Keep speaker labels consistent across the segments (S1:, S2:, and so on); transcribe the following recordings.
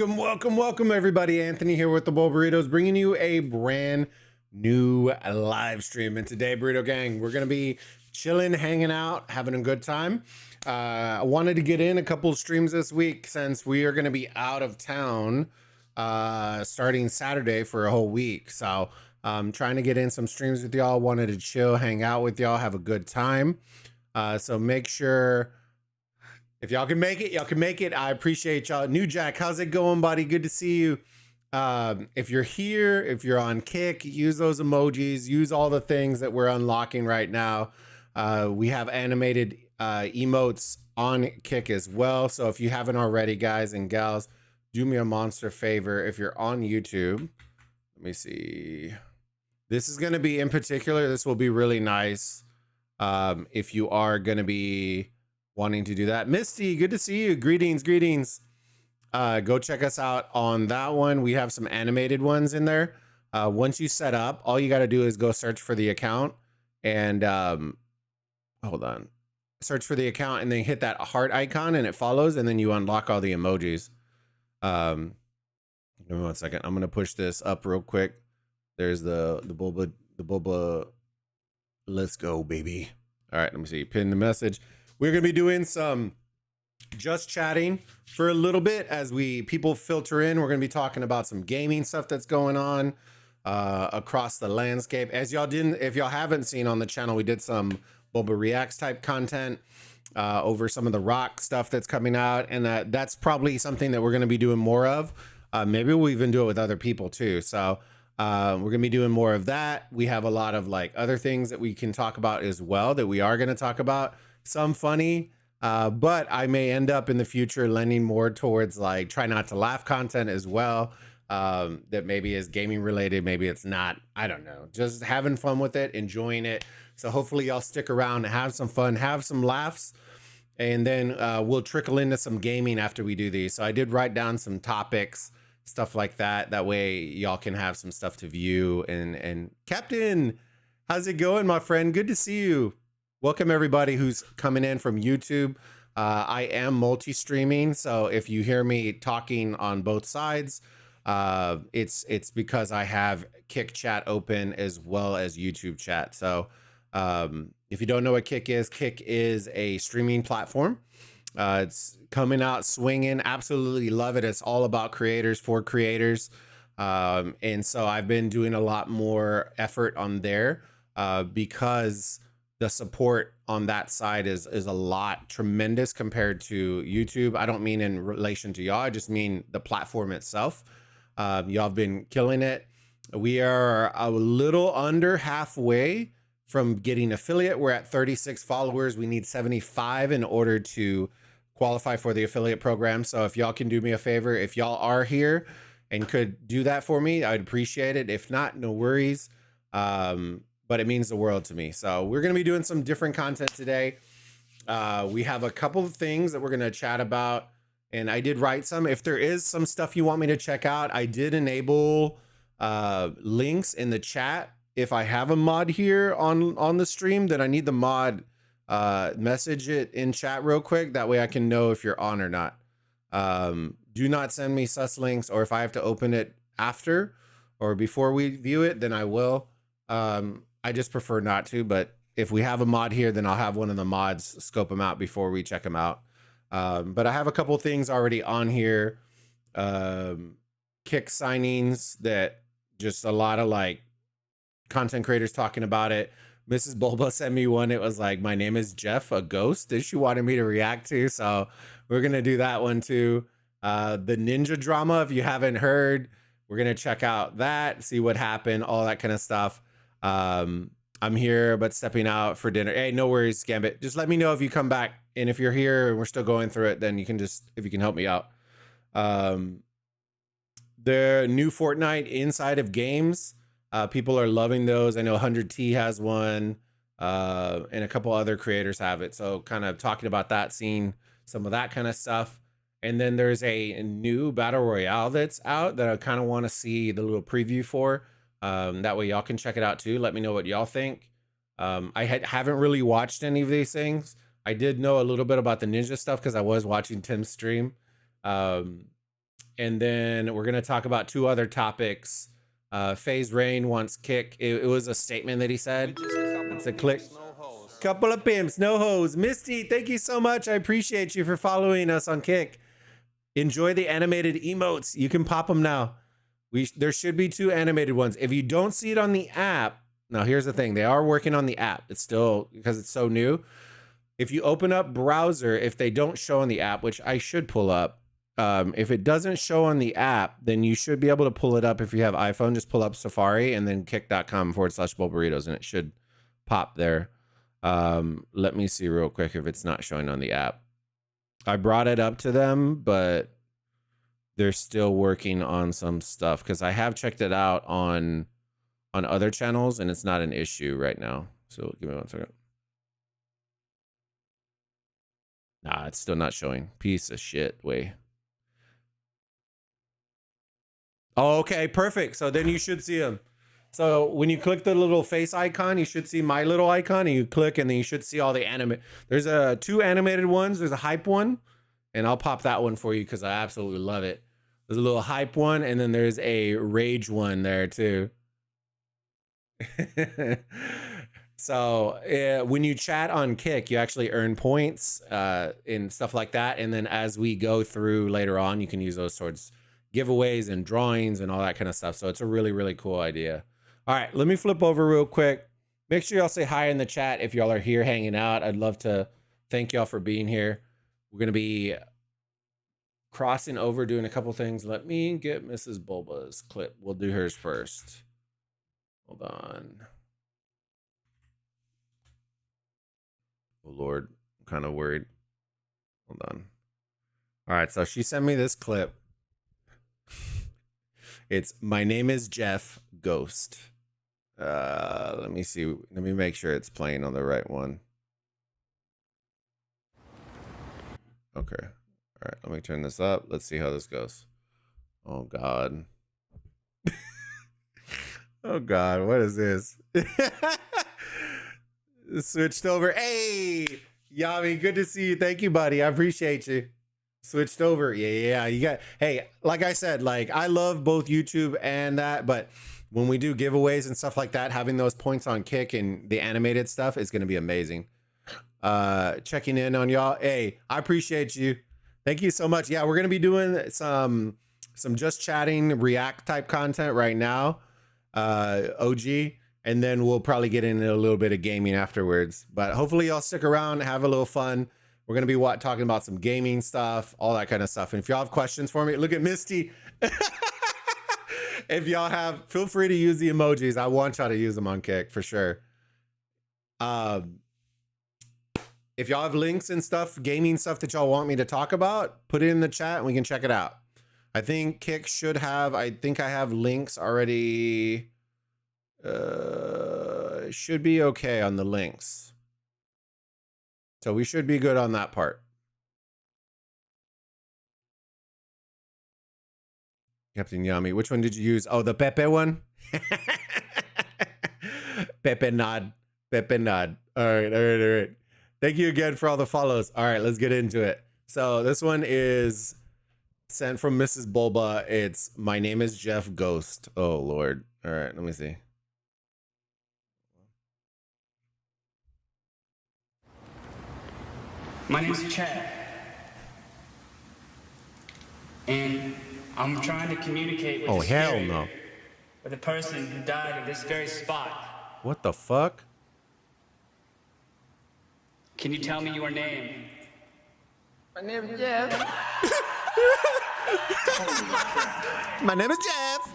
S1: Welcome, everybody. Anthony here with the Bulbaritos, bringing you a brand new live stream. And today, Burrito Gang, we're going to be chilling, hanging out, having a good time. I wanted to get in a couple of streams this week since we are going to be out of town starting Saturday for a whole week. So I'm trying to get in some streams with y'all. Wanted to chill, hang out with y'all, have a good time. So make sure... if y'all can make it, y'all can make it. I appreciate y'all. New Jack, how's it going, buddy? Good to see you. If you're here, if you're on THICC, use those emojis. Use all the things that we're unlocking right now. We have animated emotes on THICC as well. So if you haven't already, guys and gals, do me a monster favor. If you're on YouTube, let me see. This is going to be, in particular, this will be really nice if you are going to be wanting to do that. Misty, good to see you. Greetings. Go check us out on that one. We have some animated ones in there. Once you set up, all you got to do is go search for the account and hold on, search for the account and then hit that heart icon and it follows, and then you unlock all the emojis. Give me 1 second. I'm gonna push this up real quick. There's the Bulba. Let's go, baby. All right, let me see. Pin the message. We're going to be doing some just chatting for a little bit as people filter in. We're going to be talking about some gaming stuff that's going on across the landscape. As y'all if y'all haven't seen on the channel, we did some Bulba Reacts type content over some of the rock stuff that's coming out. And that's probably something that we're going to be doing more of. Maybe we'll even do it with other people too. So we're going to be doing more of that. We have a lot of like other things that we can talk about as well that we are going to talk about. Some funny, but I may end up in the future lending more towards like try not to laugh content as well. That maybe is gaming related, maybe it's not. I don't know. Just having fun with it, enjoying it. So hopefully y'all stick around and have some fun, have some laughs, and then we'll trickle into some gaming after we do these. So I did write down some topics, stuff like that. That way y'all can have some stuff to view. And Captain, how's it going, my friend? Good to see you. Welcome everybody who's coming in from YouTube. I am multi-streaming, so if you hear me talking on both sides, it's because I have THICC chat open as well as YouTube chat. So if you don't know what THICC is a streaming platform. It's coming out swinging. Absolutely love it. It's all about creators for creators. And so I've been doing a lot more effort on there because the support on that side is a lot tremendous compared to YouTube. I don't mean in relation to y'all. I just mean the platform itself. Y'all have been killing it. We are a little under halfway from getting affiliate. We're at 36 followers. We need 75 in order to qualify for the affiliate program. So if y'all can do me a favor, if y'all are here and could do that for me, I'd appreciate it. If not, no worries. But it means the world to me. So we're going to be doing some different content today. We have a couple of things that we're going to chat about. And I did write some. If there is some stuff you want me to check out, I did enable links in the chat. If I have a mod here on the stream, then I need the mod message it in chat real quick. That way I can know if you're on or not. Do not send me sus links, or if I have to open it after or before we view it, then I will. I just prefer not to, but if we have a mod here, then I'll have one of the mods scope them out before we check them out. But I have a couple things already on here. THICC signings that just a lot of like content creators talking about it. Mrs. Bulba sent me one. It was like, my name is Jeff, a ghost that she wanted me to react to. So we're going to do that one too. The ninja drama, if you haven't heard, we're going to check out that, see what happened, all that kind of stuff. I'm here, but stepping out for dinner. Hey, no worries, Gambit. Just let me know if you come back. And if you're here and we're still going through it, then you can if you can help me out. The new Fortnite inside of games, people are loving those. I know 100T has one, and a couple other creators have it. So kind of talking about that, seeing some of that kind of stuff. And then there's a new battle royale that's out that I kind of want to see the little preview for. That way y'all can check it out too. Let me know what y'all think. I haven't really watched any of these things. I did know a little bit about the ninja stuff because I was watching Tim's stream. And then we're going to talk about 2 other topics. FaZe Rain wants kick. It was a statement that he said. It's a click. Couple of pimps, no hoes. Misty, thank you so much. I appreciate you for following us on Kick. Enjoy the animated emotes. You can pop them now. There should be 2 animated ones. If you don't see it on the app, now here's the thing. They are working on the app. It's still, because it's so new. If you open up browser, if they don't show on the app, which I should pull up, if it doesn't show on the app, then you should be able to pull it up. If you have iPhone, just pull up Safari and then kick.com/Bulbaritos, and it should pop there. Let me see real quick if it's not showing on the app. I brought it up to them, but they're still working on some stuff because I have checked it out on other channels and it's not an issue right now. So give me 1 second. Nah, it's still not showing. Piece of shit. Wait. Oh, okay, perfect. So then you should see them. So when you click the little face icon, you should see my little icon, and you click, and then you should see all the anime. There's 2 animated ones. There's a hype one, and I'll pop that one for you because I absolutely love it. There's a little hype one, and then there's a rage one there too. So when you chat on Kick, you actually earn points and stuff like that. And then as we go through later on, you can use those towards giveaways and drawings and all that kind of stuff. So it's a really, really cool idea. All right, let me flip over real quick. Make sure y'all say hi in the chat if y'all are here hanging out. I'd love to thank y'all for being here. We're going to be crossing over, doing a couple things. Let me get Mrs. Bulba's clip. We'll do hers first. Hold on. Oh, Lord. I'm kind of worried. Hold on. All right, so she sent me this clip. It's "My name is Jeff Ghost." Let me see. Let me make sure it's playing on the right one. Okay. All right. Let me turn this up. Let's see how this goes. Oh, God. Oh, God. What is this? Switched over. Hey, Yami. Good to see you. Thank you, buddy. I appreciate you. Switched over. Yeah. You got, hey, like I said, like I love both YouTube and that, but when we do giveaways and stuff like that, having those points on Kick and the animated stuff is going to be amazing. Checking in on y'all. Hey, I appreciate you. Thank you so much. Yeah, we're going to be doing some just chatting React type content right now. OG, and then we'll probably get into a little bit of gaming afterwards, but hopefully y'all stick around, have a little fun. We're going to be talking about some gaming stuff, all that kind of stuff. And if y'all have questions for me, look at Misty. If y'all have, feel free to use the emojis. I want y'all to use them on Kick for sure. If y'all have links and stuff, gaming stuff that y'all want me to talk about, put it in the chat and we can check it out. I think Kick should have, I think I have links already. Should be okay on the links. So we should be good on that part. Captain Yami, which one did you use? Oh, the Pepe one? Pepe nod. Pepe nod. All right. Thank you again for all the follows. All right, let's get into it. So this one is sent from Mrs. Bulba. It's "My name is Jeff Ghost." Oh, Lord. All right, let me see.
S2: My name's Chad. And I'm trying to communicate with the
S1: hell
S2: spirit
S1: no.
S2: with a person who died at this very spot.
S1: What the fuck?
S2: Can you tell me your name?
S3: My name is Jeff.
S1: My name is Jeff.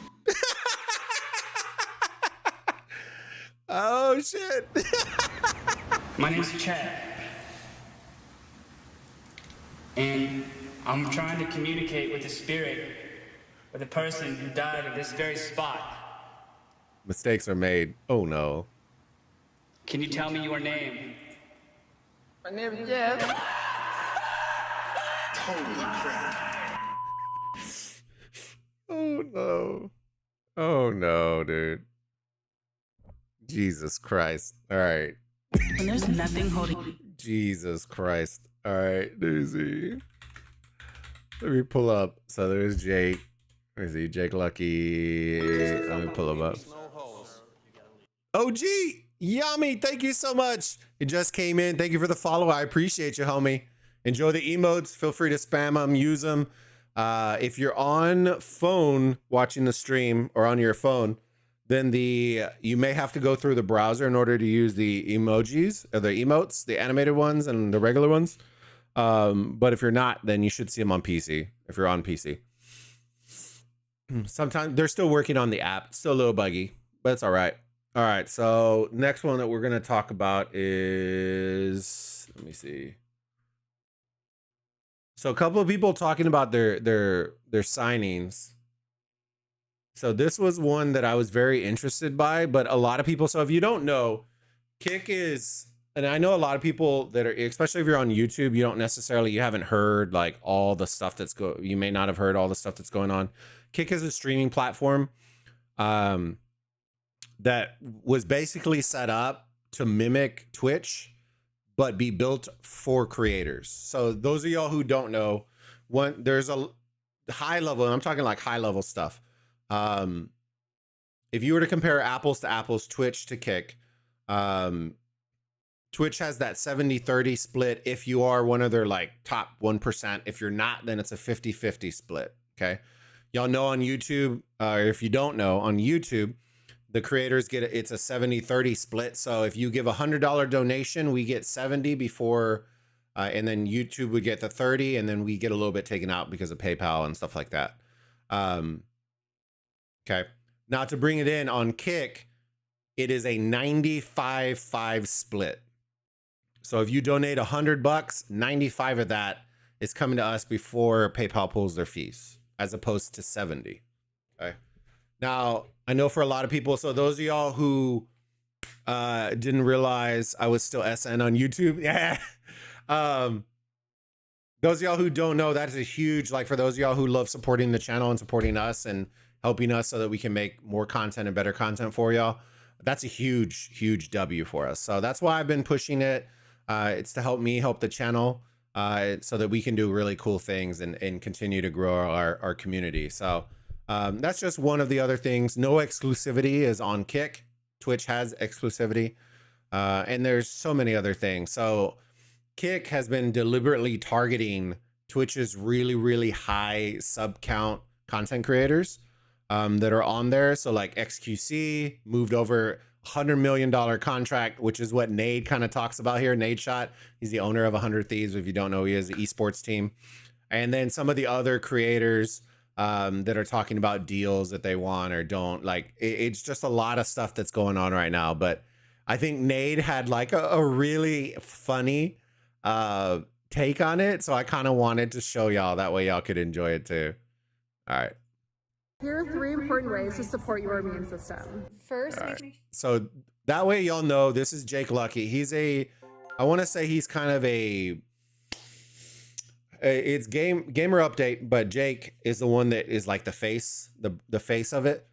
S1: Oh, shit.
S2: My name's Chad. And I'm trying to communicate with the spirit with a person who died at this very spot.
S1: Mistakes are made. Oh, no.
S2: Can you tell me your name?
S3: My name is Jeff.
S2: Holy crap.
S1: Oh, no. Oh, no, dude. Jesus Christ. All right.
S4: And there's nothing holding.
S1: Jesus Christ. All right, Daisy. Let me pull up. So there's Jake. Where is he? Jake Lucky. Let me pull him up. OG, Yummy, thank you so much. It just came in. Thank you for the follow. I appreciate you, homie. Enjoy the emotes. Feel free to spam them, use them. If you're on phone watching the stream or on your phone, then you may have to go through the browser in order to use the emojis or the emotes, the animated ones and the regular ones. But if you're not, then you should see them on PC if you're on PC. Sometimes they're still working on the app. It's still a little buggy, but it's all right. All right, so next one that we're going to talk about is, let me see. So a couple of people talking about their signings. So this was one that I was very interested by, but a lot of people, so if you don't know, THICC is, and I know a lot of people that are, especially if you're on YouTube, you haven't heard like all the stuff you may not have heard all the stuff that's going on. THICC is a streaming platform that was basically set up to mimic Twitch, but be built for creators. So those of y'all who don't know, there's a high level, and I'm talking like high level stuff. If you were to compare apples to apples, Twitch to THICC, Twitch has that 70-30 split if you are one of their like top 1%. If you're not, then it's a 50-50 split. Okay. Y'all know on YouTube, or if you don't know, on YouTube, the creators it's a 70-30 split. So if you give $100 donation, we get 70 before, and then YouTube would get the 30, and then we get a little bit taken out because of PayPal and stuff like that. Okay. Now to bring it in on THICC, it is a 95-5 split. So if you donate $100, 95 of that is coming to us before PayPal pulls their fees, as opposed to 70. Okay. Now, I know for a lot of people, so those of y'all who didn't realize I was still SN on YouTube, yeah. Those of y'all who don't know, that is a huge, like for those of y'all who love supporting the channel and supporting us and helping us so that we can make more content and better content for y'all, that's a huge, huge W for us. So that's why I've been pushing it. It's to help me help the channel so that we can do really cool things and continue to grow our community. So that's just one of the other things. No exclusivity is on THICC. Twitch has exclusivity. And there's so many other things. So THICC has been deliberately targeting Twitch's really, really high sub count content creators that are on there. So like XQC moved over $100 million contract, which is what Nade kind of talks about here. Nade Shot, he's the owner of 100 Thieves. If you don't know, he has an esports team. And then some of the other creators that are talking about deals that they want or don't. Like it's just a lot of stuff that's going on right now. But I think Nade had like a really funny take on it. So I kind of wanted to show y'all, that way y'all could enjoy it too. All right.
S4: Here are 3 important ways to support your immune system. First,
S1: right. So that way y'all know this is Jake Lucky. He's I want to say he's kind of it's gamer update, but Jake is the one that is like the face, the face of it.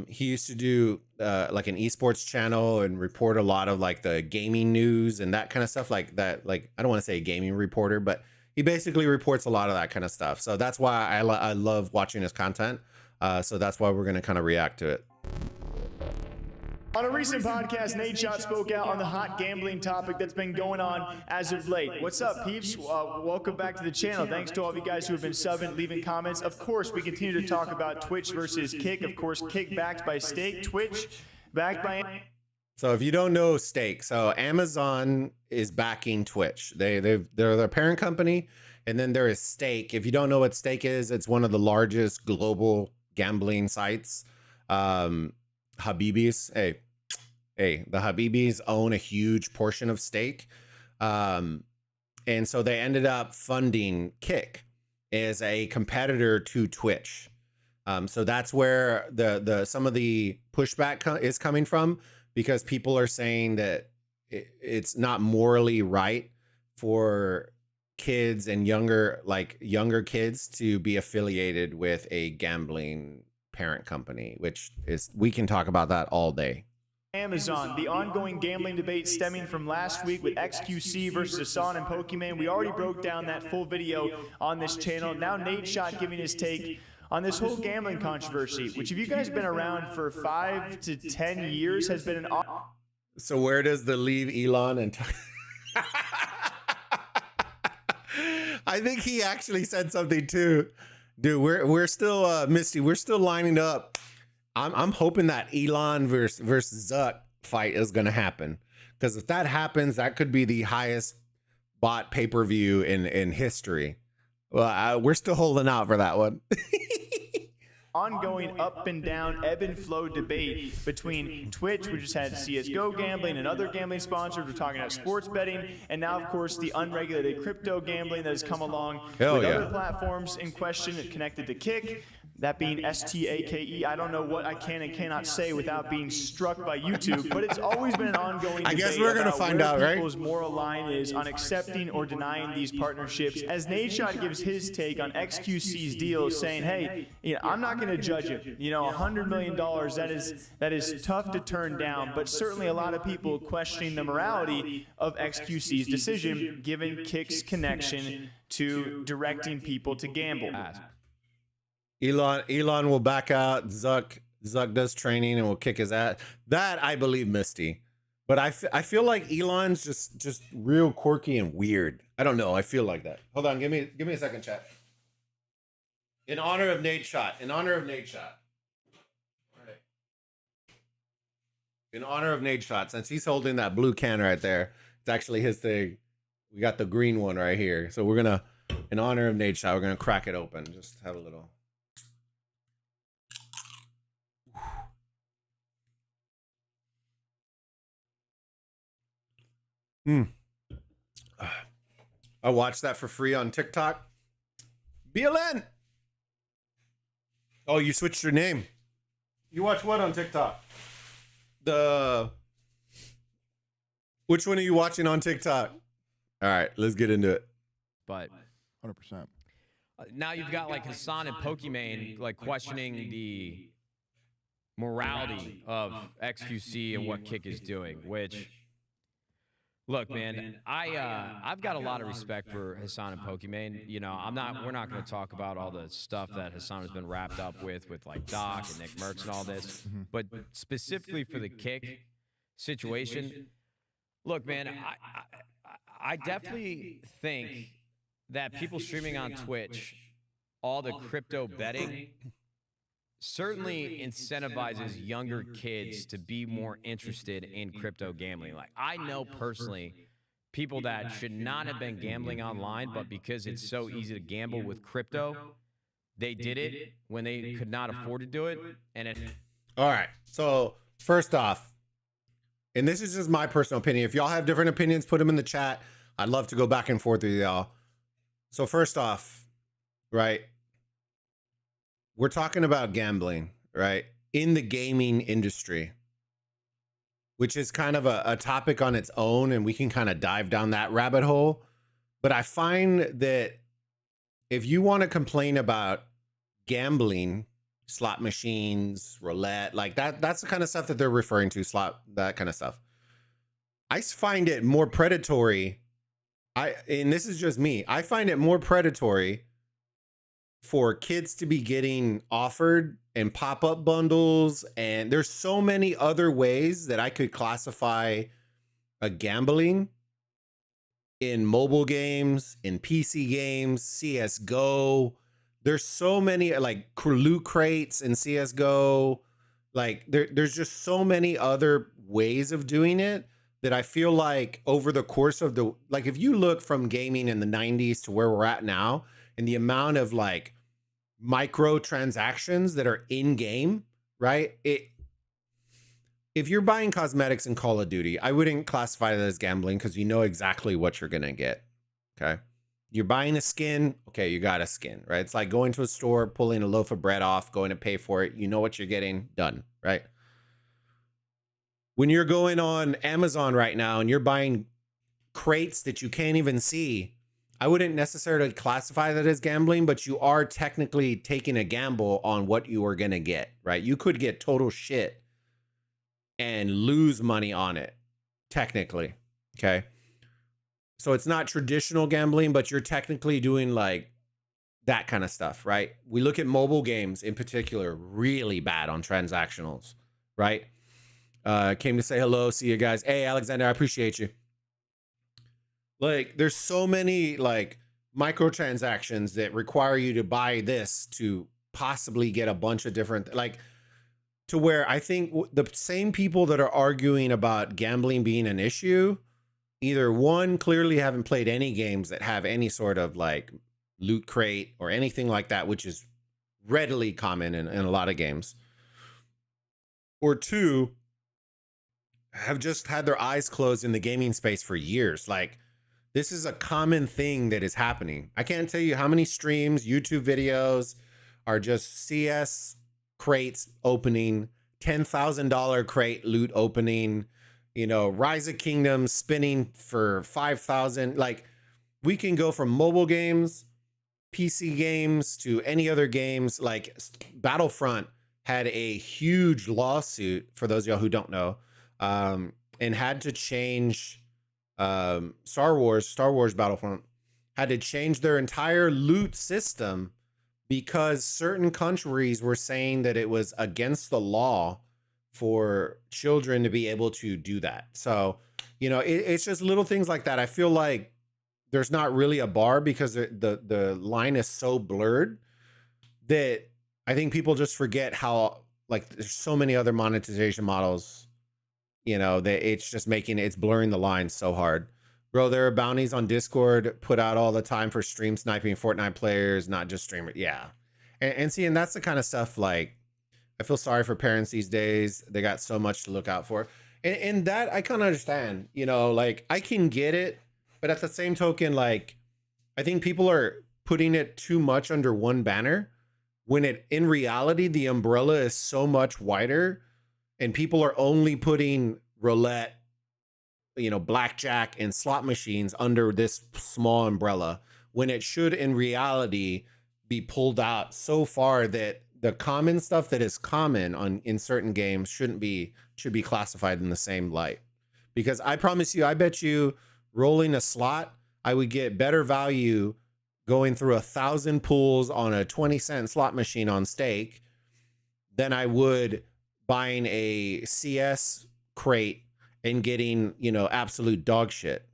S1: He used to do like an esports channel and report a lot of like the gaming news and that kind of stuff like that. Like, I don't want to say a gaming reporter, but he basically reports a lot of that kind of stuff. So that's why I love watching his content. So that's why we're going to kind of react to it.
S5: On a recent podcast, Nate Shot spoke out on the hot gambling topic that's been going on as of late. What's up, peeps? Welcome back to the channel. Thanks to all of you guys who have been subbing, leaving comments. Of course, we continue to talk about Twitch versus THICC. Of course, THICC backed by Stake, Twitch backed by...
S1: So if you don't know Stake, so Amazon is backing Twitch. They're their parent company, and then there is Stake. If you don't know what Stake is, it's one of the largest global gambling sites. Habibis, hey, the Habibis own a huge portion of Stake. And so they ended up funding THICC as a competitor to Twitch. So that's where some of the pushback is coming from, because people are saying that it's not morally right for kids and younger kids to be affiliated with a gambling parent company, which is, we can talk about that all day.
S5: Amazon, the ongoing gambling debate stemming from last week with XQC versus Hassan and Pokimane. We already broke down that full video on this channel. Now Nadeshot giving his take on this whole gambling controversy, which if you guys have been around for 5 to 10 years has been an...
S1: So where does the leave Elon and... I think he actually said something too. Dude, we're still, Misty, we're still lining up. I'm hoping that Elon versus Zuck fight is going to happen, because if that happens, that could be the highest bought pay-per-view in history. Well, we're still holding out for that one.
S5: Ongoing up and down, ebb and flow debate between Twitch, we just had CSGO gambling and other gambling sponsors. We're talking about sports betting, and now, of course, the unregulated crypto gambling that has come along with other platforms in question connected to THICC. That being STAKE. I don't know what I can and cannot say without being struck by YouTube, but it's always been an ongoing debate.
S1: I guess we're gonna find out, right?
S5: People's moral line is on accepting or denying these partnerships. As Nadeshot gives his take on XQC's deal, saying, "Hey, I'm not going to judge him. $100 million, that is tough to turn down, but certainly a lot of people questioning the morality of XQC's decision, given THICC's connection to directing people to gamble."
S1: Elon will back out. Zuck does training and will kick his ass. That I believe, Misty. But I feel like Elon's just real quirky and weird. I don't know. I feel like that. Hold on. Give me a second, chat. In honor of Nadeshot. In honor of Nadeshot. All right. In honor of Nadeshot, since he's holding that blue can right there, it's actually his thing. We got the green one right here. So we're gonna, in honor of Nadeshot, we're gonna crack it open. Just have a little. I watched that for free on TikTok. BLN. Oh, you switched your name. You watch what on TikTok? Which one are you watching on TikTok? All right, let's get into it.
S6: But
S7: 100%.
S6: Now you've got like Hassan and Pokimane like questioning the morality of XQC and what THICC is doing, which, look, man, I've got a lot of respect for Hassan and Pokimane. We're not going to talk about all the stuff that Hassan has been wrapped up with like Doc and Nick Merckx and all this, but specifically for the THICC situation, look, man, I definitely think that people streaming on Twitch, all the crypto betting, certainly incentivizes younger kids to be more interested in crypto gambling. Like, I know personally people that should not have been gambling online, but because it's so easy to gamble with crypto, they did it when they could not afford to do it.
S1: All right. So first off, and this is just my personal opinion. If y'all have different opinions, put them in the chat. I'd love to go back and forth with y'all. So first off, right, we're talking about gambling, right, in the gaming industry, which is kind of a topic on its own, and we can kind of dive down that rabbit hole. But I find that if you want to complain about gambling, slot machines, roulette, like that's the kind of stuff that they're referring to, that kind of stuff. I find it more predatory. And this is just me. I find it more predatory for kids to be getting offered and pop-up bundles. And there's so many other ways that I could classify a gambling in mobile games, in PC games, CSGO. There's so many, like loot crates in CSGO. Like there's just so many other ways of doing it that I feel like over the course of like if you look from gaming in the 90s to where we're at now, and the amount of like micro transactions that are in game, right? If you're buying cosmetics in Call of Duty, I wouldn't classify that as gambling because you know exactly what you're going to get. Okay. You're buying a skin. Okay. You got a skin, right? It's like going to a store, pulling a loaf of bread off, going to pay for it. You know what you're getting, done, right? When you're going on Amazon right now and you're buying crates that you can't even see, I wouldn't necessarily classify that as gambling, but you are technically taking a gamble on what you are going to get, right? You could get total shit and lose money on it, technically. Okay. So it's not traditional gambling, but you're technically doing like that kind of stuff, right? We look at mobile games in particular, really bad on transactionals, right? Came to say hello, see you guys. Hey, Alexander, I appreciate you. Like, there's so many like microtransactions that require you to buy this to possibly get a bunch of different, like, to where I think the same people that are arguing about gambling being an issue, either one, clearly haven't played any games that have any sort of like loot crate or anything like that, which is readily common in a lot of games, or two, have just had their eyes closed in the gaming space for years. Like, this is a common thing that is happening. I can't tell you how many streams, YouTube videos are just CS crates opening, $10,000 crate loot opening, you know, Rise of Kingdoms spinning for 5,000. Like, we can go from mobile games, PC games, to any other games. Like, Battlefront had a huge lawsuit, for those of y'all who don't know, and had to change Star Wars Battlefront had to change their entire loot system because certain countries were saying that it was against the law for children to be able to do that. So, you know, it's just little things like that. I feel like there's not really a bar because the line is so blurred that I think people just forget how, like, there's so many other monetization models, you know, that it's blurring the line so hard. Bro, there are bounties on Discord put out all the time for stream sniping Fortnite players, not just streamers. Yeah. And that's the kind of stuff, like, I feel sorry for parents these days. They got so much to look out for. And that I kind of understand, you know, like, I can get it, but at the same token, like, I think people are putting it too much under one banner when in reality, the umbrella is so much wider, and people are only putting roulette, you know, blackjack and slot machines under this small umbrella, when it should in reality be pulled out so far that the common stuff that is common in certain games should be classified in the same light. Because I promise you, I bet you rolling a slot, I would get better value going through 1,000 pools on a 20-cent slot machine on stake than I would buying a CS crate and getting, you know, absolute dog shit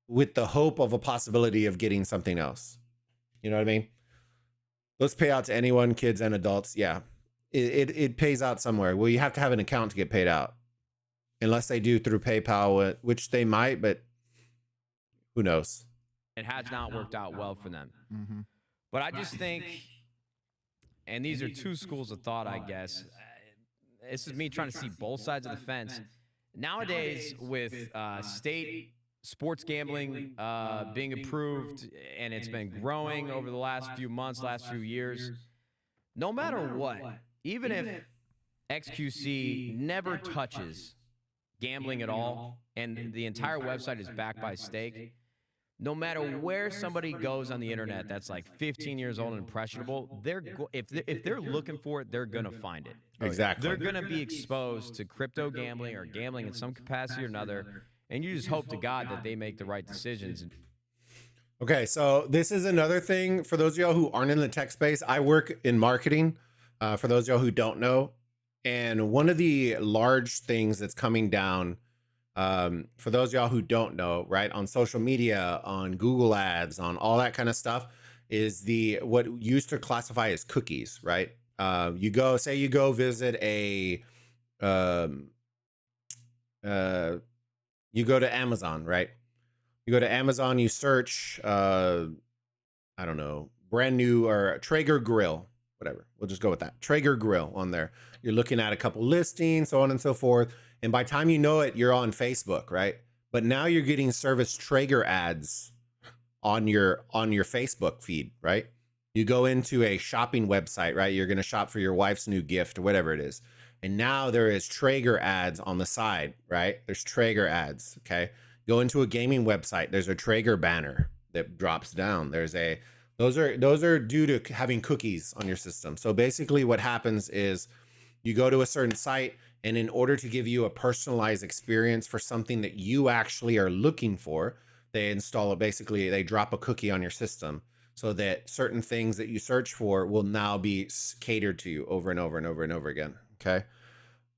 S1: with the hope of a possibility of getting something else. You know what I mean? Let's pay out to anyone, kids and adults. Yeah, it pays out somewhere. Well, you have to have an account to get paid out, unless they do through PayPal, which they might, but who knows?
S6: It has not worked out well for them. But I just think, and these are two schools of thought, I guess. This is me trying to see both sides of the fence. Nowadays, with state sports gambling being approved, and it's been growing over the last few months, last few years, no matter what, even if XQC never touches gambling at all, and the entire website is backed by stake, no matter where somebody goes on the internet that's like 15 years old and impressionable, if they're looking for it, they're gonna find it.
S1: Exactly.
S6: They're gonna be exposed to crypto gambling or gambling in some capacity or another, and you just hope to God that they make the right decisions.
S1: Okay, so this is another thing for those of y'all who aren't in the tech space. I work in marketing, for those of y'all who don't know. And one of the large things that's coming down, for those of y'all who don't know, right, on social media, on Google ads, on all that kind of stuff, is what used to classify as cookies, right? You go visit you go to Amazon, right? You go to Amazon, you search, I don't know, brand new or Traeger grill, whatever. We'll just go with that. Traeger grill on there. You're looking at a couple listings, so on and so forth. And by the time you know it, you're on Facebook, right? But now you're getting service Traeger ads on your Facebook feed, right? You go into a shopping website, right? You're going to shop for your wife's new gift or whatever it is. And now there is Traeger ads on the side, right? There's Traeger ads, okay? Go into a gaming website. There's a Traeger banner that drops down. Those are due to having cookies on your system. So basically what happens is you go to a certain site And in order to give you a personalized experience for something that you actually are looking for, they install it. Basically, they drop a cookie on your system so that certain things that you search for will now be catered to you over and over and over and over again. Okay.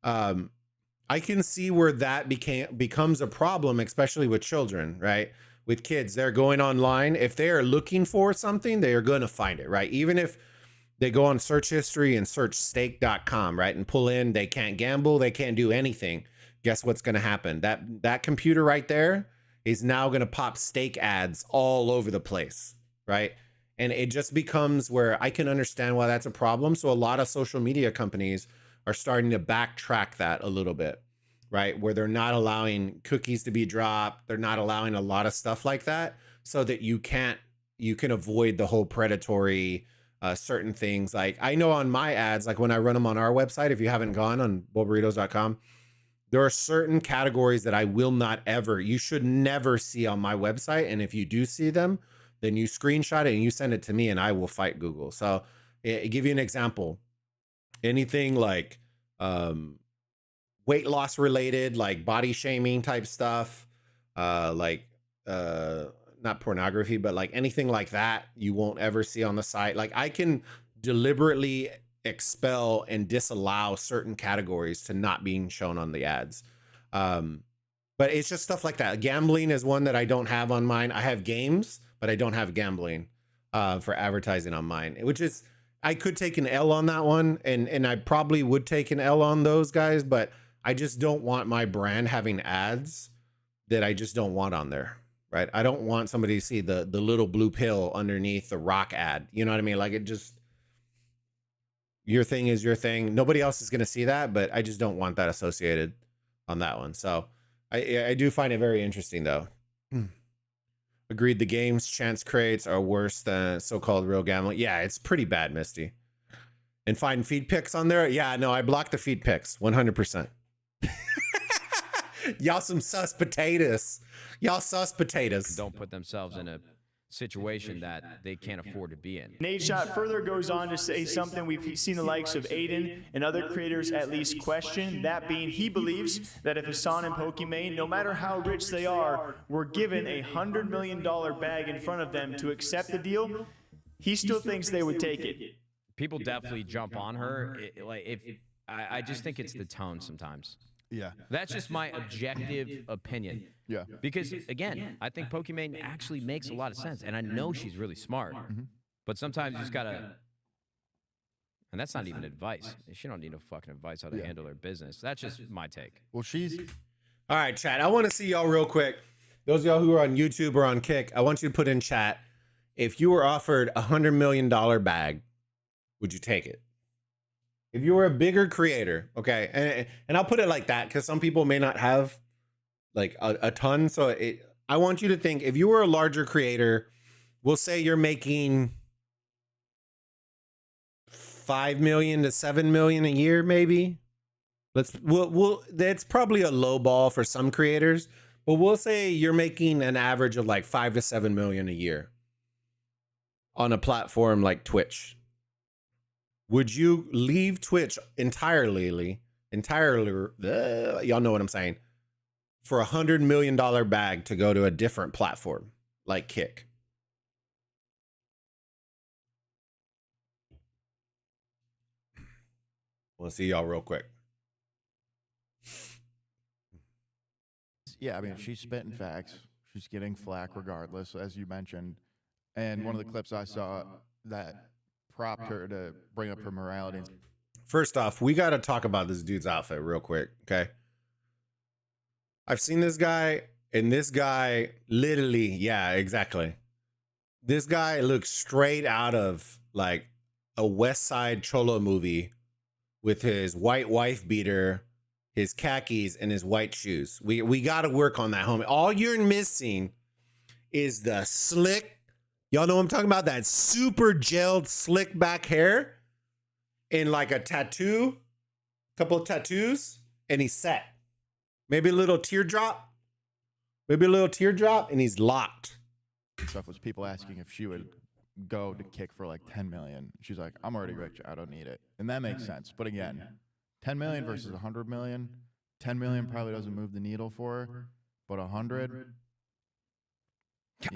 S1: I can see where that becomes a problem, especially with children, right? With kids, they're going online. If they are looking for something, they are going to find it, right? Even if they go on search history and search stake.com, right? And pull in, they can't gamble, they can't do anything. Guess what's going to happen? That computer right there is now going to pop stake ads all over the place, right? And it just becomes where I can understand why that's a problem. So a lot of social media companies are starting to backtrack that a little bit, right? Where they're not allowing cookies to be dropped. They're not allowing a lot of stuff like that so that you can avoid the whole predatory certain things. Like I know on my ads, like when I run them on our website, if you haven't gone on bulbaritos.com, there are certain categories that I will not ever, you should never see on my website. And if you do see them, then you screenshot it and you send it to me and I will fight Google. So I'll give you an example. Anything like weight loss related, like body shaming type stuff, not pornography, but like anything like that, you won't ever see on the site. Like I can deliberately expel and disallow certain categories to not being shown on the ads. But it's just stuff like that. Gambling is one that I don't have on mine. I have games, but I don't have gambling for advertising on mine, which is, I could take an L on that one, and I probably would take an L on those guys, but I just don't want my brand having ads that I just don't want on there, right? I don't want somebody to see the little blue pill underneath the rock ad. You know what I mean? Like it just, your thing is your thing. Nobody else is going to see that, but I just don't want that associated on that one. So I do find it very interesting though. Agreed. The games chance creates are worse than so-called real gambling. Yeah, it's pretty bad, Misty. And find feed pics on there. Yeah, no, I blocked the feed pics 100%. Y'all some sus potatoes. Y'all sus potatoes.
S6: Don't put themselves in a situation that they can't afford to be in.
S5: Nate Shot further goes on to say something we've seen the likes of Aiden and other creators at least question, that being he believes that if Hassan and Pokimane, no matter how rich they are, were given $100 million bag in front of them to accept the deal, he still thinks they would take it.
S6: People definitely jump on her. I just think it's the tone sometimes.
S7: Yeah.
S6: That's just my objective opinion.
S7: Yeah.
S6: Because, again, I think Pokimane actually makes a lot of sense. And I know she's really smart. But sometimes you just got to... And that's not even advice. She don't need no fucking advice how to handle her business. That's just my take.
S7: Well, she's...
S1: All right, chat. I want to see y'all real quick. Those of y'all who are on YouTube or on Kick, I want you to put in chat, if you were offered $100 million bag, would you take it? If you were a bigger creator, okay, and I'll put it like that because some people may not have like a ton. So I want you to think, if you were a larger creator, we'll say you're making 5 million to 7 million a year, maybe. That's probably a low ball for some creators, but we'll say you're making an average of like 5 to 7 million a year on a platform like Twitch. Would you leave Twitch entirely, y'all know what I'm saying, for $100 million bag to go to a different platform like Kick? We'll see y'all real quick.
S7: Yeah, I mean, she's spitting facts. She's getting flack regardless, as you mentioned. And one of the clips I saw that propped her to bring up her morality.
S1: First off, we got to talk about this dude's outfit real quick, okay? I've seen this guy, and this guy literally, yeah, exactly. This guy looks straight out of like a West Side Cholo movie with his white wife beater, his khakis, and his white shoes. We got to work on that, homie. All you're missing is the slick, y'all know what I'm talking about? That super gelled, slick back hair and like a tattoo, couple of tattoos, and he's set. Maybe a little teardrop. And he's locked.
S7: Stuff was people asking if she would go to Kick for like 10 million. She's like, I'm already rich. I don't need it. And that makes sense. But again, 10 million versus 100 million. 10 million probably doesn't move the needle for her, but 100.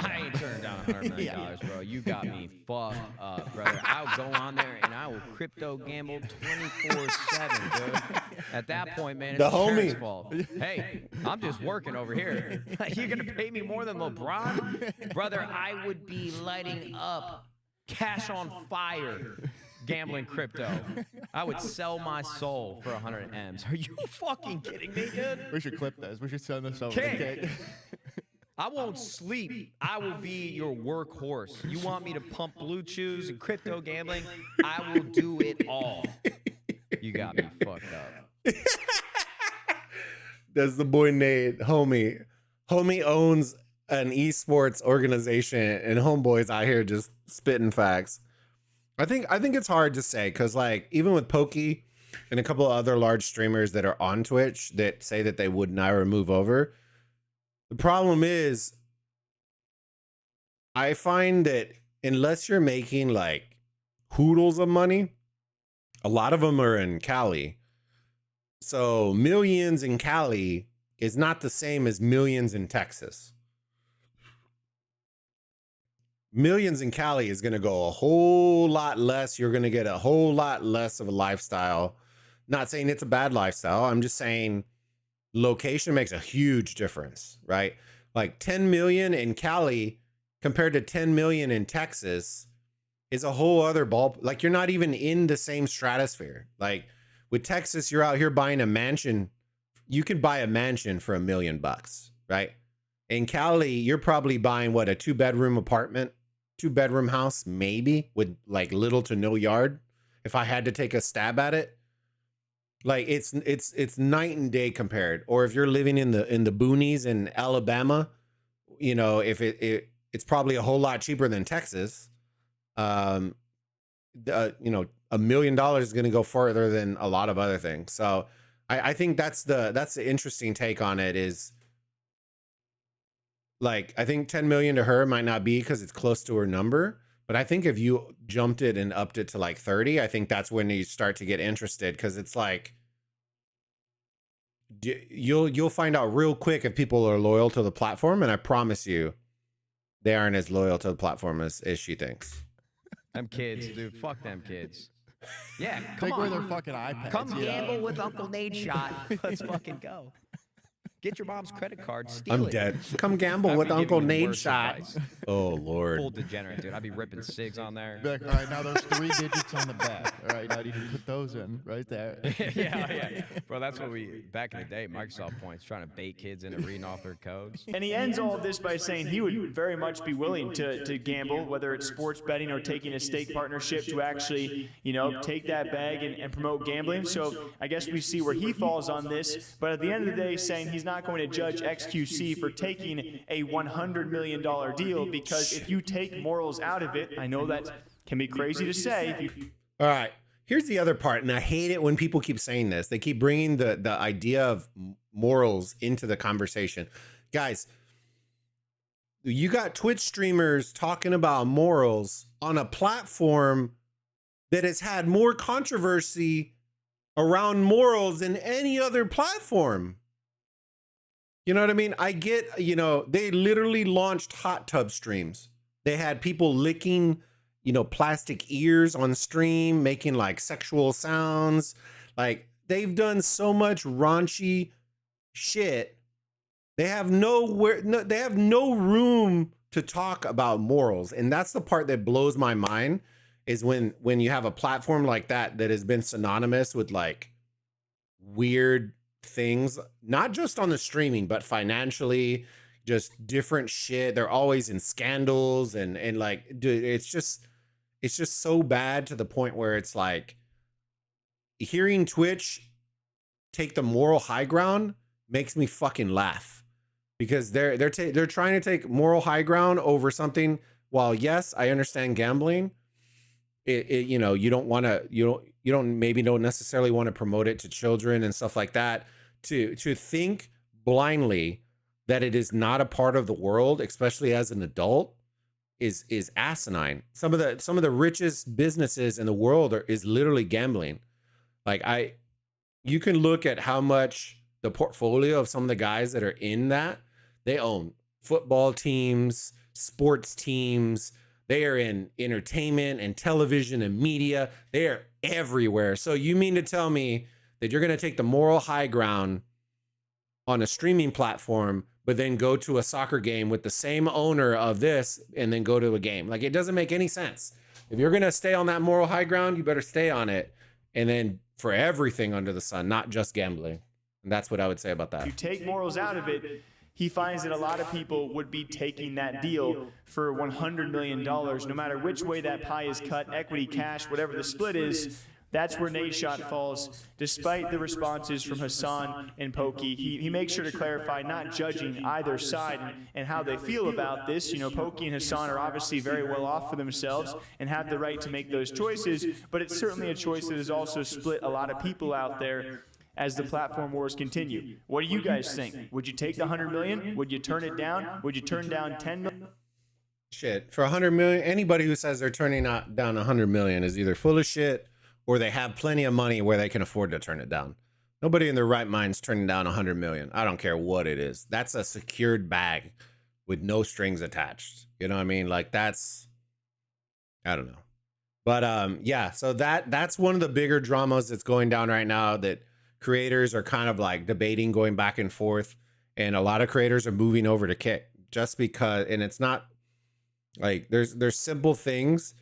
S6: I ain't turning down $100 million, bro. You got me fucked up, brother. I'll go on there and I will crypto gamble 24/7, dude. At that point, man, it's
S1: The
S6: the
S1: homie.
S6: parents' fault. Hey, I'm just working over here. You're gonna pay me more than LeBron, brother? I would be lighting up, cash on fire, gambling crypto. I would sell my soul for 100 M's. Are you fucking kidding me, dude?
S7: We should clip this. We should send this over.
S6: King.
S7: Okay?
S6: I won't sleep. I will be your workhorse. You want me to pump blue chews and crypto gambling? I will do it all. You got me fucked up.
S1: That's the boy Nate, homie. Homie owns an esports organization, and homeboys out here just spitting facts. I think it's hard to say because, like, even with Pokey and a couple of other large streamers that are on Twitch that say that they would never move over. The problem is, I find that unless you're making like hoodles of money, a lot of them are in Cali. So millions in Cali is not the same as millions in Texas. Millions in Cali is going to go a whole lot less. You're going to get a whole lot less of a lifestyle. Not saying it's a bad lifestyle. I'm just saying location makes a huge difference, right? Like 10 million in Cali compared to 10 million in Texas is a whole other ball. Like you're not even in the same stratosphere. Like with Texas, you're out here buying a mansion. You could buy a mansion for $1 million, right? In Cali, you're probably buying what, a 2-bedroom apartment, 2-bedroom house, maybe with like little to no yard. If I had to take a stab at it, like it's night and day compared. Or if you're living in the boonies in Alabama, you know, if it's probably a whole lot cheaper than Texas. You know, $1 million is going to go further than a lot of other things. So I think that's the interesting take on it is, like, I think 10 million to her might not be because it's close to her number. But I think if you jumped it and upped it to like 30, I think that's when you start to get interested, because it's like you'll find out real quick if people are loyal to the platform, and I promise you they aren't as loyal to the platform as she thinks.
S6: Them kids, dude. Fuck them kids. Yeah, come
S7: Take
S6: on.
S7: away their fucking iPads.
S6: Come
S7: you know?
S6: gamble with Uncle Nate Shot. Let's fucking go. Get your mom's credit card. Steal
S1: I'm
S6: it.
S1: dead. Come gamble
S6: I'd
S1: with
S6: be giving
S1: Uncle
S6: you
S1: Nate
S6: worse
S1: Shot.
S6: advice.
S1: Oh Lord.
S6: Full degenerate, dude. I'd be ripping cigs on there.
S7: Be like, all right, now there's 3 digits on the back. All right, now you need to put those in right there.
S6: yeah. Bro, that's what we, back in the day, Microsoft points, trying to bait kids into reading off their codes.
S5: And he ends all of this by saying he would very much be willing to gamble, whether it's sports betting or taking a stake partnership to actually, you know, take that bag and promote gambling. So I guess we see where he falls on this. But at the end of the day, saying he's not going to judge XQC for taking a $100 million deal, because if you take morals out of it, I know that can be crazy to say. If you
S1: All right. Here's the other part, and I hate it when people keep saying this. They keep bringing the idea of morals into the conversation. Guys, you got Twitch streamers talking about morals on a platform that has had more controversy around morals than any other platform. You know what I mean? I get, you know, they literally launched hot tub streams. They had people licking, you know, plastic ears on stream, making like sexual sounds. Like, they've done so much raunchy shit. They have they have no room to talk about morals. And that's the part that blows my mind, is when you have a platform like that has been synonymous with like weird things, not just on the streaming, but financially, just different shit. They're always in scandals and like, dude, it's just so bad to the point where it's like, hearing Twitch take the moral high ground makes me fucking laugh, because they're trying to take moral high ground over something. While yes, I understand gambling, you know, you don't necessarily want to promote it to children and stuff like that. To think blindly that it is not a part of the world, especially as an adult, is asinine. Some of the richest businesses in the world is literally gambling. Like, you can look at how much the portfolio of some of the guys that are in that, they own football teams, sports teams. They are in entertainment and television and media. They are everywhere. So you mean to tell me that you're going to take the moral high ground on a streaming platform, but then go to a soccer game with the same owner of this and then go to a game? Like, it doesn't make any sense. If you're going to stay on that moral high ground, you better stay on it. And then for everything under the sun, not just gambling. And that's what I would say about that.
S5: You take morals out of it, he finds that a lot of people would be taking that deal for $100 million, no matter which way that pie is cut, equity, cash, whatever the split is. That's where Nadeshot falls. Despite the responses from Hassan and Pokey, he makes sure to clarify not judging either side and how they feel about this. You know, Pokey and Hassan are obviously very well off for themselves and have the right to make those choices, but it's certainly a choice that has also split a lot of people out there as the platform wars continue. What do you guys think? Would you take the $100 million? Would you turn it down? Would you turn down $10 million?
S1: Shit, for $100 million, anybody who says they're turning down $100 million is either full of shit or they have plenty of money where they can afford to turn it down. Nobody in their right mind's turning down $100 million. I don't care what it is. That's a secured bag with no strings attached. You know what I mean? Like, that's, I don't know. But yeah, so that's one of the bigger dramas that's going down right now, that creators are kind of like debating, going back and forth, and a lot of creators are moving over to Kick just because, and it's not like there's simple things,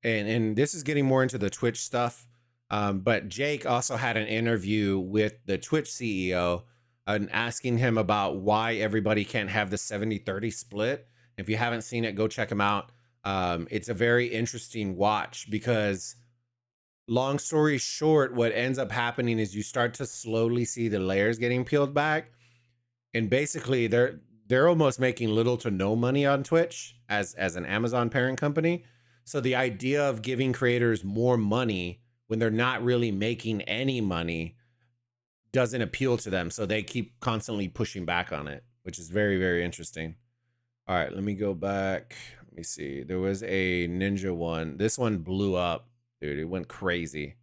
S1: and this is getting more into the Twitch stuff. But Jake also had an interview with the Twitch CEO and asking him about why everybody can't have the 70-30 split. If you haven't seen it, go check him out. It's a very interesting watch because, long story short, what ends up happening is you start to slowly see the layers getting peeled back. And basically they're almost making little to no money on Twitch as an Amazon parent company. So the idea of giving creators more money when they're not really making any money doesn't appeal to them. So they keep constantly pushing back on it, which is very, very interesting. All right, let me go back. Let me see. There was a Ninja one. This one blew up. Dude, it went crazy.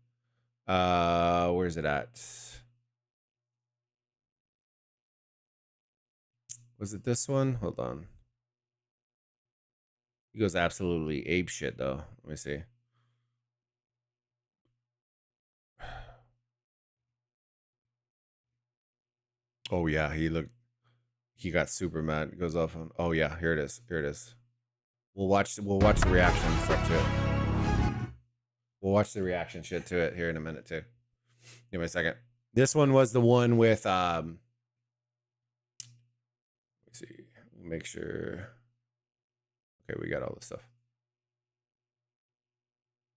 S1: Where's it at? Was it this one? Hold on. He goes absolutely ape shit though. Let me see. Oh yeah, he got super mad. It goes off on, oh yeah, here it is. Here it is. We'll watch the reaction stuff to it. We'll watch the reaction shit to it here in a minute too. Give me a second. This one was the one with let's see. Make sure. Okay, we got all this stuff.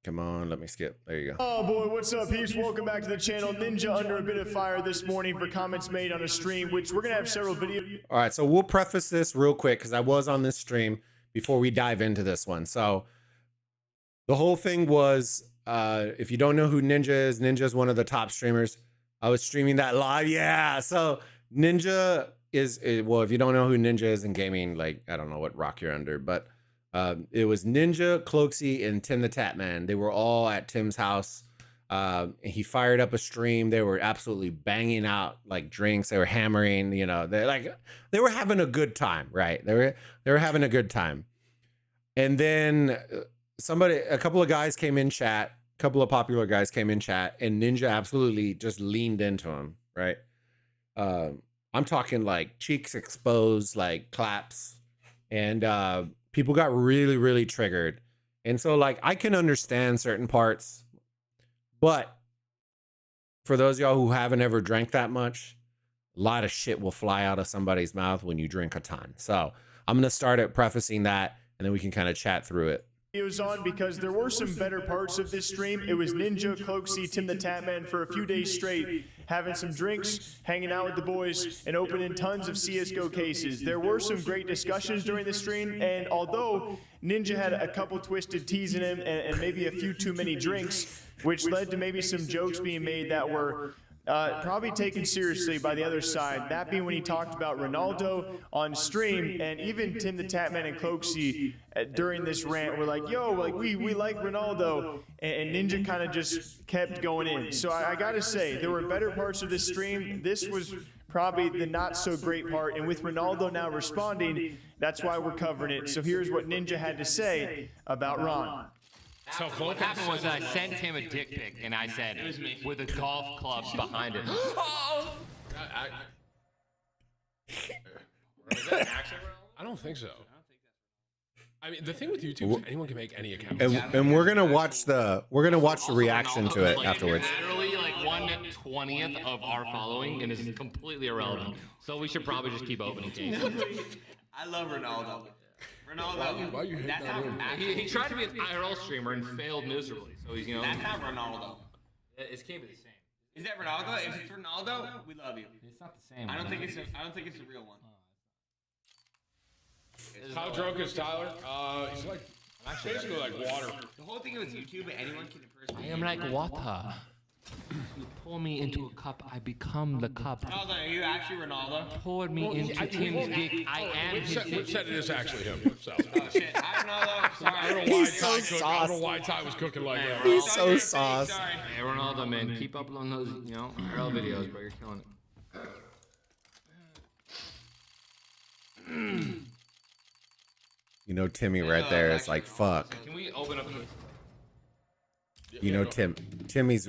S1: Come on, let me skip. There you go.
S5: Oh boy, what's up, peeps? Welcome back to the channel. Ninja under a bit of fire this morning for comments made on a stream, which we're gonna have several videos.
S1: All right, so we'll preface this real quick because I was on this stream before we dive into this one. So the whole thing was, if you don't know who Ninja is one of the top streamers. I was streaming that live. Yeah, so Ninja is, well, if you don't know who Ninja is in gaming, like, I don't know what rock you're under, but it was Ninja, Cloaksy, and Tim the Tap Man. They were all at Tim's house. He fired up a stream. They were absolutely banging out like drinks. They were hammering, you know, they were having a good time, right? They were having a good time. And then a couple of guys came in chat, a couple of popular guys came in chat, and Ninja absolutely just leaned into him, right? I'm talking like cheeks exposed, like claps, and people got really, really triggered. And so, like, I can understand certain parts, but for those of y'all who haven't ever drank that much, a lot of shit will fly out of somebody's mouth when you drink a ton. So I'm going to start at prefacing that, and then we can kind of chat through it.
S5: Videos on because there were some better parts of this stream. It was Ninja, Cloaksy, Tim the Tap Man for a few days straight, having some drinks, hanging out with the boys, and opening tons of CSGO cases. There were some great discussions during the stream, and although Ninja had a couple twisted teas in him and maybe a few too many drinks, which led to maybe some jokes being made that were probably taken seriously by the other side. That being when he talked about Ronaldo on stream, and even Tim the Tatman and Coxie during this rant were like, yo, like we like Ronaldo, and Ninja kind of just kept going in. So I gotta say, there were better parts of this stream. This was probably the not so great part, and with Ronaldo now responding, that's why we're covering it. So here's what Ninja had to say about Ron.
S8: So what happened was I sent him a dick pic, and I said, with a golf club behind it.
S9: I don't think so. I mean, the thing with YouTube is anyone can make any account.
S1: And we're gonna watch the reaction to it afterwards.
S8: Literally like 1/20th of our following, and it's completely irrelevant. So we should probably just keep opening games.
S10: I love Ronaldo. Ronaldo.
S9: Why you hate that him?
S8: He tried to be an IRL streamer and failed miserably. So he's, you know.
S10: That's not Ronaldo.
S8: It can't be the same.
S10: Is that Ronaldo? If it's Ronaldo, we love you.
S8: It's not the same.
S10: I don't think it's a real one.
S9: How drunk is Tyler? He's like basically like water.
S10: The whole thing with YouTube, anyone can impersonate.
S8: I am like water. You pour me into a cup, I become the cup.
S10: Ronaldo, are you actually Ronaldo?
S8: Pour me into Tim's dick, I am his dick.
S9: Which said it is actually him. So.
S10: Oh shit, hi Ronaldo. Sorry.
S9: I don't know why Ty cooked. I don't know why Ty was cooking like that.
S1: He's so sauce.
S8: Hey Ronaldo, man, keep uploading those, you know, IRL videos, bro. You're killing it.
S1: You know, Timmy right there is like, fuck.
S8: Can we open up?
S1: You know, Timmy's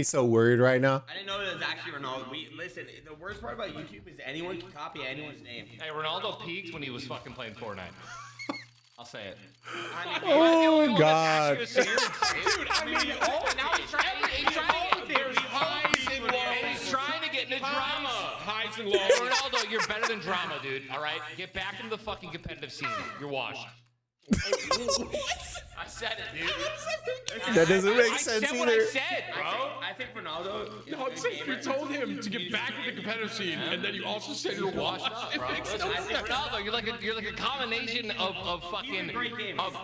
S1: so worried right now.
S10: I didn't know that it was actually Ronaldo. Listen, the worst part about YouTube is anyone can copy anyone's name.
S8: Hey, Ronaldo peaked when he was fucking playing Fortnite. I'll say it.
S1: Oh God.
S8: Dude, I mean, now he's trying to get into drama.
S9: Highs and lows.
S8: Ronaldo, you're better than drama, dude. All right, get back into the fucking competitive scene. You're washed. I said it, dude.
S1: That doesn't make sense
S8: I said
S1: either.
S8: what I said, bro.
S10: I think Ronaldo.
S9: No, I'm saying you told him to get back in the competitive scene, and then you also said you're washed up, bro.
S8: Ronaldo, you're like a combination of fucking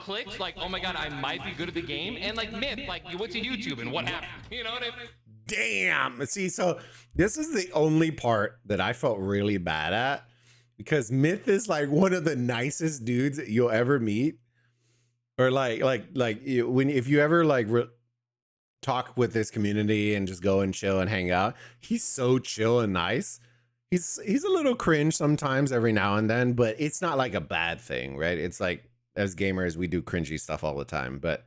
S8: clicks. Like, oh my god, I might be good at the game, and like myth, like you went to YouTube and what happened? You know what I mean?
S1: Damn. See, so this is the only part that I felt really bad at, because Myth is like one of the nicest dudes that you'll ever meet, or if you ever like talk with this community and just go and chill and hang out, he's so chill and nice. He's a little cringe sometimes every now and then, but it's not like a bad thing, right? It's like, as gamers, we do cringy stuff all the time, but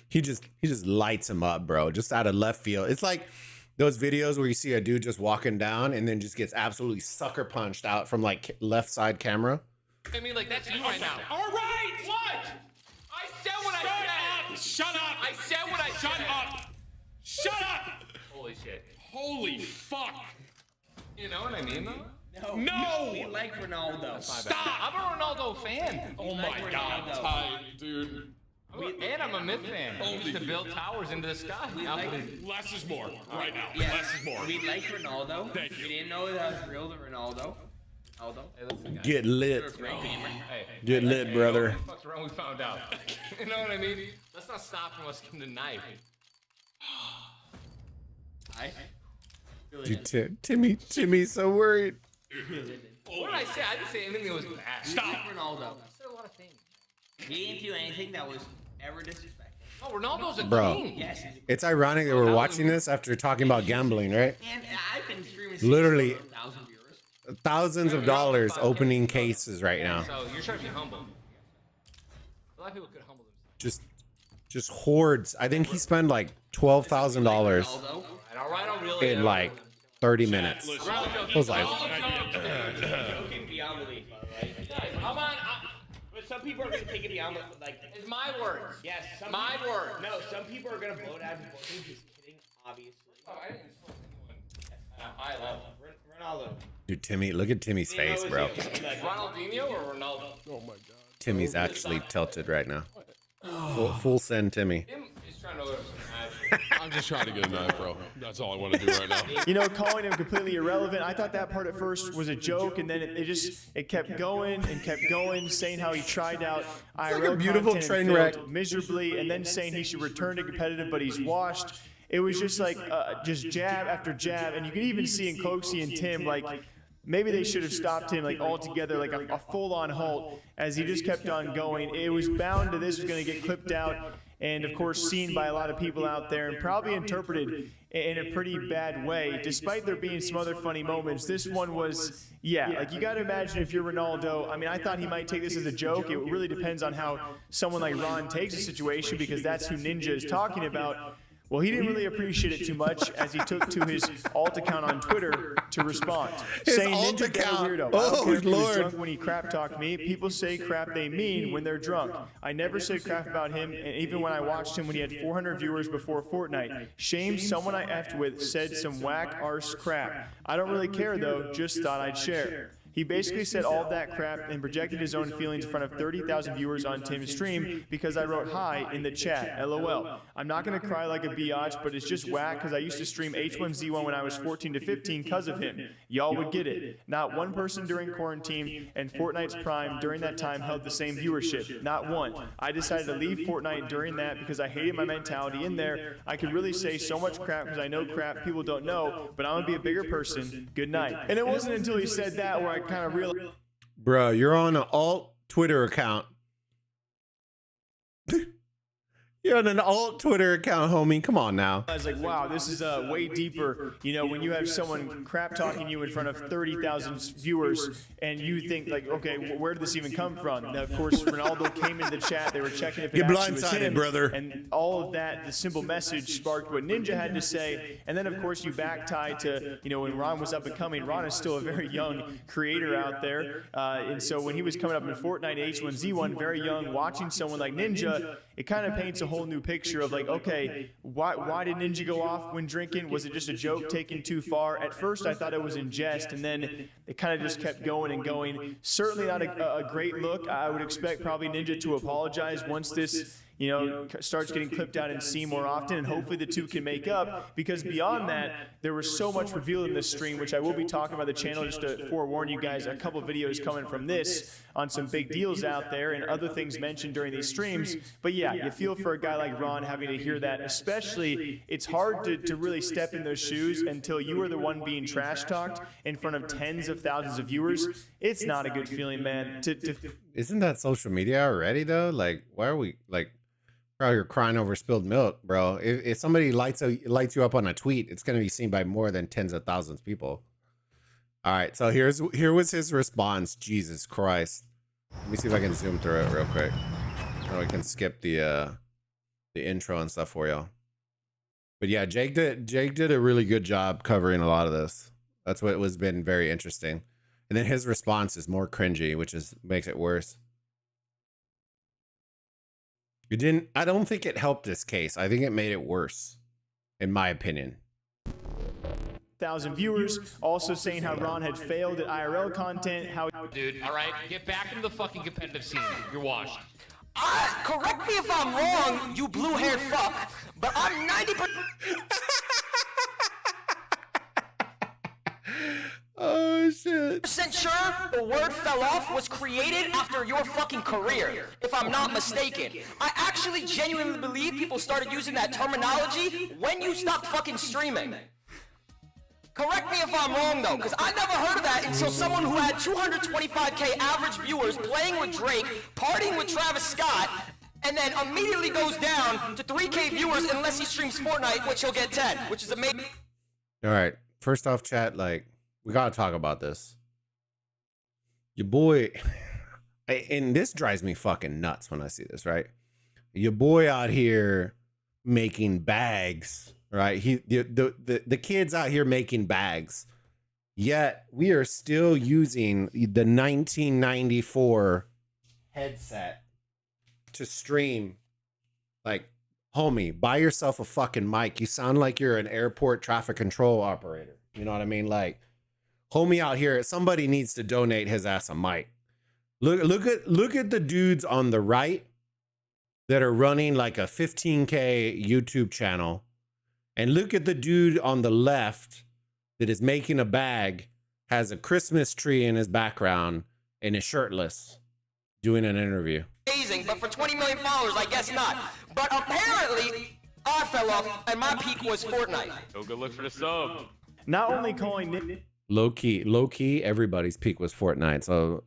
S1: he just lights him up, bro, just out of left field. It's like those videos where you see a dude just walking down and then just gets absolutely sucker punched out from like left side camera.
S8: I mean, like, that's you right now.
S9: All right.
S8: What? I said what I said.
S9: Shut up.
S8: I said what I said.
S9: Shut up. Shut up.
S8: Holy shit.
S9: Holy fuck.
S8: You know what I mean, though?
S9: No.
S10: We like Ronaldo.
S8: Stop. I'm a Ronaldo fan.
S9: Oh my god, Ty, dude.
S8: And I'm a Myth fan. We used to build towers into the sky.
S9: Less is more right now.
S10: Yeah.
S9: Less is more.
S10: We like Ronaldo.
S9: Thank you.
S10: We didn't know that was real to Ronaldo.
S8: Hey, listen, guys.
S1: Get lit.
S10: You're a great gamer.
S1: Get lit, brother.
S8: What the fuck's wrong? We found out. You know what I mean? Let's not stop from us getting the knife.
S1: Dude, Timmy's so worried.
S8: What did I say? I didn't say anything that was bad.
S10: Stop Ronaldo.
S8: I said a lot of things.
S10: He didn't do anything that was ever disrespectful.
S8: Oh, Ronaldo's a
S1: Bro.
S8: king.
S10: Yes.
S1: It's ironic that we're watching this after talking about gambling, right?
S10: And I've been streaming
S1: Literally
S10: 1,000 viewers.
S1: thousands of dollars opening cases right now.
S8: So you're trying to be humble. A lot of people could humble themselves.
S1: Just hordes. I think he spent like $12,000
S8: All right, I'll reel it
S1: in
S8: in.
S1: like 30 minutes. I was like,
S10: Joking beyond belief,
S8: Come on.
S10: but some people are gonna take it beyond like.
S8: It's my words.
S10: Yes, some
S8: My
S10: people,
S8: word.
S10: No, some people are gonna blow it out of proportion. Just kidding, obviously.
S8: Oh, I didn't insult anyone. I love
S10: Ronaldo.
S1: dude, Timmy, look at Timmy's face, bro.
S8: it. Ronaldinho or Ronaldo?
S9: Oh my god.
S1: Timmy's actually tilted right now. Full send, Timmy.
S8: Him is trying to order some magic.
S9: I'm just trying to get a knife, bro. That's all I want to do right now.
S5: You know, calling him completely irrelevant. I thought that part at first was a joke, and then it kept going and kept going, saying how he tried out IRL
S1: like a beautiful
S5: content
S1: train
S5: and
S1: wreck.
S5: failed miserably, and then saying he should return to competitive, but he's washed. it was just like just jab after jab, and you could even see in Cloaksy and Tim like maybe they should have stopped him like altogether, like a full-on halt as he just kept on going. It was bound to this was going to get clipped out and of course seen by a lot of people out there and probably interpreted in a pretty bad way. Despite there being some other funny moments, this one was, yeah, like you got to imagine if you're Ronaldo. I mean, I thought he might take this as a joke. It really depends on how someone like Ron takes the situation, because that's who Ninja is talking about. Well, he didn't really appreciate it too much as he took to his alt account on Twitter to respond, saying Ninja get a weirdo.
S1: Oh,
S5: I don't care if he was
S1: Lord.
S5: drunk when he crap talked me. People say crap they mean when they're drunk. I never said crap about him, and even when I watched him when he had 400 viewers before Fortnite. Shame someone I effed with said some whack arse crap. I don't really care though, just thought I'd share. He basically said all of that crap and projected his own feelings in front of 30,000 viewers on Tim's stream because I wrote hi in the chat, LOL. I'm not going to cry like a biatch, but it's just whack because I used to stream H1Z1 when I was 14 to 15 because of him. Y'all would get it. Not one person during quarantine and Fortnite's prime during that time held the same viewership. Not one. I decided to leave Fortnite during that because I hated my mentality in there. I could really say so much crap because I know crap people don't know, but I'm going to be a bigger person. Good night. And it wasn't until he said that where I kind of realized.
S1: Bro, you're on an alt Twitter account. You're on an alt Twitter account, homie. Come on now.
S5: I was like, wow, this is way deeper. You know, when you have someone crap talking you in front of 30,000 viewers and you think like, okay, where did this even come from? And of course, Ronaldo came into the chat. They were checking if it
S1: You're
S5: actually was
S1: blindsided,
S5: him.
S1: brother.
S5: And all of that, the simple message sparked what Ninja had to say. And then, of course, you back tie to, you know, when Ron was up and coming. Ron is still a very young creator out there. And so when he was coming up in Fortnite H1Z1, very young, watching someone like Ninja, it kind of paints a whole new picture of like, okay, why did Ninja go off when drinking? Was it just a joke taken too far? At first, I thought it was in jest, and then it kind of just kept going and going. Certainly not a great look. I would expect probably Ninja to apologize once this, you know, starts getting clipped out and seen more often, and hopefully the two can make up, because beyond that, there was so much revealed in this stream, which I will be talking about the channel just to forewarn you guys, a couple videos coming from this on some big deals out there and other things mentioned during these streams. But yeah, you feel for a guy like Ron having to hear that, especially it's hard to really step in those shoes until you are the one being trash talked in front of tens of thousands of viewers. It's not a good feeling, man.
S1: Isn't that social media already though? Like, why are we like, bro, you're crying over spilled milk, bro. If somebody lights you up on a tweet, it's gonna be seen by more than tens of thousands of people. All right, so here was his response. Jesus Christ. Let me see if I can zoom through it real quick. Or we can skip the intro and stuff for y'all. But yeah, Jake did a really good job covering a lot of this. That's what was been very interesting. And then his response is more cringy, which makes it worse. I don't think it helped this case. I think it made it worse, in my opinion.
S5: 1,000 viewers, also saying how Ron had failed at IRL content, how...
S8: Dude, all right, get back into the fucking competitive scene. You're washed.
S11: Correct me if I'm wrong, you blue-haired fuck, but I'm 90%...
S1: Oh shit.
S11: Sure the word fell off was created after your fucking career, if I'm not mistaken. I actually genuinely believe people started using that terminology when you stopped fucking streaming. Correct me if I'm wrong though, because I never heard of that until someone who had 225k average viewers playing with Drake, partying with Travis Scott, and then immediately goes down to 3k viewers unless he streams Fortnite, which he'll get 10, which is amazing.
S1: All right, first off, chat, like, we gotta talk about this. Your boy, and this drives me fucking nuts when I see this, right? Your boy out here making bags, right? The kids out here making bags. Yet we are still using the 1994 headset to stream. Like, homie, buy yourself a fucking mic. You sound like you're an airport traffic control operator. You know what I mean? Like, homie out here, somebody needs to donate his ass a mic. Look at the dudes on the right that are running like a 15K YouTube channel, and look at the dude on the left that is making a bag, has a Christmas tree in his background, and is shirtless doing an interview.
S11: Amazing, but for 20 million followers, I guess not. But apparently, I fell off, and my peak was Fortnite.
S8: No good look for the sub.
S5: Not only calling
S1: Low key, everybody's peak was Fortnite. So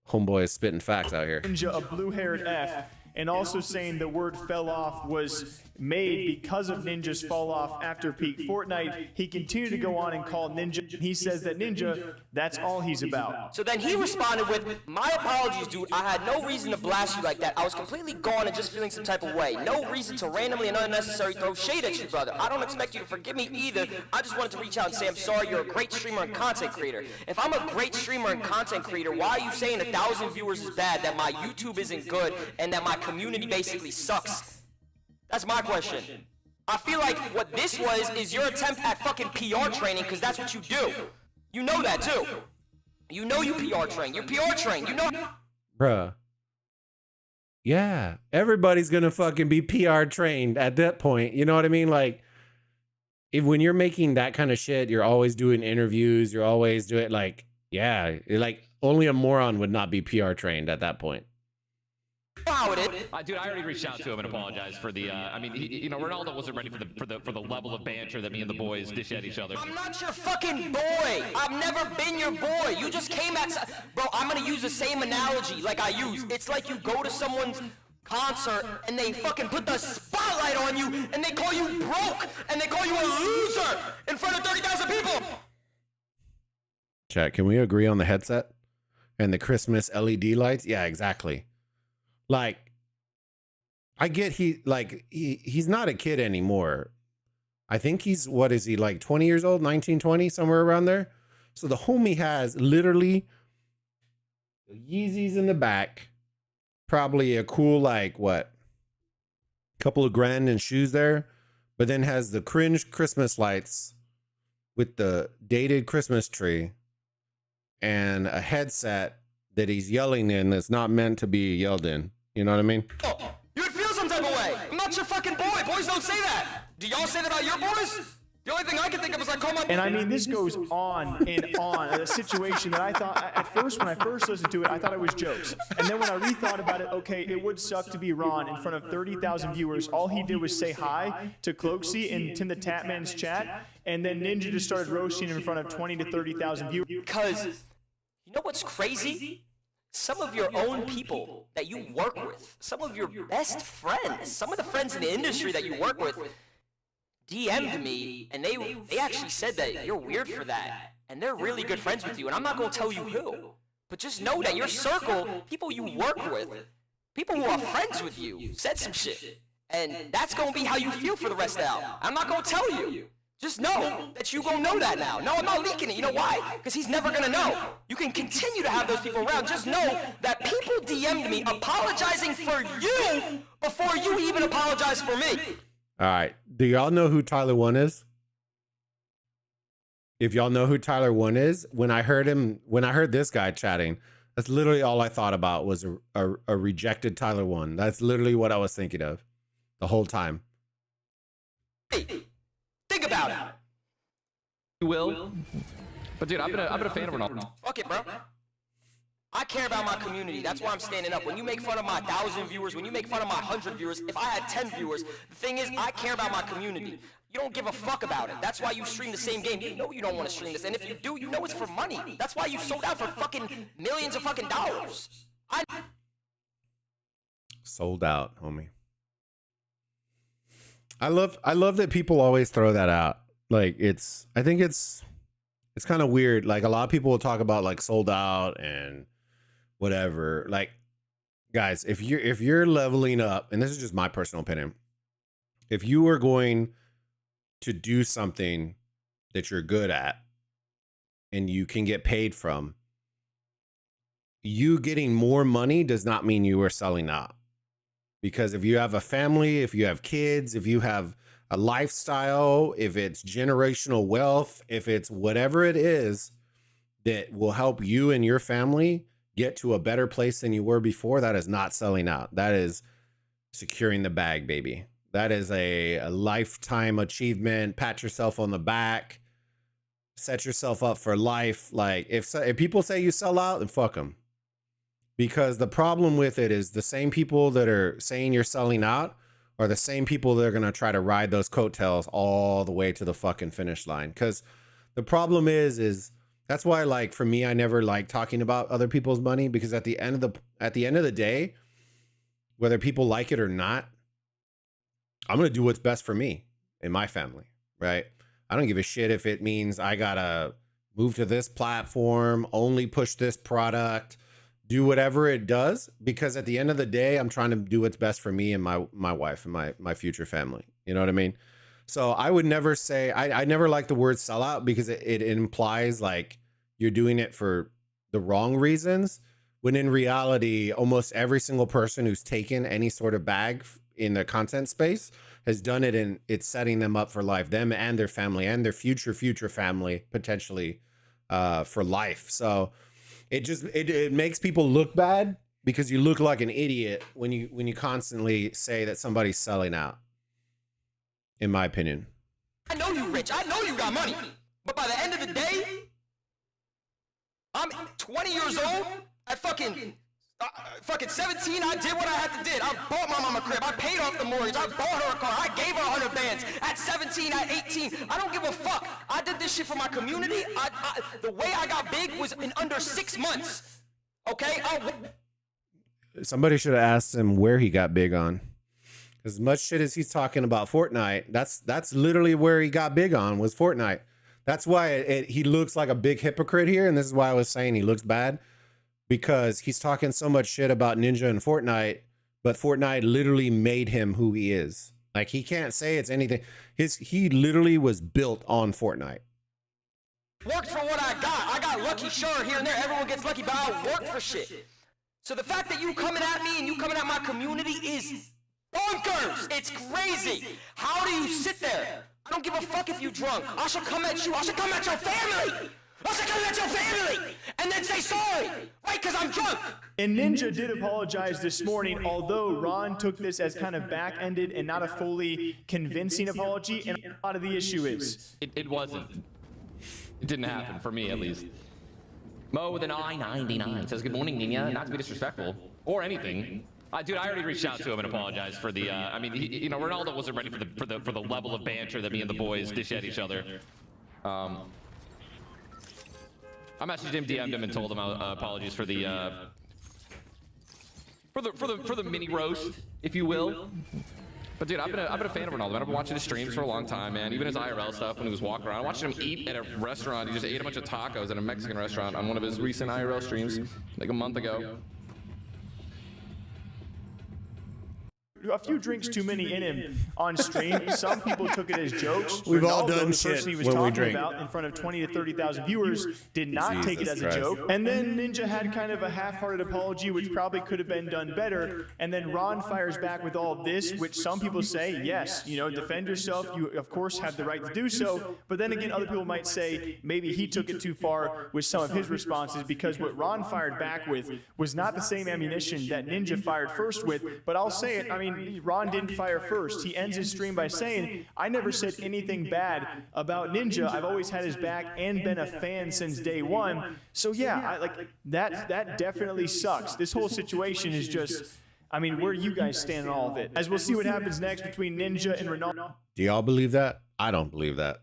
S1: homeboy is spitting facts out here.
S5: Ninja a blue-haired F, and also saying the word fell off was made because of Ninja's fall off after peak Fortnite. He continued to go on and call Ninja. He says that Ninja, that's all he's about.
S11: So then he responded with, my apologies, dude. I had no reason to blast you like that. I was completely gone and just feeling some type of way. No reason to randomly and unnecessarily throw shade at you, brother. I don't expect you to forgive me either. I just wanted to reach out and say I'm sorry. You're a great streamer and content creator. If I'm a great streamer and content creator, why are you saying 1,000 viewers is bad, that my YouTube isn't good, and that my community basically sucks? That's my question. I feel like what this was is your attempt at fucking PR training, because that's what you do. You know that too. You know you PR train. You're PR trained. You know.
S1: Bruh. Yeah. Everybody's gonna fucking be PR trained at that point. You know what I mean? Like, when you're making that kind of shit, you're always doing interviews. You're always doing like, yeah. Like, only a moron would not be PR trained at that point.
S8: Dude, I already reached out to him and apologized for the. I mean, you know, Ronaldo wasn't ready for the level of banter that me and the boys dish at each other.
S11: I'm not your fucking boy. I've never been your boy. You just came at. Bro, I'm gonna use the same analogy like I use. It's like you go to someone's concert and they fucking put the spotlight on you and they call you broke and they call you a loser in front of 30,000 people.
S1: Chat, can we agree on the headset and the Christmas LED lights? Yeah, exactly. Like, I get he's not a kid anymore. I think he's, what is he, like 20 years old, 19, 20, somewhere around there. So the homie has literally the Yeezys in the back, probably a cool, like, what, couple of grand in shoes there, but then has the cringe Christmas lights with the dated Christmas tree and a headset that he's yelling in that's not meant to be yelled in. You know what I mean?
S11: Oh, you would feel some type of way. I'm not your fucking boy. Boys don't say that. Do y'all say that about your boys? The only thing I can think of is like, call my.
S5: And I mean, this goes on and on. A situation that I thought, at first, when I first listened to it, I thought it was jokes. And then when I rethought about it, okay, it would suck to be Ron in front of 30,000 viewers. All he did was say hi to Cloaksy and Tim the Tatman's chat. And then Ninja just started roasting him in front of 20 to 30,000 viewers.
S11: Because, you know what's crazy? Some of your own people that you work with, some of your best friends, some of the friends in the industry that you work with, DM'd me, and they actually said that you're weird for that, and they're really good friends with you, and I'm not going to tell you who, but just know that your circle, people you work with, people who are friends with you, said some shit, and that's going to be how you feel for the rest of the album. I'm not going to tell you. Just know that you gonna know that now. No, I'm not leaking it. You know why? Because he's never gonna know. You can continue to have those people around. Just know that people DM'd me apologizing for you before you even apologize for me.
S1: All right. Do y'all know who Tyler 1 is? If y'all know who Tyler 1 is, when I heard this guy chatting, that's literally all I thought about was a rejected Tyler 1. That's literally what I was thinking of the whole time.
S11: Hey. Think about it.
S8: You will. But dude, I've been a fan of Ronaldo.
S11: Fuck it, bro. I care about my community. That's why I'm standing up. When you make fun of my 1,000 viewers, when you make fun of my 100 viewers, if I had 10 viewers, the thing is, I care about my community. You don't give a fuck about it. That's why you stream the same game. You know you don't want to stream this. And if you do, you know it's for money. That's why you sold out for fucking millions of fucking dollars.
S1: Sold out, homie. I love that people always throw that out. Like, I think it's kind of weird. Like, a lot of people will talk about like sold out and whatever. Like, guys, if you're leveling up, and this is just my personal opinion, if you are going to do something that you're good at and you can get paid from, you getting more money does not mean you are selling out. Because if you have a family, if you have kids, if you have a lifestyle, if it's generational wealth, if it's whatever it is that will help you and your family get to a better place than you were before, that is not selling out. That is securing the bag, baby. That is a lifetime achievement. Pat yourself on the back. Set yourself up for life. Like, if people say you sell out, then fuck them. Because the problem with it is the same people that are saying you're selling out are the same people that are going to try to ride those coattails all the way to the fucking finish line. Because the problem is that's why, like, for me, I never like talking about other people's money, because at the end of the day, whether people like it or not, I'm going to do what's best for me and my family, right? I don't give a shit if it means I got to move to this platform, only push this product, do whatever it does, because at the end of the day, I'm trying to do what's best for me and my wife and my future family. You know what I mean? So I would never say, I never like the word sellout, because it implies like you're doing it for the wrong reasons, when in reality, almost every single person who's taken any sort of bag in the content space has done it, and it's setting them up for life, them and their family and their future family, potentially for life. So it makes people look bad, because you look like an idiot when you constantly say that somebody's selling out, in my opinion.
S11: I know you rich. I know you got money. But by the end of the day, I'm 20 years old. At fucking 17, I did what I had to do. I bought my mama a crib. I paid off the mortgage. I bought her a car. I gave her 100 bands. At 17, at 18, I don't give a fuck. I did this shit for my community. The way I got big was in under 6 months. Okay?
S1: Somebody should have asked him where he got big on. As much shit as he's talking about Fortnite, that's literally where he got big on, was Fortnite. That's why he looks like a big hypocrite here, and this is why I was saying he looks bad. Because he's talking so much shit about Ninja and Fortnite, but Fortnite literally made him who he is. Like, he can't say it's anything. He literally was built on Fortnite.
S11: Worked for what I got. I got lucky, sure, here and there. Everyone gets lucky, but I worked for shit. So the fact that you coming at me and you coming at my community is bonkers. It's crazy. How do you sit there? I don't give a fuck if you drunk. I should come at you. I should come at your family. I should come at your family and then say sorry, right? Because I'm drunk.
S5: And Ninja did apologize this morning, although Ron took this as kind of back-ended and not a fully convincing apology. And a lot of the issue is
S8: it wasn't. It didn't happen for me, at least. Mo with an I-99 says, "Good morning, Nina. Not to be disrespectful or anything." Dude, I already reached out to him and apologized for the. I mean, you know, Ronaldo wasn't ready for the level of banter that me and the boys dish at each other. I messaged him, DM'd him, and told him apologies for the mini roast, if you will. But dude, I've been a fan of Ronaldo. I've been watching his streams for a long time, man. Even his IRL stuff when he was walking around. I watched him eat at a restaurant. He just ate a bunch of tacos at a Mexican restaurant on one of his recent IRL streams, like a month ago.
S5: A few drinks too many in him on stream. Some people took it as jokes.
S1: We've all
S5: Ronaldo,
S1: done
S5: the
S1: shit
S5: person he was
S1: when we
S5: talking
S1: drink.
S5: about in front of 20 to 30,000 viewers did not take it as a joke. And then Ninja had kind of a half-hearted apology, which probably could have been done better. And then Ron fires back with all of this, which some people say, yes, you know, defend yourself. You, of course, have the right to do so. But then again, other people might say maybe he took it too far with some of his responses, because what Ron fired back with was not the same ammunition that Ninja fired first with. But I'll say it, I mean, Ron didn't fire first. He ends his stream by saying, "I never said anything bad about Ninja. I've always had his back and been a fan since day one." So yeah, that definitely sucks. This whole situation is just, I mean, where you guys stand on all of it. As we'll see what happens next between Ninja and Ronaldo.
S1: Do y'all believe that? I don't believe that.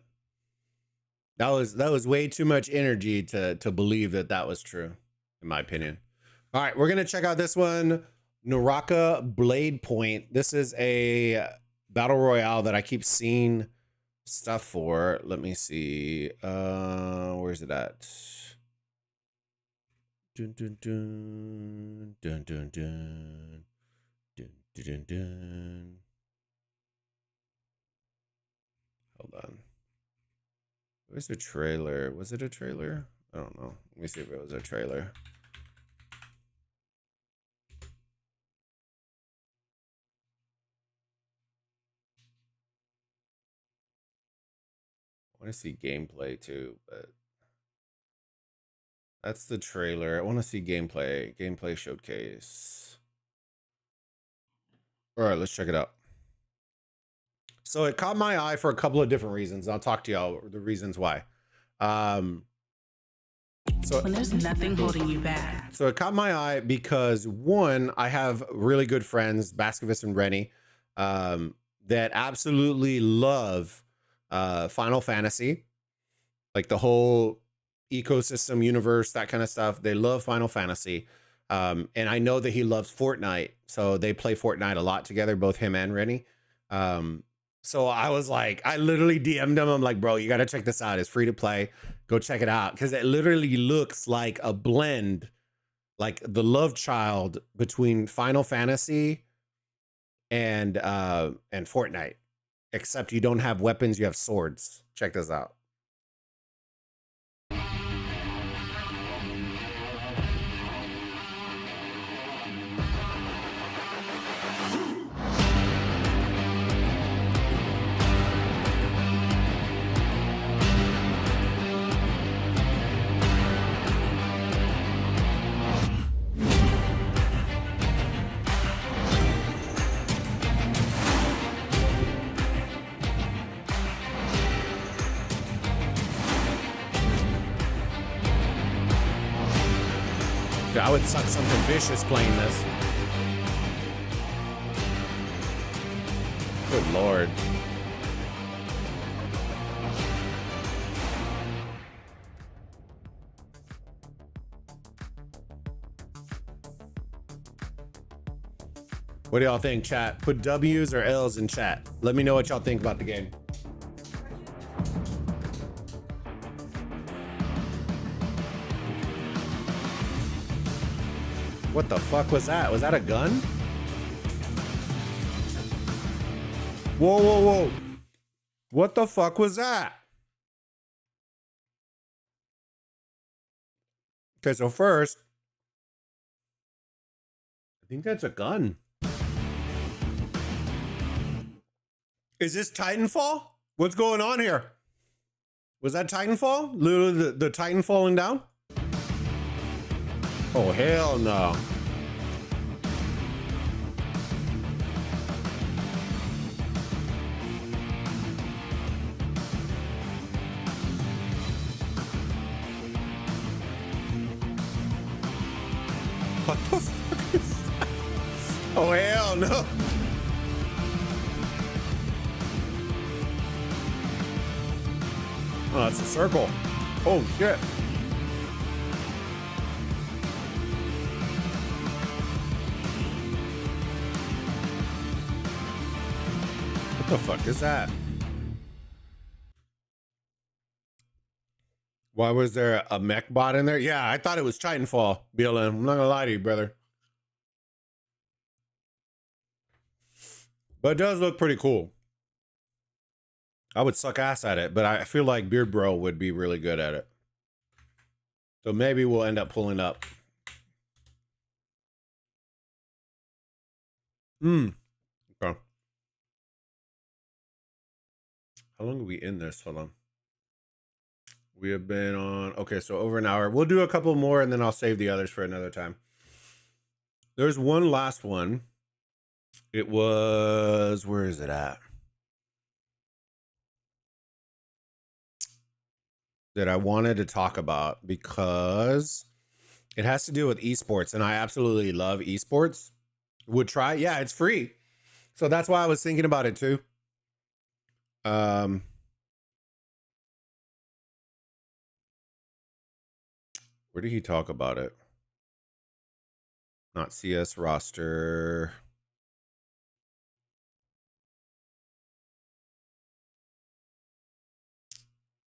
S1: That was way too much energy to believe that was true, in my opinion. All right, we're gonna check out this one. Naraka Blade Point. This is a battle royale that I keep seeing stuff for. Let me see. Where's it at? Dun dun dun dun dun dun dun dun dun. Hold on. Where's the trailer? Was it a trailer? I don't know. Let me see if it was a trailer. I want to see gameplay too, but that's the trailer. I want to see gameplay showcase. All right, let's check it out. So it caught my eye for a couple of different reasons. I'll talk to y'all the reasons why. So
S12: when there's nothing holding you back.
S1: So it caught my eye because, one, I have really good friends, Baskovitz and Rennie. that absolutely love Final Fantasy, like the whole ecosystem, universe, that kind of stuff. They love Final Fantasy. And I know that he loves Fortnite. So they play Fortnite a lot together, both him and Rennie. So I was like, I literally DM'd him. I'm like, bro, you got to check this out. It's free to play. Go check it out. Because it literally looks like a blend, like the love child between Final Fantasy and Fortnite. Except you don't have weapons, you have swords. Check this out. I would suck something vicious playing this. Good Lord. What do y'all think, chat? Put W's or L's in chat. Let me know what y'all think about the game. What the fuck was that? Was that a gun? Whoa, whoa, whoa. What the fuck was that? Okay, so first, I think that's a gun. Is this Titanfall? What's going on here? Was that Titanfall? Literally the Titan falling down? Oh, hell no. What the fuck is that? Oh, hell no. Oh, it's a circle. Oh, shit. What the fuck is that? Why was there a mech bot in there? Yeah, I thought it was Titanfall, BLM. I'm not gonna lie to you, brother. But it does look pretty cool. I would suck ass at it, but I feel like Beard Bro would be really good at it. So maybe we'll end up pulling up. Okay. How long are we in this? Hold on. We have been on, okay, so over an hour. We'll do a couple more and then I'll save the others for another time. There's one last one. It was, where is it at? That I wanted to talk about because it has to do with esports and I absolutely love esports. Would try. Yeah, it's free. So that's why I was thinking about it too. Where did he talk about it? Not CS roster.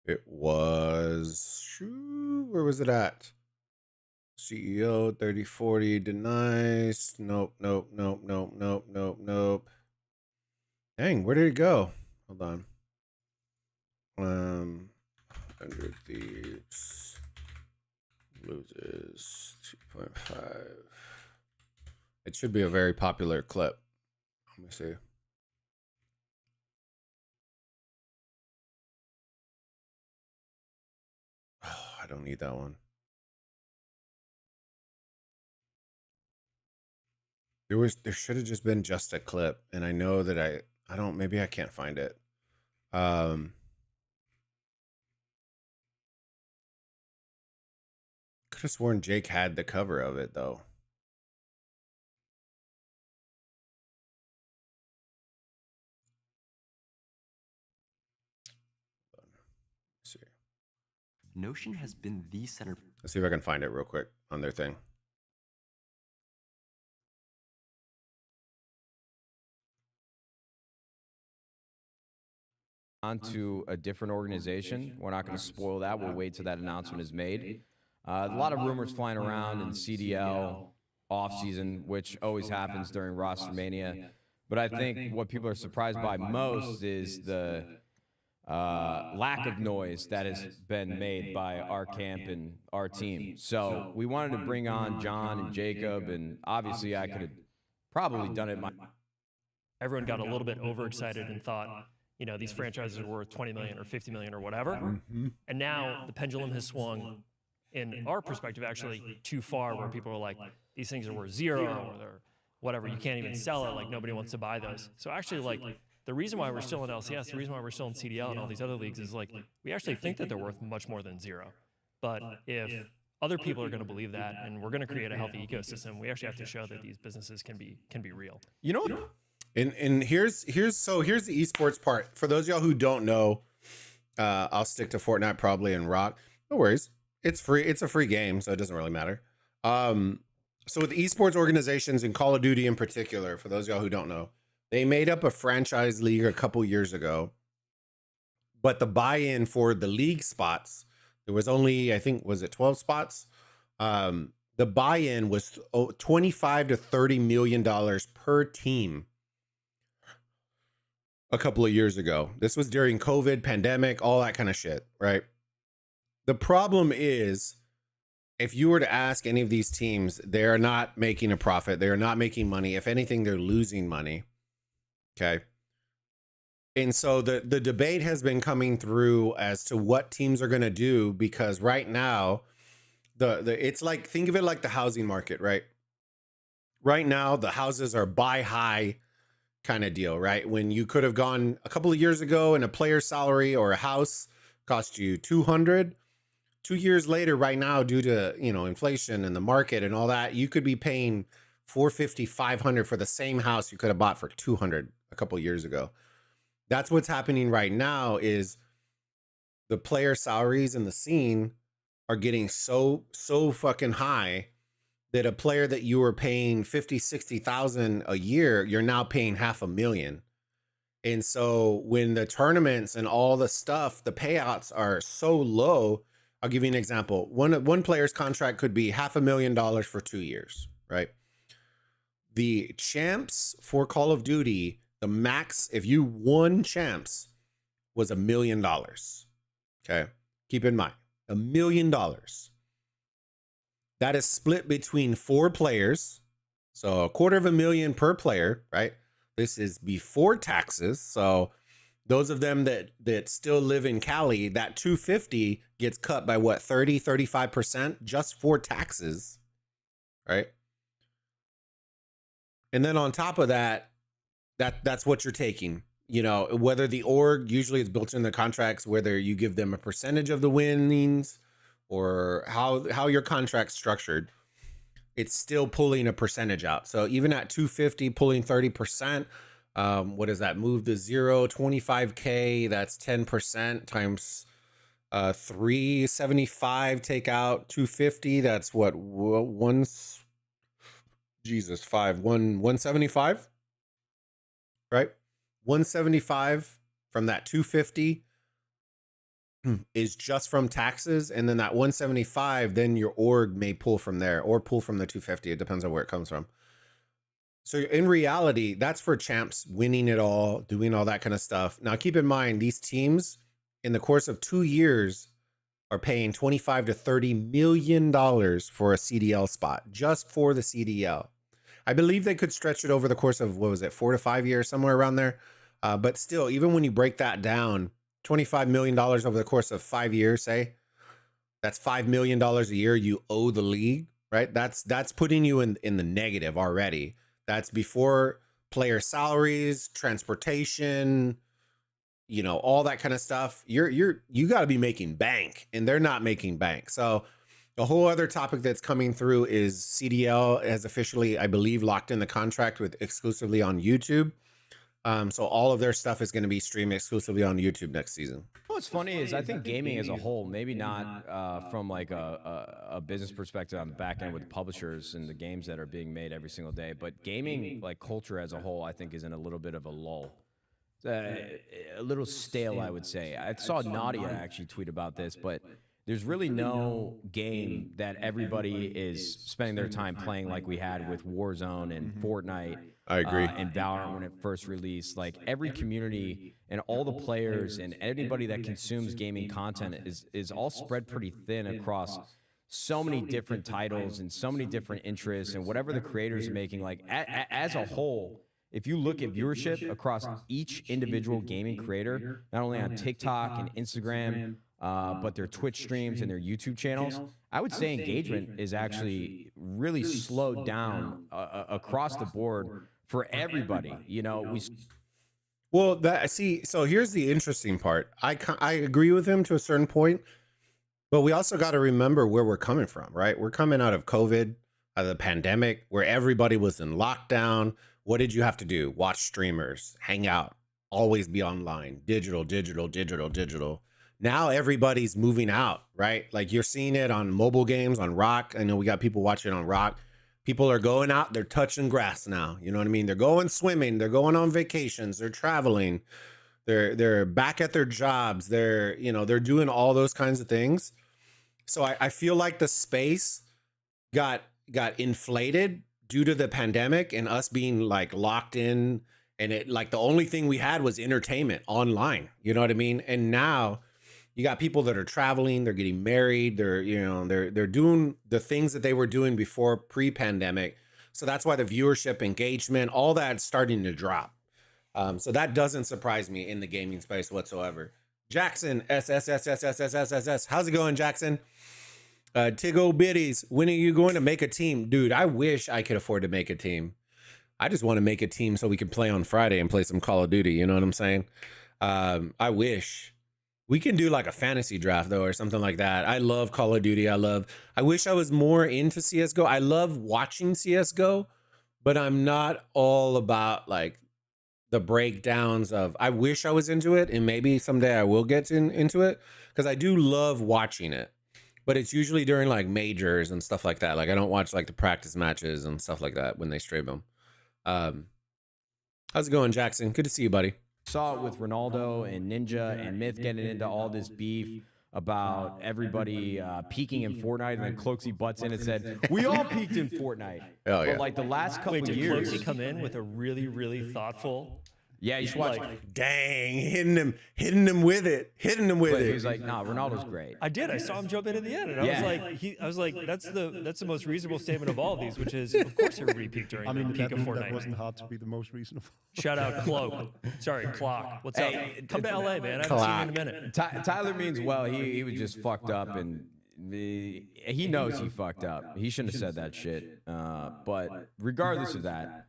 S1: It was, where was it at? CEO 3040 denies. Nope, nope, nope, nope, nope, nope, nope. Dang, where did it go? Hold on. 100 Thieves loses 2.5. It should be a very popular clip. Let me see. Oh, I don't need that one. There should have just been just a clip, and I know that I don't, maybe I can't find it. Could have sworn Jake had the cover of it though.
S13: Notion has been the center.
S1: Let's see if I can find it real quick on their thing.
S6: Onto a different organization. We're not going to spoil that. We'll wait till that announcement is made. A lot of rumors flying around in CDL offseason, which always happens during roster mania. But I think what people are surprised by most is the lack of noise that has been made by our camp and our team. So we wanted to bring on John and Jacob, and obviously I could have probably done it.
S14: Everyone got a little bit overexcited and thought, you know, these franchises are worth 20 million or 50 million or whatever. And now the pendulum has swung, in our perspective, actually too far, where people are like, these things are worth 0 or they're whatever. You can't even sell it. Like, nobody wants to buy those. So actually, like, the reason why we're still in LCS, the reason why we're still in CDL and all these other leagues is, like, we actually think that they're worth much more than 0. But if other people are going to believe that, and we're going to create a healthy ecosystem, we actually have to show that these businesses can be real.
S1: You know, and here's the esports part. For those of y'all who don't know, I'll stick to Fortnite probably and Rock. No worries. It's free. It's a free game, so it doesn't really matter. So with esports organizations and Call of Duty in particular, for those of y'all who don't know, they made up a franchise league a couple years ago. But the buy-in for the league spots, there was only, I think, was it 12 spots? The buy-in was $25 to $30 million per team a couple of years ago. This was during COVID, pandemic, all that kind of shit, right? The problem is, if you were to ask any of these teams, they are not making a profit. They are not making money. If anything, they're losing money. Okay. And so the debate has been coming through as to what teams are going to do, because right now, it's like, think of it like the housing market, right? Right now, the houses are buy high kind of deal, right? When you could have gone a couple of years ago and a player's salary or a house cost you 200. 2 years later, right now, due to, you know, inflation and the market and all that, you could be paying 450, 500 for the same house you could have bought for 200 a couple of years ago. That's what's happening right now, is the player salaries in the scene are getting so fucking high that a player that you were paying 50, 60,000 a year, you're now paying $500,000. And so when the tournaments and all the stuff, the payouts are so low. I'll give you an example. One player's contract could be $500,000 for 2 years, right? The champs for Call of Duty, the max, if you won champs, was $1 million. Okay. Keep in mind, $1 million. That is split between 4 players. So $250,000 per player, right? This is before taxes. So those of them that still live in Cali, that 250 gets cut by what, 30, 35% just for taxes, right? And then on top of that, that's what you're taking. You know, whether the org, usually it's built in the contracts, whether you give them a percentage of the winnings or how your contract's structured, it's still pulling a percentage out. So even at 250, pulling 30%, what does that move to 0? 25K, that's 10% times 375, take out 250, that's what, 175, right? 175 from that 250 is just from taxes, and then that 175, then your org may pull from there or pull from the 250. It depends on where it comes from. So in reality, that's for champs winning it all, doing all that kind of stuff. Now, keep in mind, these teams in the course of 2 years are paying $25 to $30 million for a CDL spot, just for the CDL. I believe they could stretch it over the course of, what was it, 4 to 5 years, somewhere around there. But still, even when you break that down, $25 million over the course of 5 years, say, that's $5 million a year you owe the league, right? That's putting you in the negative already. That's before player salaries, transportation, you know, all that kind of stuff. You got to be making bank, and they're not making bank. So the whole other topic that's coming through is CDL has officially, I believe, locked in the contract with exclusively on YouTube. So all of their stuff is going to be streamed exclusively on YouTube next season.
S6: What's funny is I think gaming as a whole, maybe not from like a business perspective on the back end with publishers and the games that are being made every single day, but gaming like culture as a whole, I think is in a little bit of a lull. A little stale, I would say. I saw Nadia actually tweet about this, but there's really no game that everybody is spending their time playing like we had with Warzone and Fortnite.
S1: I agree.
S6: And Valorant when it first released. Like every community and all the players and anybody that consumes gaming content is all spread pretty thin across so many different titles and so many different interests and whatever the creators are making. Like as a whole, if you look at viewership across each individual gaming creator, not only on TikTok and Instagram, but their Twitch streams and their YouTube channels, I would say engagement is actually really slowed down across the board for everybody. You know,
S1: Well, so here's the interesting part. I agree with him to a certain point, but we also got to remember where we're coming from, right? We're coming out of COVID, out of the pandemic, where everybody was in lockdown. What did you have to do? Watch streamers, hang out, always be online, digital. Now everybody's moving out, right? Like you're seeing it on mobile games, on Rock. I know we got people watching on Rock. People are going out, they're touching grass now. You know what I mean? They're going swimming, they're going on vacations, they're traveling, they're back at their jobs, they're doing all those kinds of things. So I feel like the space got inflated due to the pandemic and us being like locked in, and it like the only thing we had was entertainment online. You know what I mean? And now you got people that are traveling, they're getting married, they're doing the things that they were doing before pre-pandemic. So that's why the viewership, engagement, all that's starting to drop. So that doesn't surprise me in the gaming space whatsoever. Jackson, SSSSSSSSS. How's it going, Jackson? Tiggo Biddies, when are you going to make a team? Dude, I wish I could afford to make a team. I just want to make a team so we can play on Friday and play some Call of Duty. You know what I'm saying? I wish. We can do like a fantasy draft though, or something like that. I love Call of Duty. I wish I was more into CSGO. I love watching CSGO, but I'm not all about like the breakdowns of, I wish I was into it, and maybe someday I will get into it, because I do love watching it, but it's usually during like majors and stuff like that. Like I don't watch like the practice matches and stuff like that when they stream them. How's it going, Jackson? Good to see you, buddy.
S6: Saw it with Ronaldo and Ninja and Myth getting into all this beef about everybody peaking in Fortnite, and then Cloaksy butts in and said, we all peaked in Fortnite.
S1: Oh, yeah.
S6: But like the last couple of years.
S14: Did Cloaksy come in with a really, really thoughtful?
S6: Yeah, you should watch.
S1: Dang, hitting him with it.
S6: He was like, nah, Ronaldo's great.
S14: I did. I saw him jump in at the end, and I was like, that's the most reasonable statement of all of these, which is, of course, everybody peaked during the peak of Fortnite.
S15: That wasn't hard to be the most reasonable.
S14: Shout out Cloak. Sorry, Clock. What's up? Come to LA, man. I haven't seen you in a minute.
S6: Tyler means well. He was just fucked up, and he knows he fucked up. He shouldn't have said that shit. But regardless of that,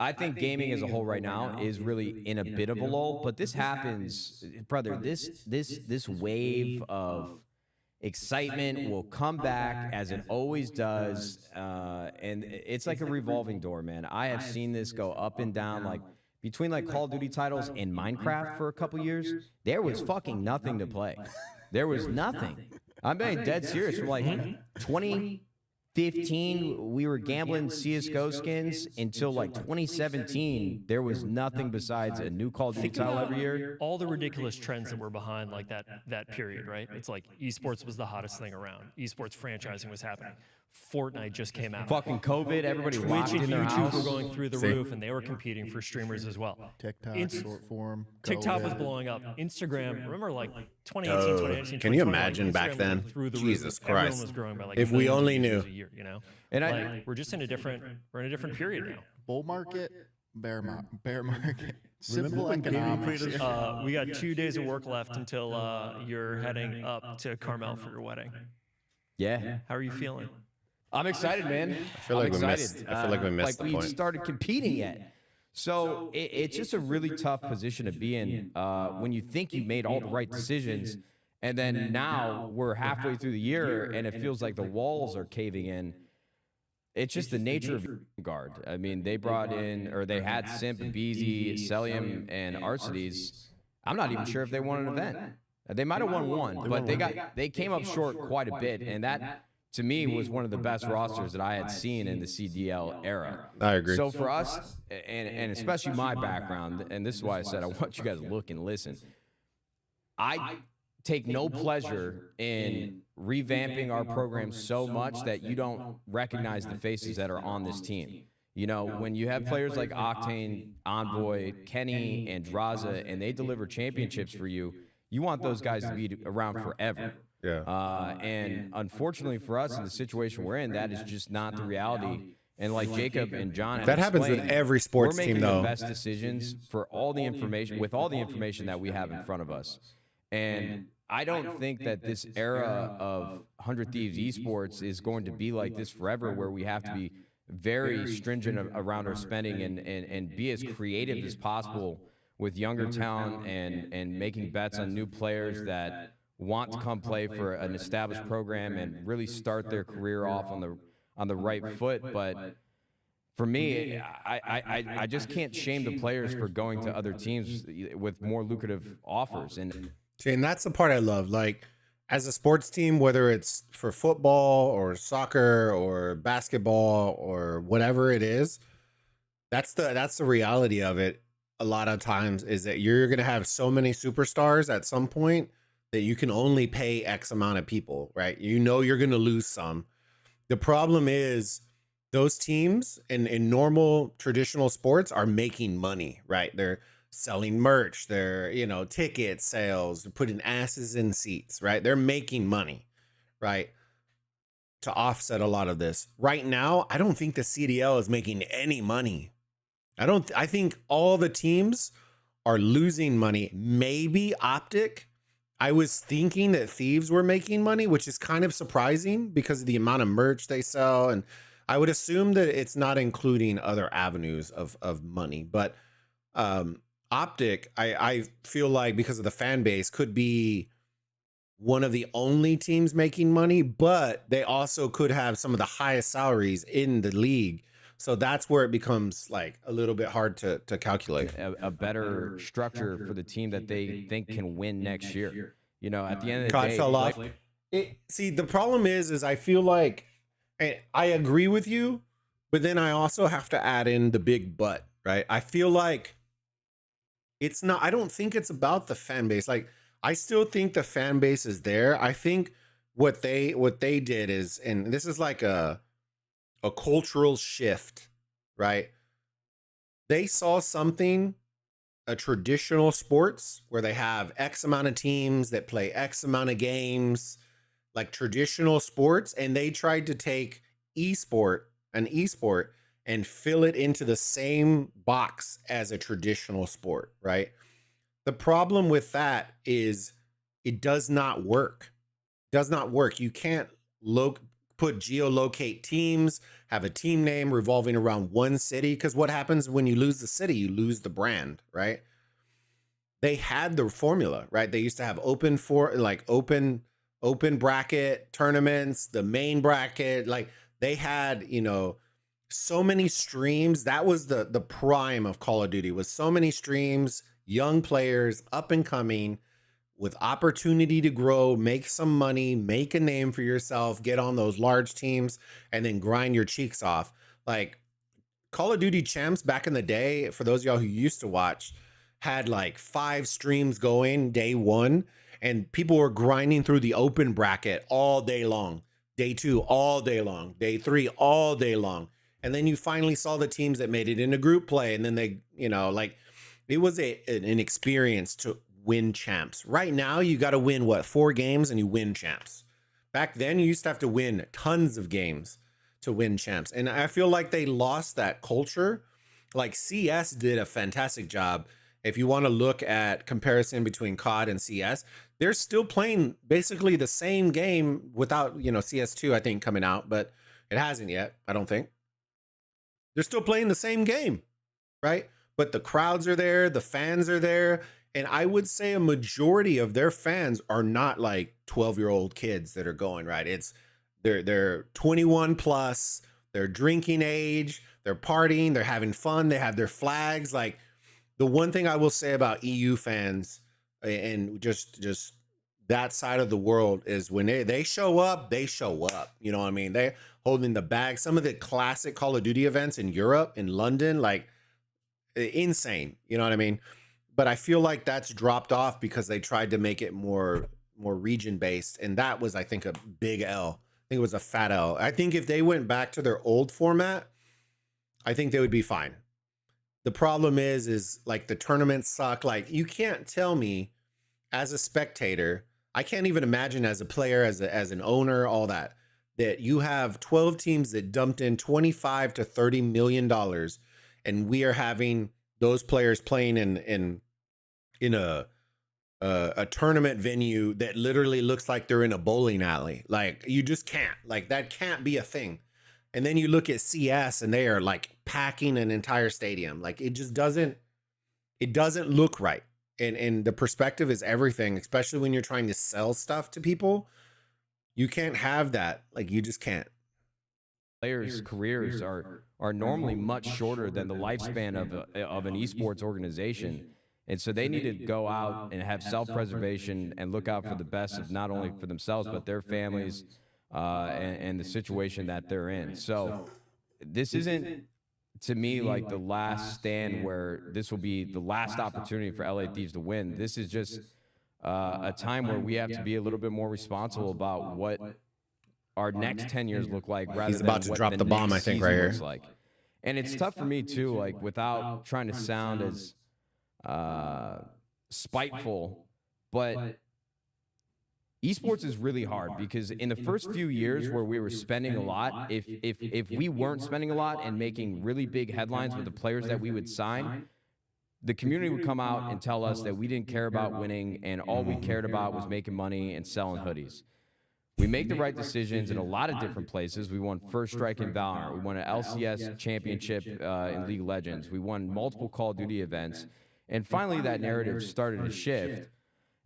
S6: I think gaming as a whole right now is really in a bit of a lull, but this happens, brother, this wave of excitement will come back as it always does, and it's like a revolving door, man. I have seen this go up and down, like between like Call of Duty titles and Minecraft for a couple years, there was fucking nothing to play. There was nothing. I'm being dead serious. From like 2015, we were gambling CSGO skins until like 2017. There was nothing besides a new Call of Duty title every year.
S14: All the ridiculous trends that were behind like that period, right? It's like esports was the hottest thing around. Esports franchising was happening. Fortnite just came out.
S6: Fucking COVID, everybody
S14: Twitch
S6: locked
S14: and
S6: in their
S14: YouTube
S6: house.
S14: were going through the roof, and they were competing for streamers as well.
S7: TikTok, short form.
S14: TikTok was blowing up. Instagram, remember like 2018, 2019,
S1: can you
S14: 2020,
S1: imagine
S14: like,
S1: back
S14: Instagram
S1: then?
S14: went through the
S1: Jesus
S14: roof. Everyone
S1: Christ.
S14: was growing by like
S1: If we
S14: millions of
S1: only
S14: users
S1: knew.
S14: a year, you know?
S6: And
S14: like, we're just in a different period now.
S7: Bull market, bear market.
S15: Remember
S7: Simple
S15: when gaming
S7: economics.
S15: creators-
S14: We got 2 days of work left until you're heading up to Carmel for your wedding.
S6: Yeah.
S14: How are you feeling?
S6: I'm excited, man.
S1: I feel like we missed the
S6: we
S1: point.
S6: started competing yet. So it's just a really tough position to be in when you think you made all the right decisions, and then now we're halfway through the year and it feels like the walls are caving in. It's just the nature of guard. I mean, they brought in, or they had Simp, Beezy, Celium, and Arcides. I'm not even sure if they won an event. They might have won one, but they came up short quite a bit, and that to me was one of the best rosters that I had seen in the CDL era.
S1: I agree.
S6: So for us, and especially my background, and this is why I said I want you guys to look and listen. I take no pleasure in revamping our program so much that you don't recognize the faces that are on this team. You know, when you have players like Octane, Envoy, Kenny, and Draza, and they deliver championships for you, you want those guys to be around forever.
S1: Yeah.
S6: And unfortunately for us in the situation we're in, that is just not the reality. And like Jacob and John,
S1: that happens with every sports
S6: team.
S1: We're making
S6: the best decisions for all the information, with all the information that we have in front of us. And I don't think that this era of 100 Thieves esports is going to be like this forever, where we have to be very stringent around our spending and be as creative as possible with younger talent and making bets on new players that want to come play for an established program and really start their career off on the right foot. But for me, I just can't shame the players for going to other teams with more lucrative offers. And
S1: that's the part I love. Like, as a sports team, whether it's for football or soccer or basketball or whatever it is, that's the reality of it. A lot of times is that you're going to have so many superstars at some point that you can only pay X amount of people, right? You know, you're going to lose some. The problem is those teams in normal traditional sports are making money, right? They're selling merch, they're, you know, ticket sales, they're putting asses in seats, right? They're making money, right? To offset a lot of this. Right now, I don't think the CDL is making any money. I think all the teams are losing money. Maybe Optic. I was thinking that Thieves were making money, which is kind of surprising because of the amount of merch they sell. And I would assume that it's not including other avenues of money. But Optic, I feel like because of the fan base, could be one of the only teams making money, but they also could have some of the highest salaries in the league. So that's where it becomes like a little bit hard to calculate.
S6: A better structure for the team that they think can win next year. You know, at the end of the
S1: COD
S6: day,
S1: fell off. See, the problem is I feel like I agree with you, but then I also have to add in the big but, right? I feel like it's not, I don't think it's about the fan base. Like, I still think the fan base is there. I think what they did is, and this is like a cultural shift, right? They saw something, a traditional sports where they have X amount of teams that play X amount of games, like traditional sports, and they tried to take an esport and fill it into the same box as a traditional sport, right? The problem with that is it does not work. It does not work. You can't put geolocate teams, have a team name revolving around one city, because what happens when you lose the city? You lose the brand, right? They had the formula, right? They used to have open bracket tournaments, the main bracket, like they had, you know, so many streams. That was the prime of Call of Duty, was so many streams, young players, up and coming, with opportunity to grow, make some money, make a name for yourself, get on those large teams, and then grind your cheeks off. Like, Call of Duty Champs back in the day, for those of y'all who used to watch, had like 5 streams going day one, and people were grinding through the open bracket all day long. Day 2, all day long. Day 3, all day long. And then you finally saw the teams that made it into group play, and then they, you know, like, it was an experience to win champs. Right now, you got to win, 4 games and you win champs. Back then, you used to have to win tons of games to win champs. And I feel like they lost that culture. Like, CS did a fantastic job. If you want to look at comparison between COD and CS, they're still playing basically the same game without, you know, CS2, I think, coming out, but it hasn't yet, I don't think. They're still playing the same game, right? But the crowds are there, the fans are there. And I would say a majority of their fans are not like 12-year-old kids that are going, right? It's they're 21 plus, they're drinking age, they're partying, they're having fun, they have their flags. Like, the one thing I will say about EU fans, and just that side of the world is when they show up, they show up. You know what I mean? They holding the bag. Some of the classic Call of Duty events in Europe, in London, like insane. You know what I mean? But I feel like that's dropped off because they tried to make it more region based, and that was, I think, a big L. I think it was a fat L. I think if they went back to their old format, I think they would be fine. The problem is like the tournaments suck. Like you can't tell me as a spectator, I can't even imagine as a player, as an owner, all that you have 12 teams that dumped in $25 to $30 million, and we are having those players playing in a tournament venue that literally looks like they're in a bowling alley. Like you just can't, like that can't be a thing. And then you look at CS and they are like packing an entire stadium. Like it just doesn't look right. And the perspective is everything, especially when you're trying to sell stuff to people. You can't have that. Like you just can't.
S6: Players' careers are normally much shorter than the lifespan of an esports organization. And so they need to go out and have self-preservation and look out for the best of not only for themselves, but their families and the situation that they're in. So this isn't, to me, like the last stand where this will be the last opportunity for LA Thieves to win. This is just a time where we have to be a little bit more responsible about what our next 10 years look like, rather
S1: He's about
S6: than
S1: to
S6: what
S1: drop the bomb, I think, right here.
S6: Like. And it's tough for me too, like without trying to sound as spiteful, but esports is really hard because in the first few years where we were spending a lot, if we weren't spending a lot and making really big headlines with the players that we would sign, the community would come out and tell us that we didn't care about winning and all we cared about was making money and selling hoodies. We make the right decisions in a lot of different places. We won First Strike in Valorant. We won an LCS championship in League of Legends. We won multiple Call of Duty events. And finally, that narrative started to shift.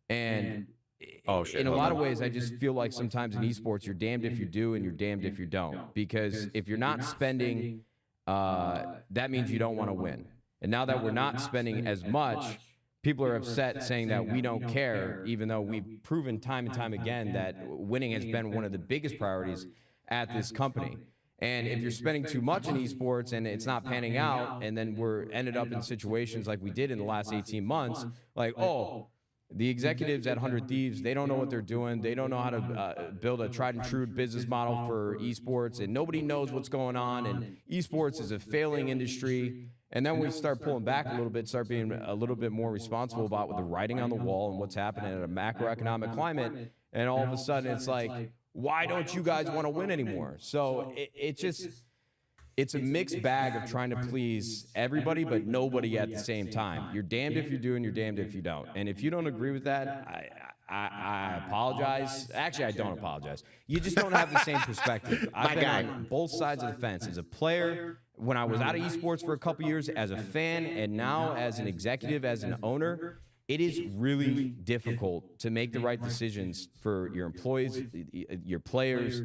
S6: And in a lot of ways, I just feel like sometimes in esports, you're damned if you do and you're damned if you don't. Because if you're not spending, that means you don't want to win. And now that we're not spending as much, people are upset saying that we don't care, even though we've proven time and time again that winning has been one of the biggest priorities at this company. And if you're spending too much in esports and it's not panning out, and then we're ended up in situations like we did in the last 18 months, like, oh, the executives at 100 Thieves, they don't know what they're doing. They don't know how to build a tried and true business model for esports, and nobody knows what's going on, and esports is a failing industry. And then we start pulling back a little bit, start being a little bit more responsible about with the writing on the wall and what's happening at a macroeconomic climate. And all of a sudden it's like, why don't you guys want to win anymore? So it's a mixed bag of trying to please everybody, but nobody at the same time. You're damned if you do and you're damned if you don't. And if you don't agree with that, I apologize. Actually, I don't apologize. You just don't have the same perspective. I've been on both sides of the fence. As a player, when I was out of esports for a couple years, as a fan, and now as an executive, as an owner, it is really difficult to make the right decisions for your employees, your players,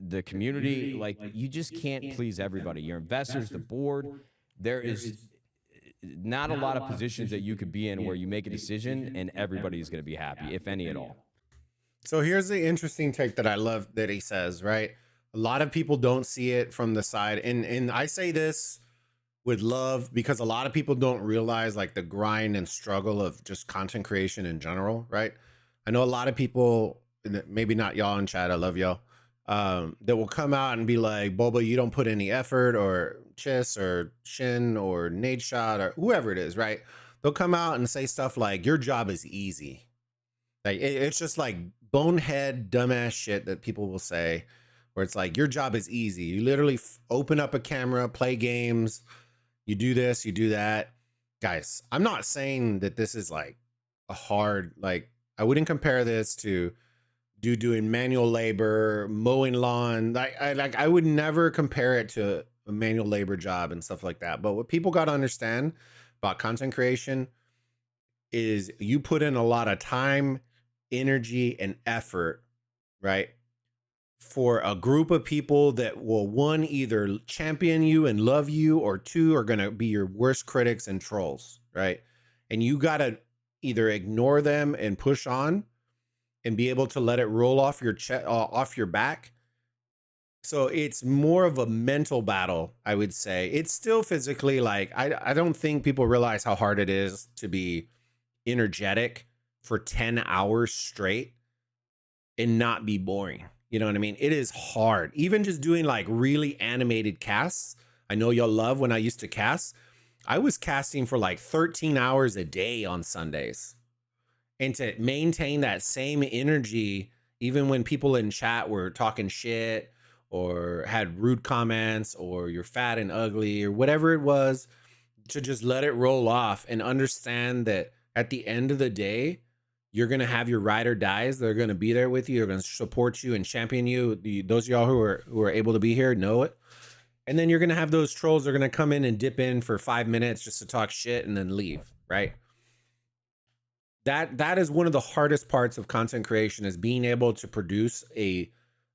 S6: the community. Like, you just can't please everybody. Your investors, the board. There is not a lot of positions that you could be in where you make a decision and everybody's going to be happy, if any at all.
S1: So here's the interesting take that I love that he says, right? A lot of people don't see it from the side. And I say this with love because a lot of people don't realize like the grind and struggle of just content creation in general, right? I know a lot of people, maybe not y'all in chat, I love y'all, that will come out and be like, Bulba, you don't put any effort, or Chiss or Shin or Nate Shot or whoever it is, right? They'll come out and say stuff like, your job is easy. Like it's just like bonehead, dumbass shit that people will say, where it's like, your job is easy. You literally open up a camera, play games, you do this, you do that. Guys, I'm not saying that this is like a hard, like, I wouldn't compare this to doing manual labor, mowing lawn. I would never compare it to a manual labor job and stuff like that. But what people got to understand about content creation is you put in a lot of time, energy, and effort, right? For a group of people that will, one, either champion you and love you, or two, are going to be your worst critics and trolls, right? And you got to either ignore them and push on, and be able to let it roll off your off your back. So it's more of a mental battle, I would say. It's still physically like, I don't think people realize how hard it is to be energetic for 10 hours straight and not be boring. You know what I mean? It is hard. Even just doing like really animated casts. I know y'all love when I used to cast. I was casting for like 13 hours a day on Sundays. And to maintain that same energy, even when people in chat were talking shit or had rude comments or you're fat and ugly or whatever it was, to just let it roll off and understand that at the end of the day, you're going to have your ride or dies. They're going to be there with you. They're going to support you and champion you. Those of y'all who are able to be here know it. And then you're going to have those trolls that are going to come in and dip in for 5 minutes just to talk shit and then leave, right? That is one of the hardest parts of content creation, is being able to produce a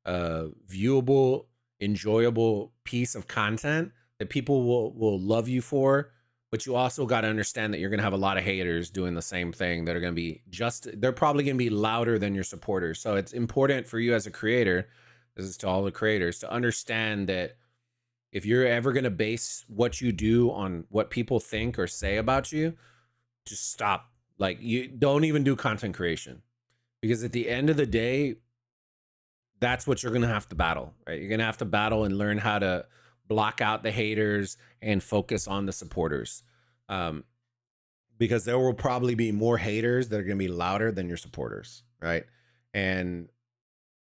S1: viewable, enjoyable piece of content that people will love you for. But you also got to understand that you're going to have a lot of haters doing the same thing that are going to be they're probably going to be louder than your supporters. So it's important for you as a creator, this is to all the creators, to understand that if you're ever going to base what you do on what people think or say about you, just stop. Like, you don't even do content creation, because at the end of the day, that's what you're going to have to battle, right? You're going to have to battle and learn how to block out the haters and focus on the supporters. Because there will probably be more haters that are going to be louder than your supporters, right? And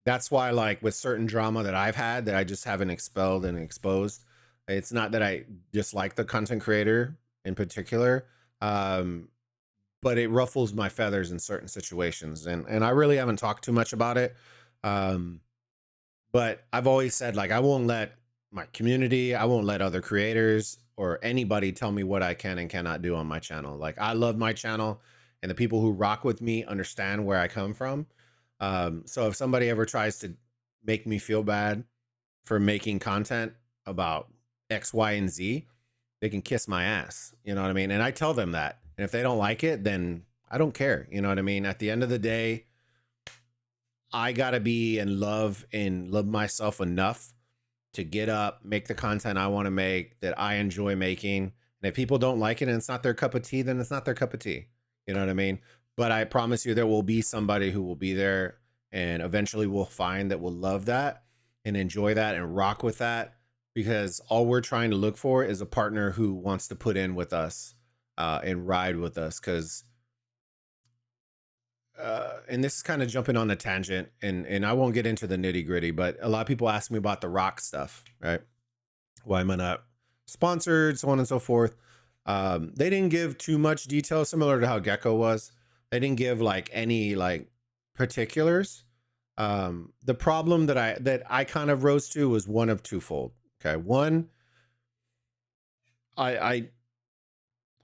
S1: that's why, like, with certain drama that I've had that I just haven't expelled and exposed, it's not that I dislike the content creator in particular, but it ruffles my feathers in certain situations. And I really haven't talked too much about it. But I've always said, like, I won't let my community, I won't let other creators or anybody tell me what I can and cannot do on my channel. Like, I love my channel, and the people who rock with me understand where I come from. So if somebody ever tries to make me feel bad for making content about X, Y, and Z, they can kiss my ass. You know what I mean? And I tell them that. And if they don't like it, then I don't care. You know what I mean? At the end of the day, I gotta be in love and love myself enough to get up, make the content I want to make, that I enjoy making. And if people don't like it and it's not their cup of tea, then it's not their cup of tea. You know what I mean? But I promise you, there will be somebody who will be there, and eventually we'll find that will love that and enjoy that and rock with that, because all we're trying to look for is a partner who wants to put in with us and ride with us. Because and this is kind of jumping on a tangent, and I won't get into the nitty gritty, but a lot of people ask me about the rock stuff, right? Why am I not sponsored, so on and so forth. They didn't give too much detail, similar to how Gecko was. They didn't give like any like particulars. The problem that I kind of rose to was one of twofold. Okay. One, I'm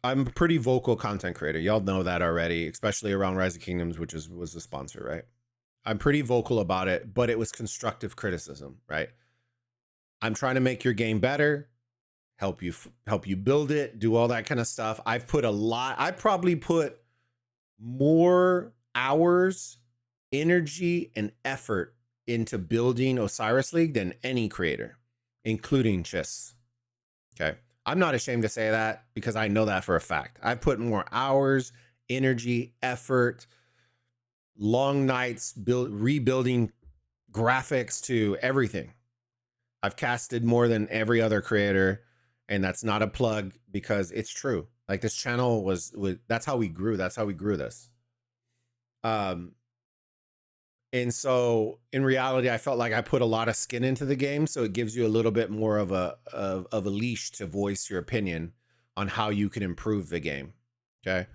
S1: a pretty vocal content creator. Y'all know that already, especially around Rise of Kingdoms, which was the sponsor, right? I'm pretty vocal about it, but it was constructive criticism, right? I'm trying to make your game better, help you build it, do all that kind of stuff. I probably put more hours, energy, and effort into building Osiris League than any creator, including Chiss. Okay. I'm not ashamed to say that, because I know that for a fact. I've put more hours, energy, effort, long nights, rebuilding graphics to everything. I've casted more than every other creator, and that's not a plug, because it's true. Like, this channel was that's how we grew. That's how we grew this. And so in reality, I felt like I put a lot of skin into the game. So it gives you a little bit more of a leash to voice your opinion on how you can improve the game. Okay.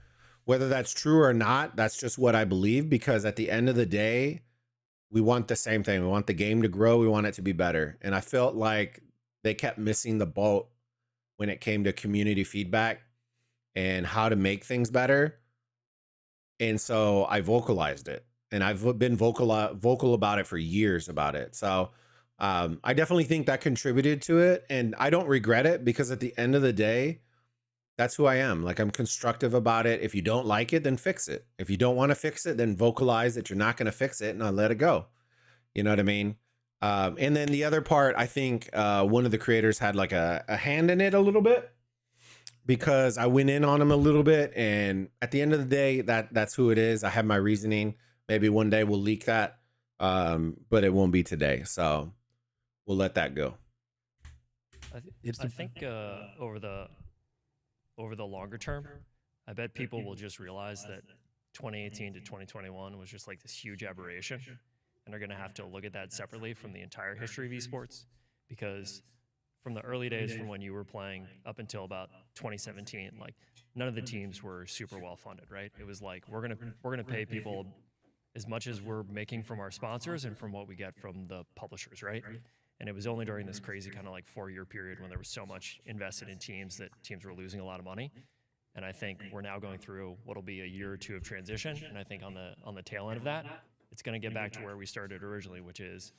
S1: Whether that's true or not, that's just what I believe, because at the end of the day, we want the same thing. We want the game to grow. We want it to be better. And I felt like they kept missing the boat when it came to community feedback and how to make things better. And so I vocalized it. And I've been vocal about it for years about it. So I definitely think that contributed to it. And I don't regret it, because at the end of the day, That's who I am. Like, I'm constructive about it. If you don't like it, then fix it. If you don't want to fix it, then vocalize that you're not going to fix it, and I'll let it go. You know what I mean? And then the other part, I think one of the creators had like a hand in it a little bit, because I went in on him a little bit, and at the end of the day, that's who it is. I have my reasoning. Maybe one day we'll leak that, but it won't be today. So we'll let that go.
S14: I think over the longer term, I bet people will just realize that 2018 to 2021 was just like this huge aberration, and are going to have to look at that separately from the entire history of esports, because from the early days, from when you were playing up until about 2017, like none of the teams were super well funded, right? It was like we're gonna pay people as much as we're making from our sponsors and from what we get from the publishers, right? And it was only during this crazy kind of like 4-year period when there was so much invested in teams that teams were losing a lot of money. And I think we're now going through what'll be a year or two of transition. And I think on the tail end of that, it's going to get back to where we started originally, which is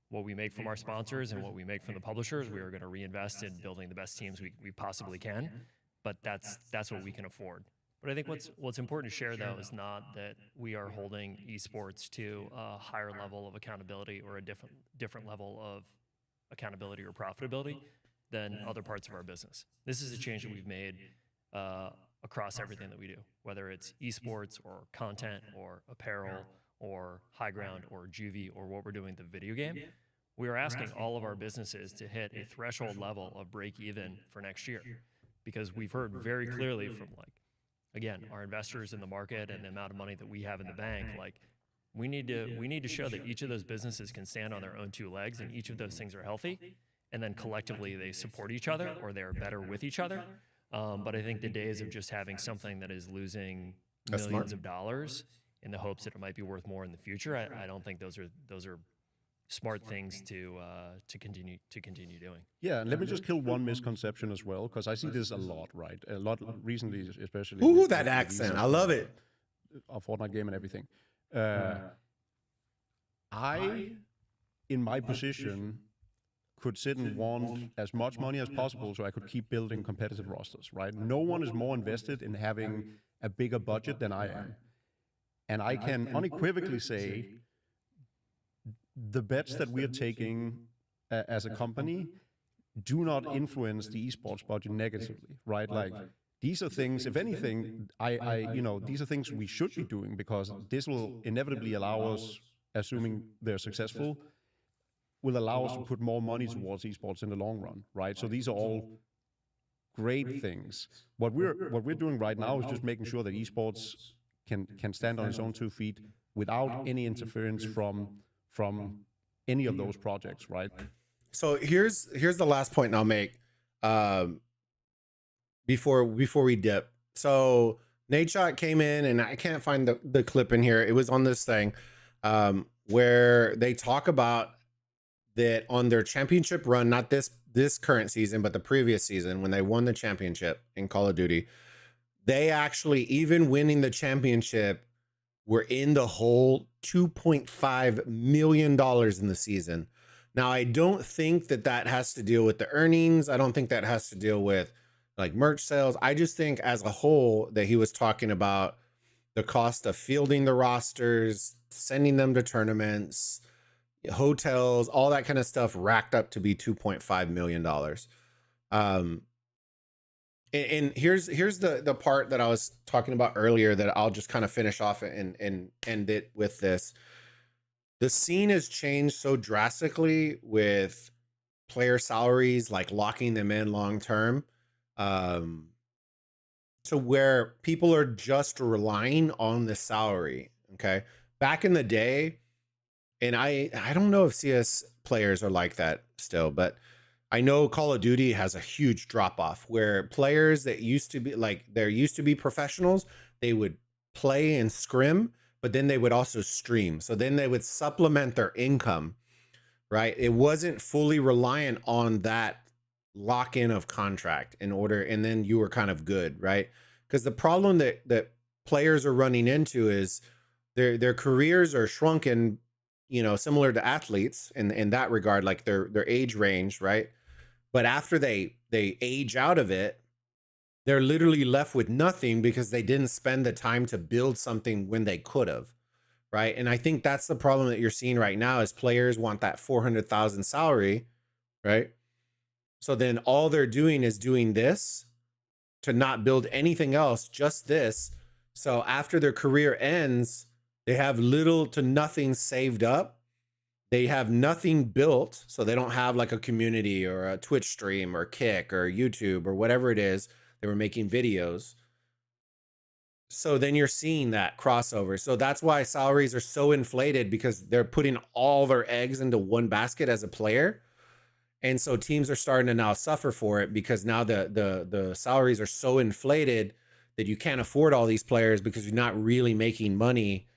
S14: what we make from our sponsors and what we make from the publishers. We are going to reinvest in building the best teams we possibly can. But that's what we can afford. But I think what's important to share, though, is not that we are holding esports to a higher level of accountability or a different level of accountability or profitability than other parts of our business. This is a change that we've made across everything that we do, whether it's esports or content or apparel or high ground or juvie or what we're doing with the video game. We are asking all of our businesses to hit a threshold level of break even for next year, because we've heard very clearly from, like, again, our investors in the market and the amount of money that we have in the bank, like, we need to show that each of those businesses can stand on their own 2 legs, and each of those things are healthy, and then collectively they support each other or they're better with each other. But I think the days of just having something that is losing millions of dollars in the hopes that it might be worth more in the future, I don't think those are smart things to continue doing.
S15: Yeah, and let me just kill one misconception as well, because I see this a lot, right? A lot recently, especially.
S1: Ooh, that accent! I love it.
S15: Our Fortnite game and everything. I, in my position, could sit and want as much money as possible so I could keep building competitive rosters, right? No one is more invested in having a bigger budget than I am. And I can unequivocally say the bets that we are taking as a company do not influence the esports budget negatively, right? Like, these are things, if anything, these are things we should be doing, because this will inevitably allow us, assuming they're successful, will allow us to put more money towards esports in the long run, right? So these are all great things. What we're doing right now is just making sure that esports can stand on its own 2 feet without any interference from any of those projects, right?
S1: So here's the last point I'll make before we dip. So Nadeshot came in, and I can't find the clip in here. It was on this thing where they talk about that on their championship run, not this current season, but the previous season when they won the championship in Call of Duty, they actually, even winning the championship, were in the hole $2.5 million in the season. Now, I don't think that has to deal with the earnings. I don't think that has to deal with like merch sales. I just think as a whole that he was talking about the cost of fielding the rosters, sending them to tournaments, hotels, all that kind of stuff racked up to be $2.5 million. And here's the part that I was talking about earlier that I'll just kind of finish off and end it with this. The scene has changed so drastically with player salaries, like locking them in long term, to where people are just relying on the salary. Okay. Back in the day, and I don't know if CS players are like that still, but I know Call of Duty has a huge drop off where players that used to be professionals, they would play and scrim, but then they would also stream. So then they would supplement their income, right? It wasn't fully reliant on that lock-in of contract in order, and then you were kind of good, right? Because the problem that players are running into is their careers are shrunken, similar to athletes in that regard, like their age range, right? But after they age out of it, they're literally left with nothing because they didn't spend the time to build something when they could have, right? And I think that's the problem that you're seeing right now is players want that 400,000 salary, right? So then all they're doing is doing this to not build anything else, just this. So after their career ends, they have little to nothing saved up. They have nothing built. So they don't have like a community or a Twitch stream or Kick or YouTube or whatever it is. They were making videos. So then you're seeing that crossover. So that's why salaries are so inflated, because they're putting all their eggs into one basket as a player. And so teams are starting to now suffer for it, because now the salaries are so inflated that you can't afford all these players, because you're not really making money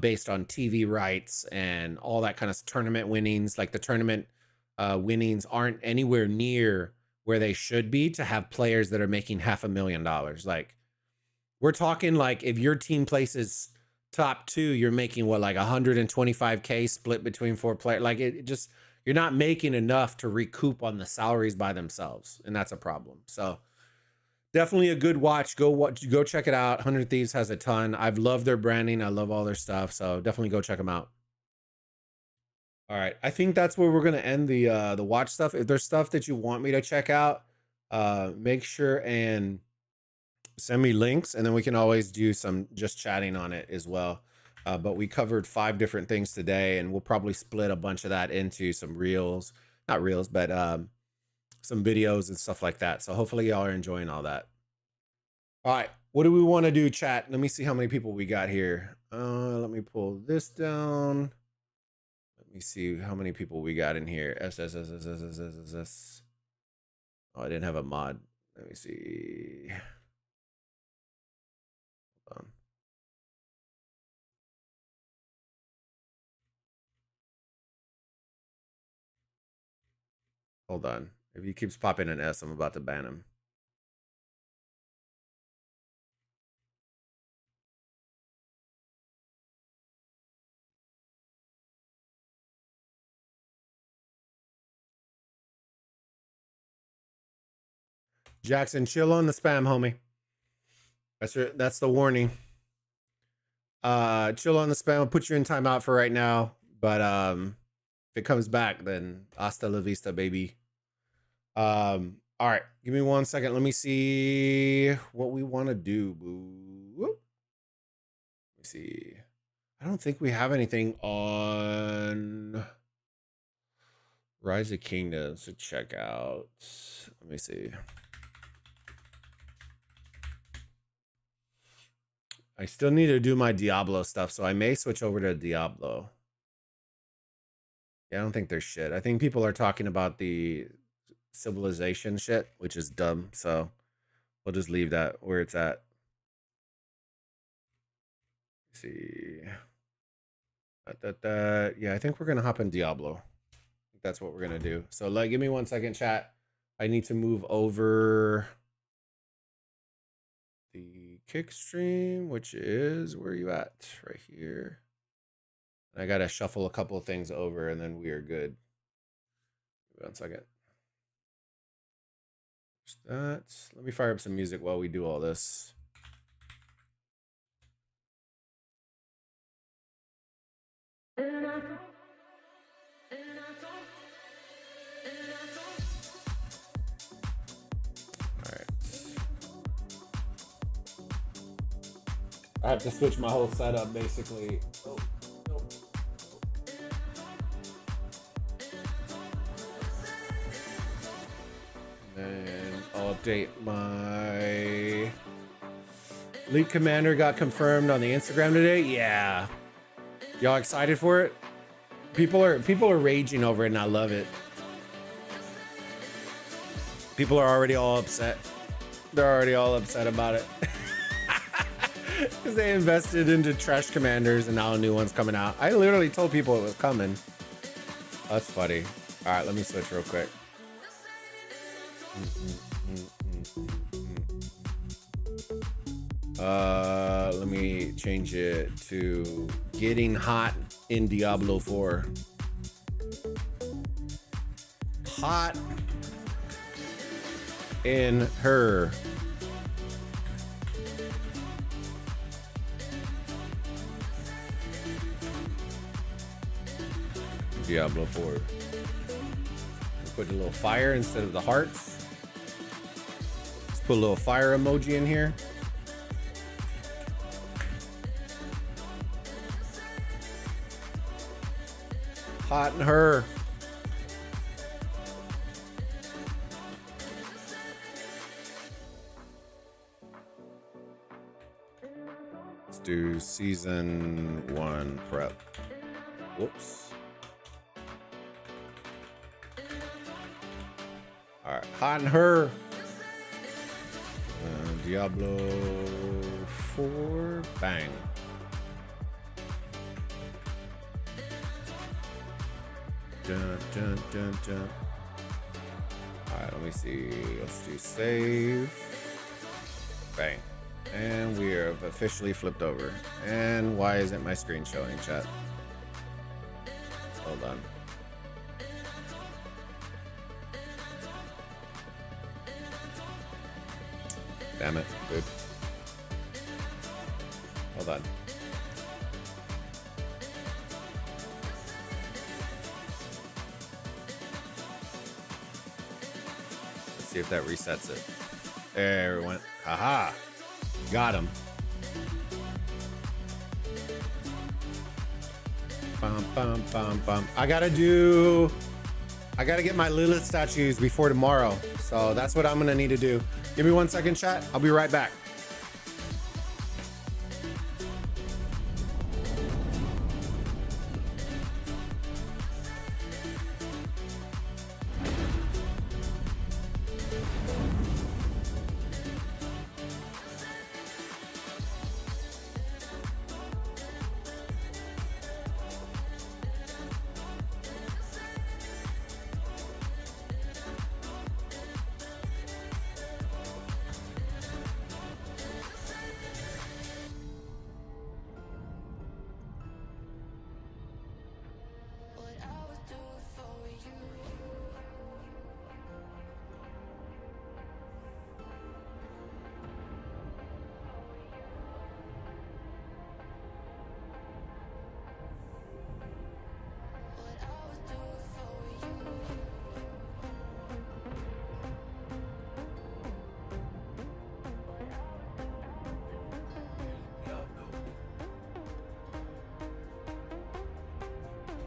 S1: based on TV rights and all that kind of tournament winnings. Like the tournament winnings aren't anywhere near where they should be to have players that are making $500,000. Like we're talking like if your team places top 2, you're making what, like 125K split between 4 players. Like it just, you're not making enough to recoup on the salaries by themselves. And that's a problem. So definitely a good watch. Go check it out. 100 Thieves has a ton. I've loved their branding. I love all their stuff. So definitely go check them out. All right. I think that's where we're going to end the watch stuff. If there's stuff that you want me to check out, make sure and send me links, and then we can always do some just chatting on it as well. But we covered 5 different things today, and we'll probably split a bunch of that into some reels, not reels, but some videos and stuff like that. So hopefully y'all are enjoying all that. All right. What do we want to do, chat? Let me see how many people we got here. Let me pull this down. Let me see how many people we got in here. S. Oh, I didn't have a mod. Let me see. Hold on. Hold on. If he keeps popping an S, I'm about to ban him. Jackson, chill on the spam, homie. That's the warning. Chill on the spam. I'll put you in timeout for right now. But if it comes back, then hasta la vista, baby. All right, give me 1 second. Let me see what we want to do. Let me see. I don't think we have anything on Rise of Kingdoms to check out. Let me see. I still need to do my Diablo stuff, so I may switch over to Diablo. Yeah, I don't think there's shit. I think people are talking about the civilization shit, which is dumb, so we'll just leave that where it's at. Let's see. Yeah, I think we're gonna hop in Diablo. I think that's what we're gonna do. So like, give me 1 second, chat. I need to move over the Kick stream, which is, where are you at? Right here. I gotta shuffle a couple of things over, and then we are good. 1 second. That. Let me fire up some music while we do all this. I have to switch my whole setup basically. Oh, no. Then I'll update my League Commander got confirmed on the Instagram today. Yeah. Y'all excited for it? People are raging over it, and I love it. People are already all upset. They're already all upset about it. Because they invested into trash commanders and now a new one's coming out. I literally told people it was coming. That's funny. All right, let me switch real quick. Let me change it to getting hot in Diablo 4. Hot in her Diablo 4. Put a little fire instead of the hearts. Let's put a little fire emoji in here. Hot in her. Let's do season 1 prep. Whoops. All right, hot in her. Diablo 4, bang. Dun, dun, dun, dun. All right, let me see. Let's do save. Bang. And we have officially flipped over. And why isn't my screen showing, chat? Hold on. Damn it, dude. Hold on. Let's see if that resets it. There we went. Haha. Got him. Bum, bum, bum, bum. I gotta get my Lilith statues before tomorrow. So that's what I'm gonna need to do. Give me 1 second, chat. I'll be right back.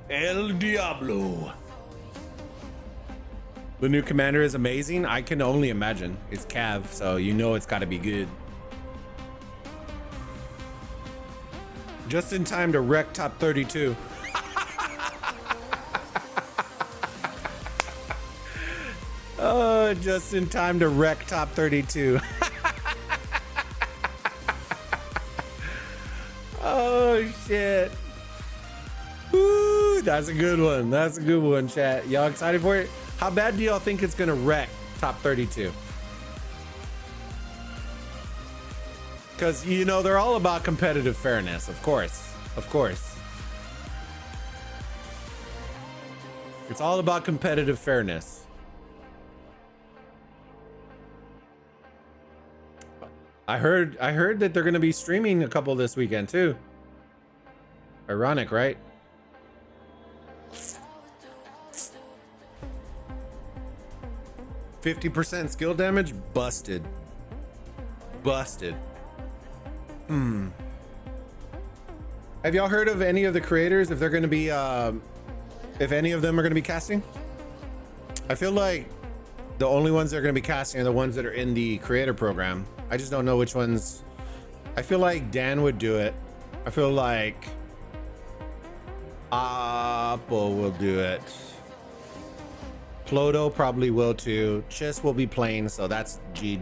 S1: El Diablo. The new commander is amazing. I can only imagine. It's Cav, so you know it's got to be good. Just in time to wreck top 32. Oh, just in time to wreck top 32. Oh, shit. Woo, that's a good one. That's a good one, chat. Y'all excited for it? How bad do y'all think it's going to wreck top 32? Because, you know, they're all about competitive fairness, of course. Of course. It's all about competitive fairness. I heard that they're going to be streaming a couple this weekend, too. Ironic, right? %50 skill damage? Busted. Busted. Have y'all heard of any of the creators, if they're going to be, if any of them are going to be casting? I feel like the only ones that are going to be casting are the ones that are in the creator program. I just don't know which ones. I feel like Dan would do it. I feel like Apple will do it. Ploto probably will too. Chiss will be playing, so that's G.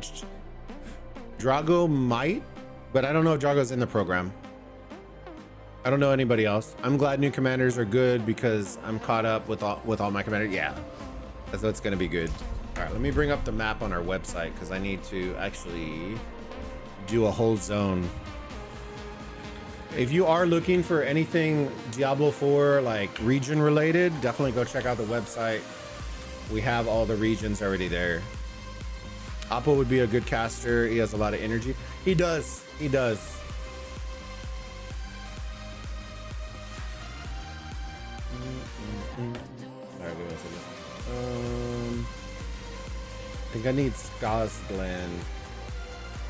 S1: Drago might, but I don't know if Drago's in the program. I don't know anybody else. I'm glad new commanders are good because I'm caught up with all my commanders. Yeah, that's what's gonna be good. All right, let me bring up the map on our website because I need to actually do a whole zone. If you are looking for anything Diablo 4 like region related, definitely go check out the website. We have all the regions already there. Oppo would be a good caster. He has a lot of energy. He does. He does. Alright, give us a minute. I think I need Scotland.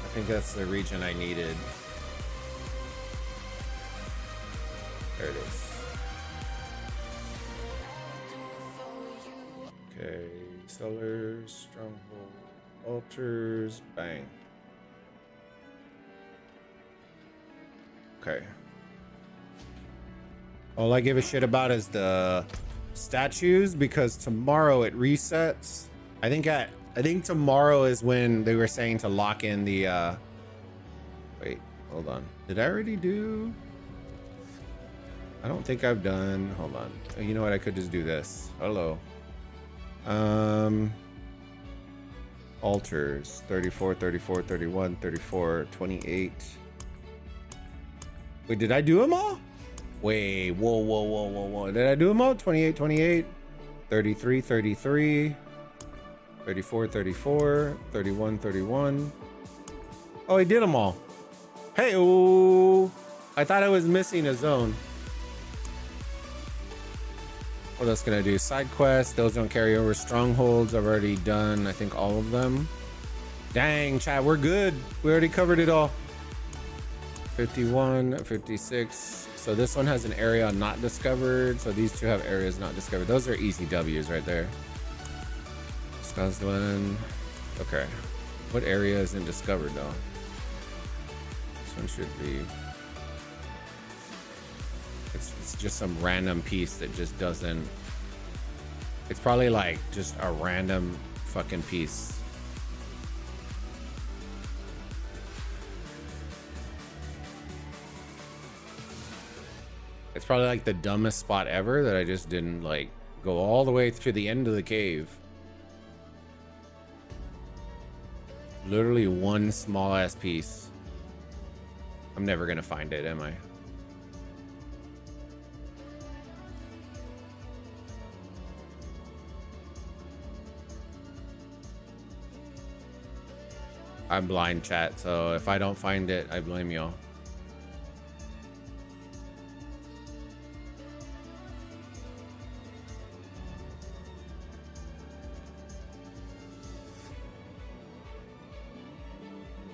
S1: I think that's the region I needed. There it is. Okay, cellars, stronghold, altars, bang. Okay. All I give a shit about is the statues because tomorrow it resets. I think tomorrow is when they were saying to lock in the wait, hold on. Did I already do? I don't think I've done. Hold on. You know what? I could just do this. Hello. Altars 34, 34, 31, 34, 28. Wait, did I do them all? Wait, whoa. Did I do them all? 28, 28, 33, 33, 34, 34, 31, 31. Oh, I did them all. Hey, oh, I thought I was missing a zone. What else can I do? Side quests, those don't carry over. Strongholds, I've already done, I think, all of them. Dang, chat, we're good. We already covered it all. 51, 56. So this one has an area not discovered. So these two have areas not discovered. Those are easy W's right there. Scotland. Okay. What area isn't discovered though? This one should be. It's just some random piece that just doesn't. It's probably like just a random fucking piece. It's probably like the dumbest spot ever that I just didn't like go all the way to the end of the cave. Literally one small ass piece. I'm never gonna find it, am I? I'm blind, chat, so if I don't find it, I blame y'all.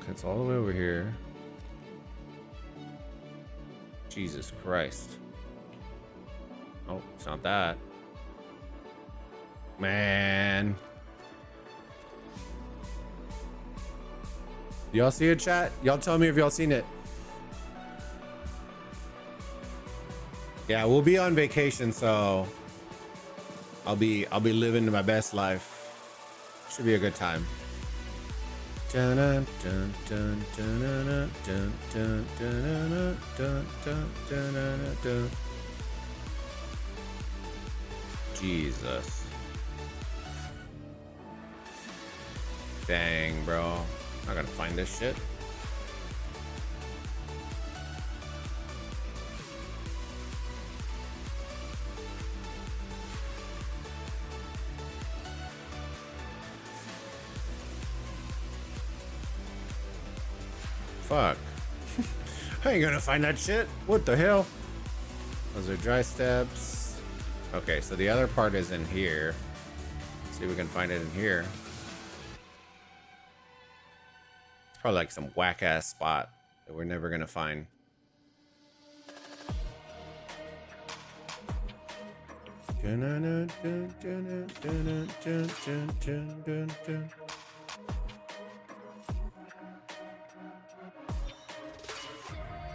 S1: It's all the way over here. Jesus Christ. Oh, it's not that. Man. Y'all see it, chat? Y'all tell me if y'all seen it. Yeah, we'll be on vacation, so I'll be living my best life. Should be a good time. Jesus. Dang, bro. I gotta find this shit. Fuck. I ain't gonna find that shit. What the hell? Those are dry steps. Okay, so the other part is in here. Let's see if we can find it in here. It's probably like some whack ass spot that we're never gonna find.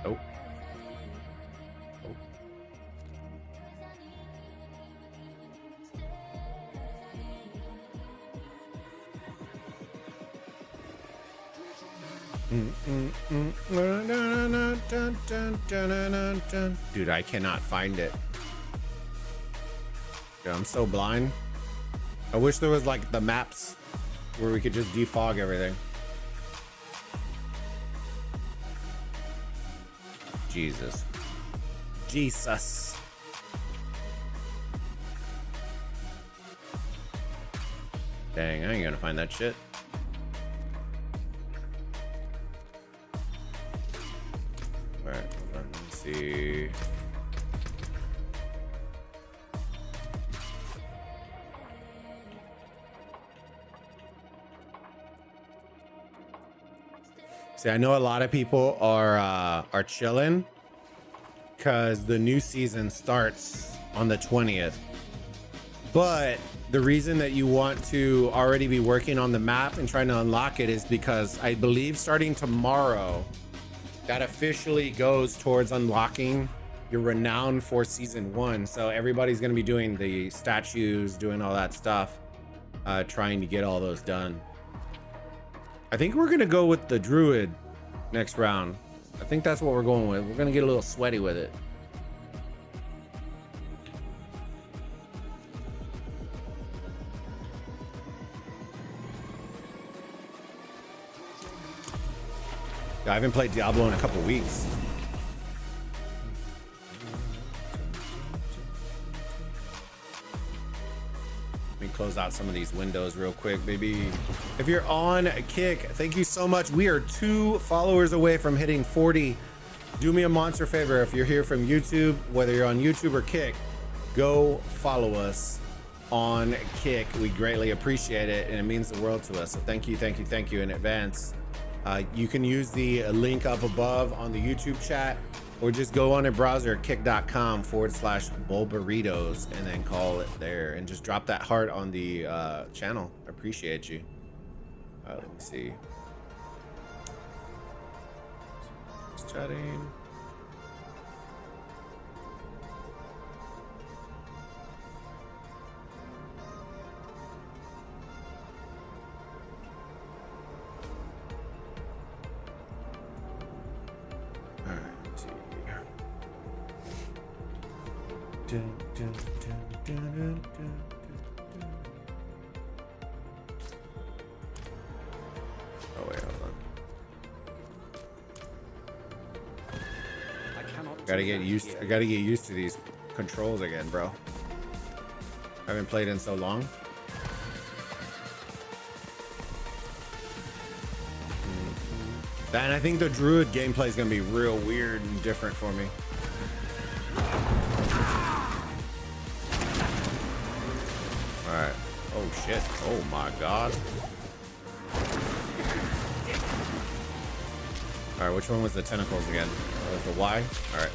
S1: Oh. Dude, I cannot find it. Dude, I'm so blind. I wish there was like the maps where we could just defog everything. Jesus. Jesus. Dang, I ain't gonna find that shit. Alright, hold on, let's see. See, I know a lot of people are chilling because the new season starts on the 20th. But the reason that you want to already be working on the map and trying to unlock it is because I believe starting tomorrow, that officially goes towards unlocking your renown for season 1. So everybody's going to be doing the statues, doing all that stuff, trying to get all those done. I think we're going to go with the druid next round. I think that's what we're going with. We're going to get a little sweaty with it. I haven't played Diablo in a couple weeks. Let me close out some of these windows real quick, baby. If you're on Kick, thank you so much. We are 2 followers away from hitting 40. Do me a monster favor. If you're here from YouTube, whether you're on YouTube or Kick, go follow us on Kick. We greatly appreciate it, and it means the world to us. So thank you, thank you, thank you in advance. You can use the link up above on the YouTube chat, or just go on a browser, kick.com/Bulbaritos, and then call it there, and just drop that heart on the channel. I appreciate you. Let me see. Just chatting. Oh wait, hold on. I gotta get used to these controls again, bro. I haven't played in so long. And I think the druid gameplay is gonna be real weird and different for me. Alright. Oh shit. Oh my god. Alright, which one was the tentacles again? Oh, was the Y? Alright.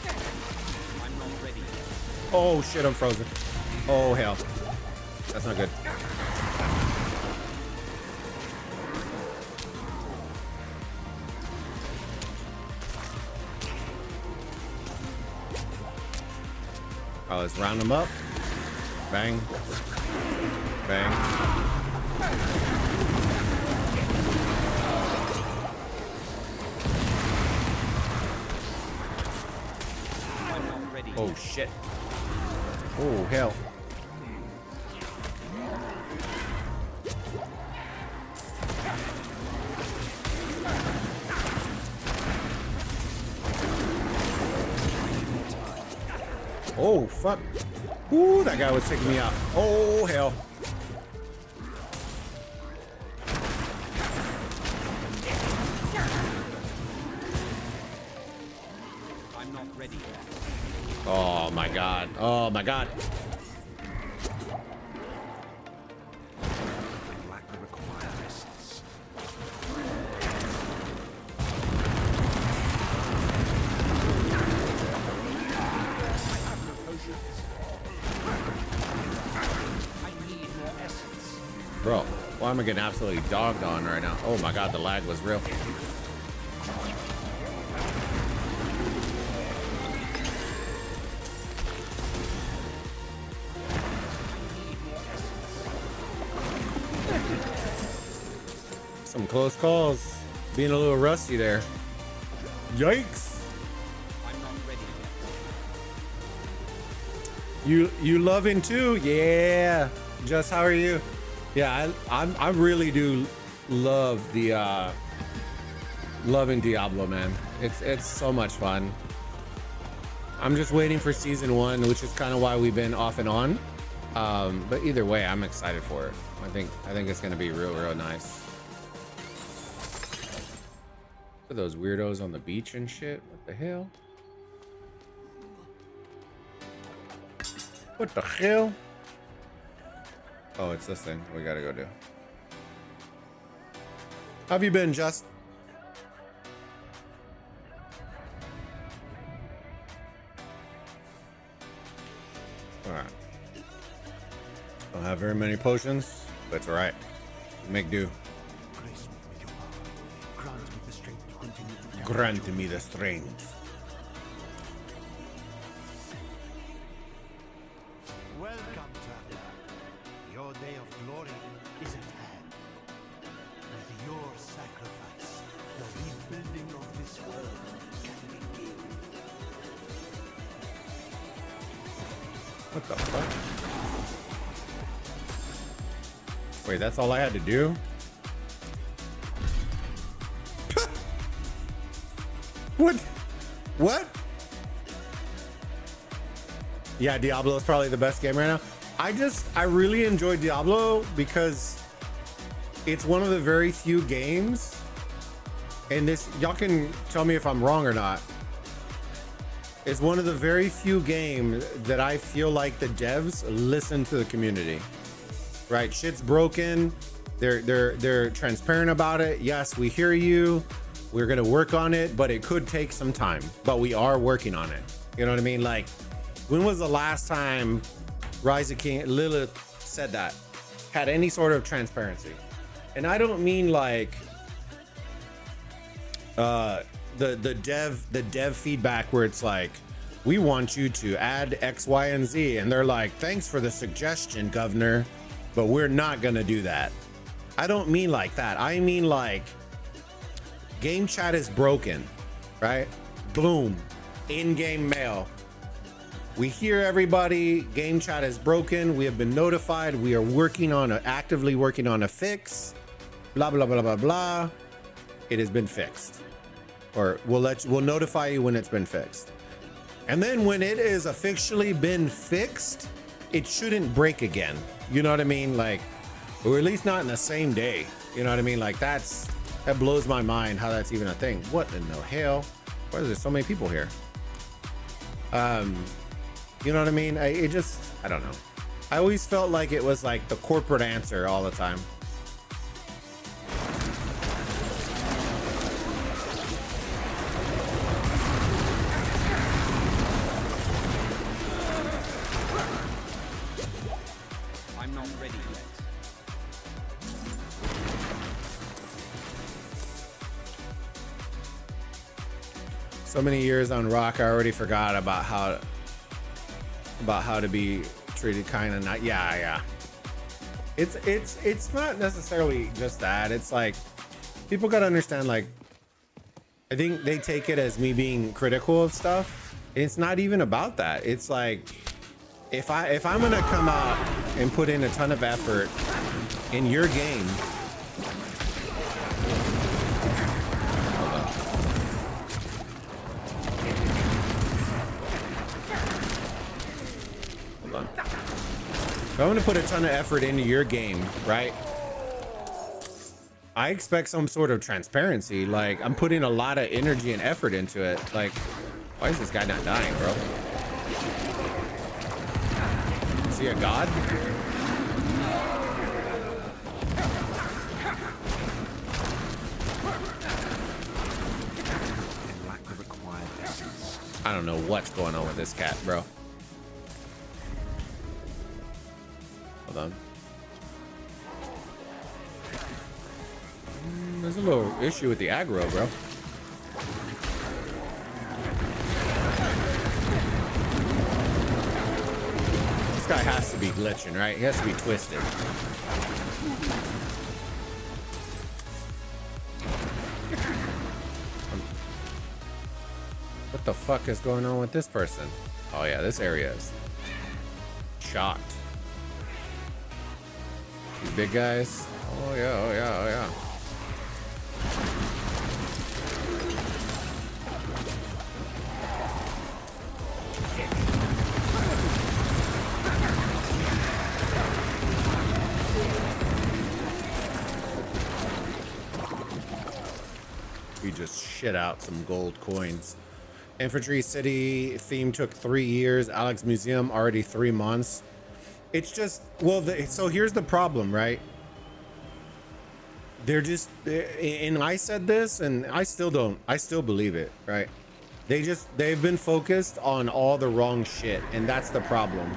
S1: Oh shit, I'm frozen. Oh hell. That's not good. Oh, let's round them up. Bang. Bang. Oh shit. Oh hell. Oh fuck. Ooh, that guy was taking me out. Oh hell.
S16: I'm not ready yet.
S1: Oh my god. Oh my god. Bro, why am I getting absolutely dogged on right now? Oh my god, the lag was real. Some close calls. Being a little rusty there. Yikes. You loving too? Yeah. Just how are you? Yeah, I really do love the loving Diablo, man. It's so much fun. I'm just waiting for season 1, which is kind of why we've been off and on. But either way, I'm excited for it. I think it's gonna be real nice. Look at those weirdos on the beach and shit. What the hell? What the hell? Oh, it's this thing we gotta go do. How have you been, Just? All right. Don't have very many potions, but it's all right. Make do. Grant me the strength.
S17: Welcome, traveler. Your day of glory is at hand. With your sacrifice, the rebuilding of this world can begin.
S1: What the fuck? Wait, that's all I had to do? What? What? Yeah, Diablo is probably the best game right now. I really enjoy Diablo because it's one of the very few games, and this, y'all can tell me if I'm wrong or not. It's one of the very few games that I feel like the devs listen to the community. Right? Shit's broken. They're transparent about it. Yes, we hear you. We're gonna work on it, but it could take some time. But we are working on it. You know what I mean? Like, when was the last time Rise of King Lilith said that? Had any sort of transparency? And I don't mean like the dev feedback where it's like, we want you to add X, Y, and Z, and they're like, thanks for the suggestion, governor, but we're not gonna do that. I don't mean like that. I mean like, game chat is broken, right? Boom, in-game mail. We hear everybody, game chat is broken. We have been notified. We are working on actively working on a fix. Blah, blah, blah, blah, blah. It has been fixed. Or we'll notify you when it's been fixed. And then when it is officially been fixed, it shouldn't break again. You know what I mean? Like, or at least not in the same day. You know what I mean? Like, that blows my mind how that's even a thing. What in the hell? Why is there so many people here? You know what I mean? I don't know. I always felt like it was like the corporate answer all the time.
S16: I'm not ready yet.
S1: So many years on Rock, I already forgot about how to be treated kind of not. Yeah. It's not necessarily just that. It's like, people gotta understand, like, I think they take it as me being critical of stuff. It's not even about that. It's like, if I'm gonna come out and put in a ton of effort in your game, if I'm gonna put a ton of effort into your game, right? I expect some sort of transparency. Like, I'm putting a lot of energy and effort into it. Like, why is this guy not dying, bro? Is he a god? I don't know what's going on with this cat, bro. Hold on. There's a little issue with the aggro, bro. This guy has to be glitching, right? He has to be twisted. What the fuck is going on with this person? Oh yeah, this area is shocked. These big guys. Oh yeah, oh yeah, oh yeah. We just shit out some gold coins. Infantry City theme took 3 years. Alex Museum already 3 months. It's just, well, so here's the problem, right? They're just, and I said this, and I still believe it, right? They've been focused on all the wrong shit, and that's the problem,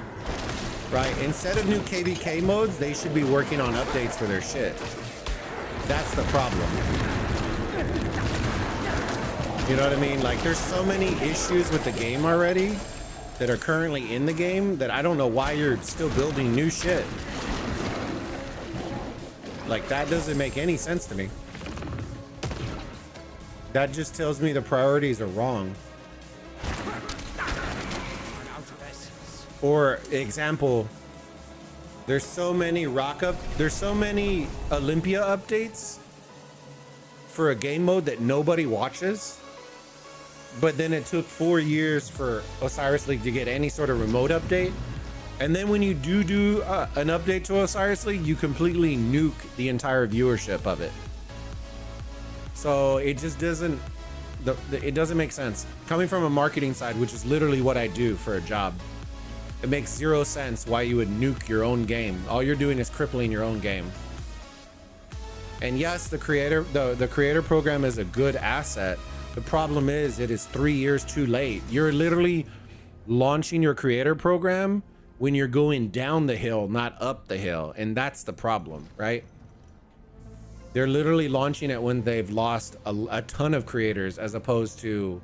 S1: right? Instead of new KVK modes, they should be working on updates for their shit. That's the problem. You know what I mean? Like, there's so many issues with the game already that are currently in the game that I don't know why you're still building new shit. Like, that doesn't make any sense to me. That just tells me the priorities are wrong. For example, there's so many Olympia updates for a game mode that nobody watches. But then it took 4 years for Osiris League to get any sort of remote update. And then when you do an update to Osiris League, you completely nuke the entire viewership of it. So it just doesn't, it doesn't make sense. Coming from a marketing side, which is literally what I do for a job, it makes zero sense why you would nuke your own game. All you're doing is crippling your own game. And yes, the creator program is a good asset. The problem is it is 3 years too late. You're literally launching your creator program when you're going down the hill, not up the hill. And that's the problem, right? They're literally launching it when they've lost a ton of creators, as opposed to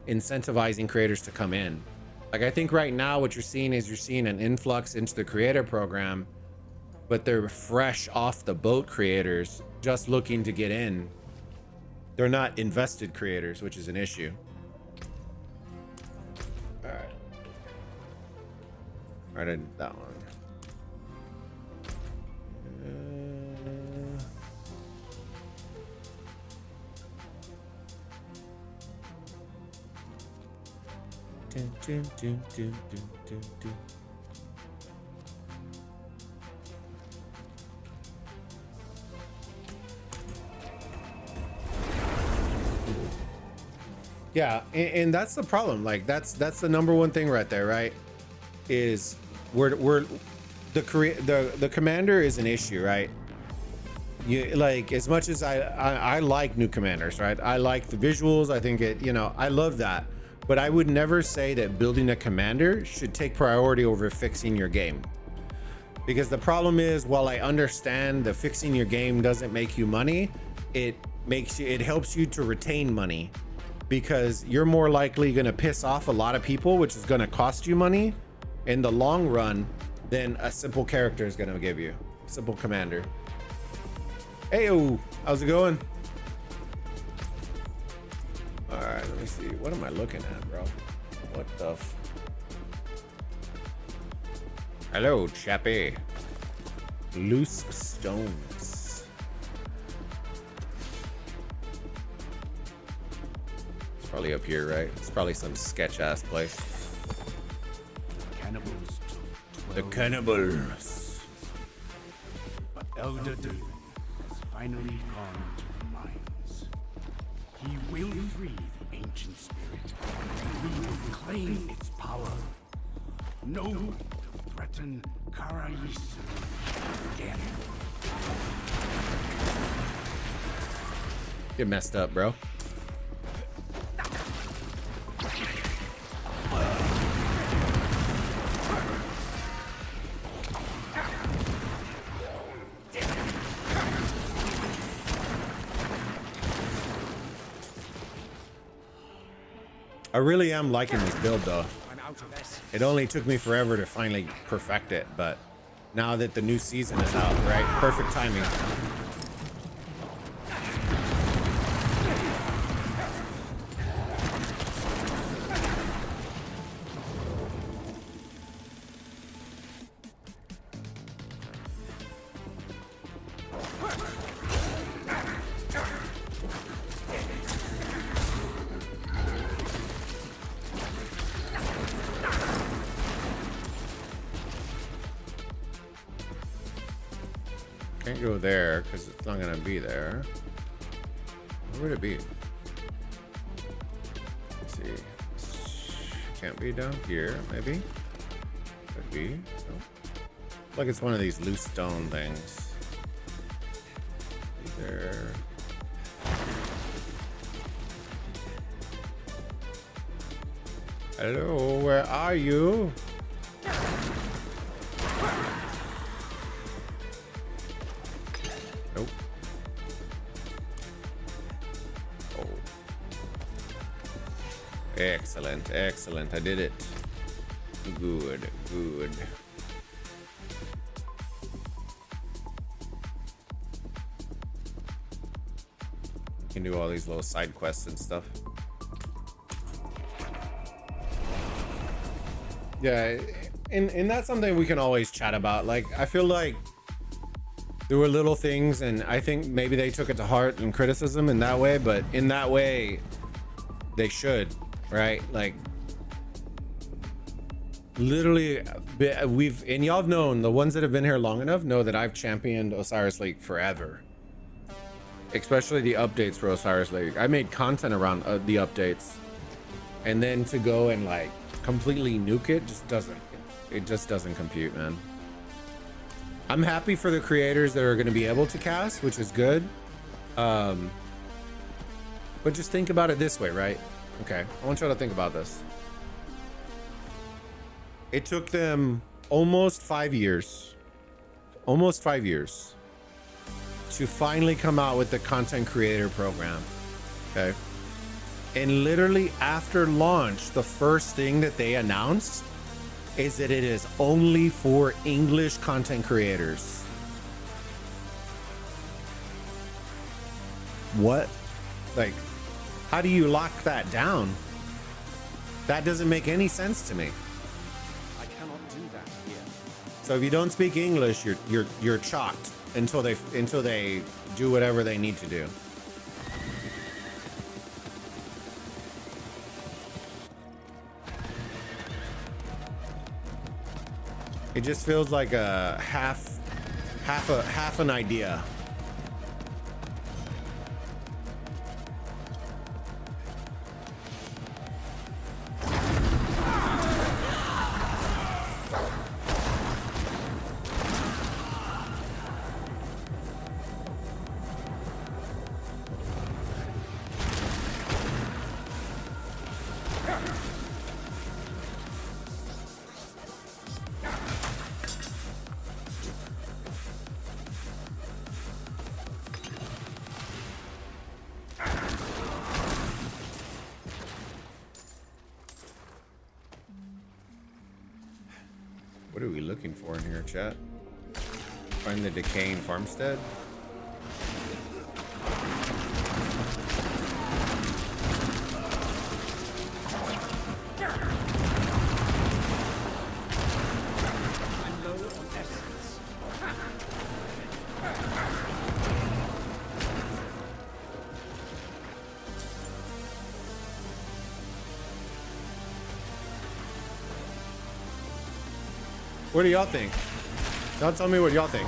S1: incentivizing creators to come in. Like, I think right now what you're seeing is you're seeing an influx into the creator program, but they're fresh off the boat creators just looking to get in. They're not invested creators, which is an issue. All right. All right, I did that one. Yeah, and that's the problem. Like, that's the number one thing right there, right? Is the commander is an issue, right? You, like, as much as I like new commanders, right? I like the visuals. I think it, you know, I love that. But I would never say that building a commander should take priority over fixing your game. Because the problem is, while I understand that fixing your game doesn't make you money, it helps you to retain money. Because you're more likely going to piss off a lot of people, which is going to cost you money in the long run than a simple character is going to give you. Simple commander. Heyo, how's it going? All right, let me see. What am I looking at, bro? What the f... Hello, chappy. Loose stones. It's probably up here, right? It's probably some sketch-ass place.
S17: Cannibals took
S1: The
S17: 12
S1: cannibals.
S17: But Elder David has finally gone to the mines. He will free the ancient spirit, and we will claim its power. No one to threaten Karayisu again.
S1: Get messed up, bro. I really am liking this build, though. It only took me forever to finally perfect it, but now that the new season is out, right? Perfect timing. Can't go there because it's not gonna be there. Where would it be? Let's see. Can't be down here, maybe. Could be. No. Like it's one of these loose stone things. There. Hello, where are you? Nope. Oh. Excellent, excellent. I did it. Good, good. You can do all these little side quests and stuff. Yeah, and that's something we can always chat about. Like, I feel like there were little things, and I think maybe they took it to heart and criticism in that way, but in that way, they should, right? Like, literally, and y'all have known, the ones that have been here long enough know that I've championed Osiris Lake forever. Especially the updates for Osiris Lake. I made content around the updates, and then to go and like completely nuke it just doesn't compute, man. I'm happy for the creators that are going to be able to cast, which is good. But just think about it this way, right? Okay, I want y'all to think about this. It took them almost 5 years to finally come out with the content creator program. Okay. And literally after launch, the first thing that they announced is that it is only for English content creators. What? Like, how do you lock that down? That doesn't make any sense to me.
S16: I cannot do that here.
S1: So if you don't speak English, you're chalked until they do whatever they need to do. It just feels like a half an idea. What are we looking for in here, chat? Find the decaying farmstead?
S16: I'm low on essence.
S1: What do y'all think? Y'all tell me what y'all think.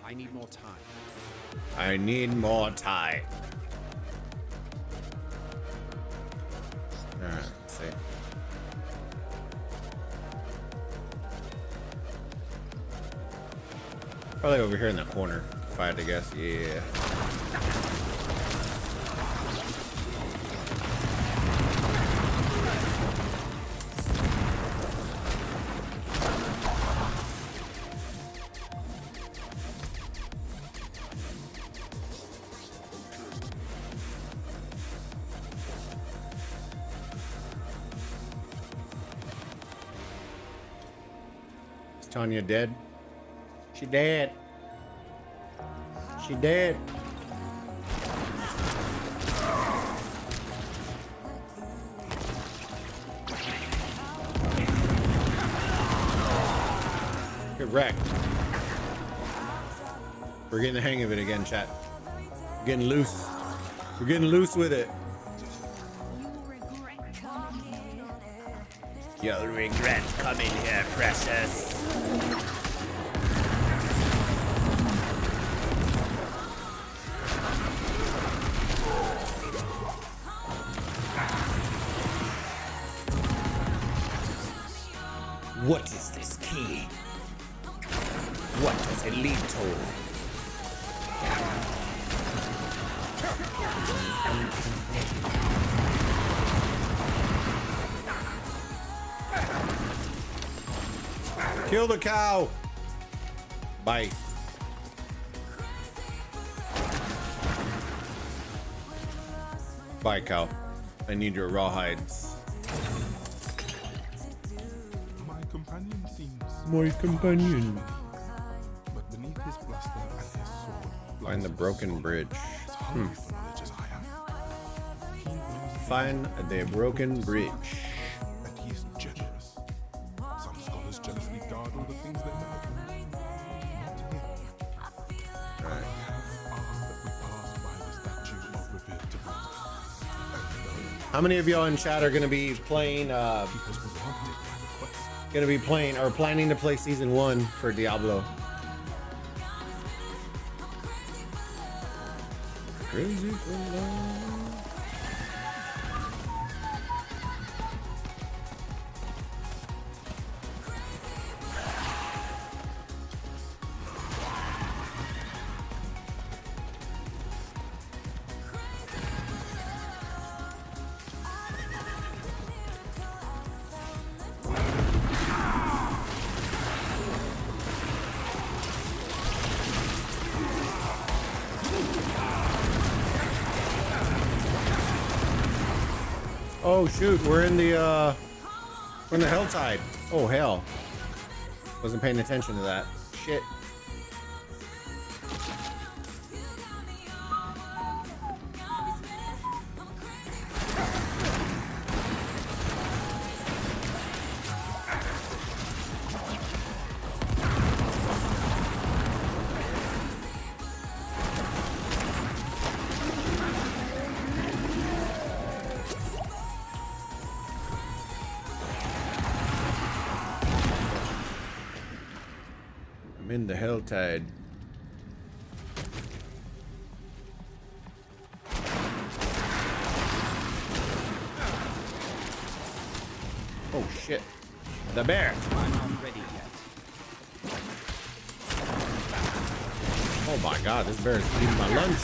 S16: I need more time.
S1: I need more time. Alright, let's see. Probably over here in the corner, if I had to guess. Yeah. Is Tanya dead? She dead. She dead. Get wrecked. We're getting the hang of it again, chat. We're getting loose. We're getting loose with it. You'll regret coming here, precious. What is this key? What does it lead to? Kill the cow! Bite. Bye, cow. I need your raw hides.
S18: My companion seems.
S1: My companion.
S18: But beneath his bluster and his sword.
S1: Find the broken bridge. Find the broken bridge.
S18: And he is generous. Some scholars jealously guard all the things they know. Not him. I have asked that we pass by the statue of revered divinity.
S1: How many of y'all in chat are gonna be playing or planning to play season 1 for Diablo? Crazy for love. Oh shoot, we're in the Helltide. Oh hell. Wasn't paying attention to that. Shit. I'm in the Helltide. Oh shit. The bear.
S16: I'm not ready yet.
S1: Oh my god, this bear is eating my lunch.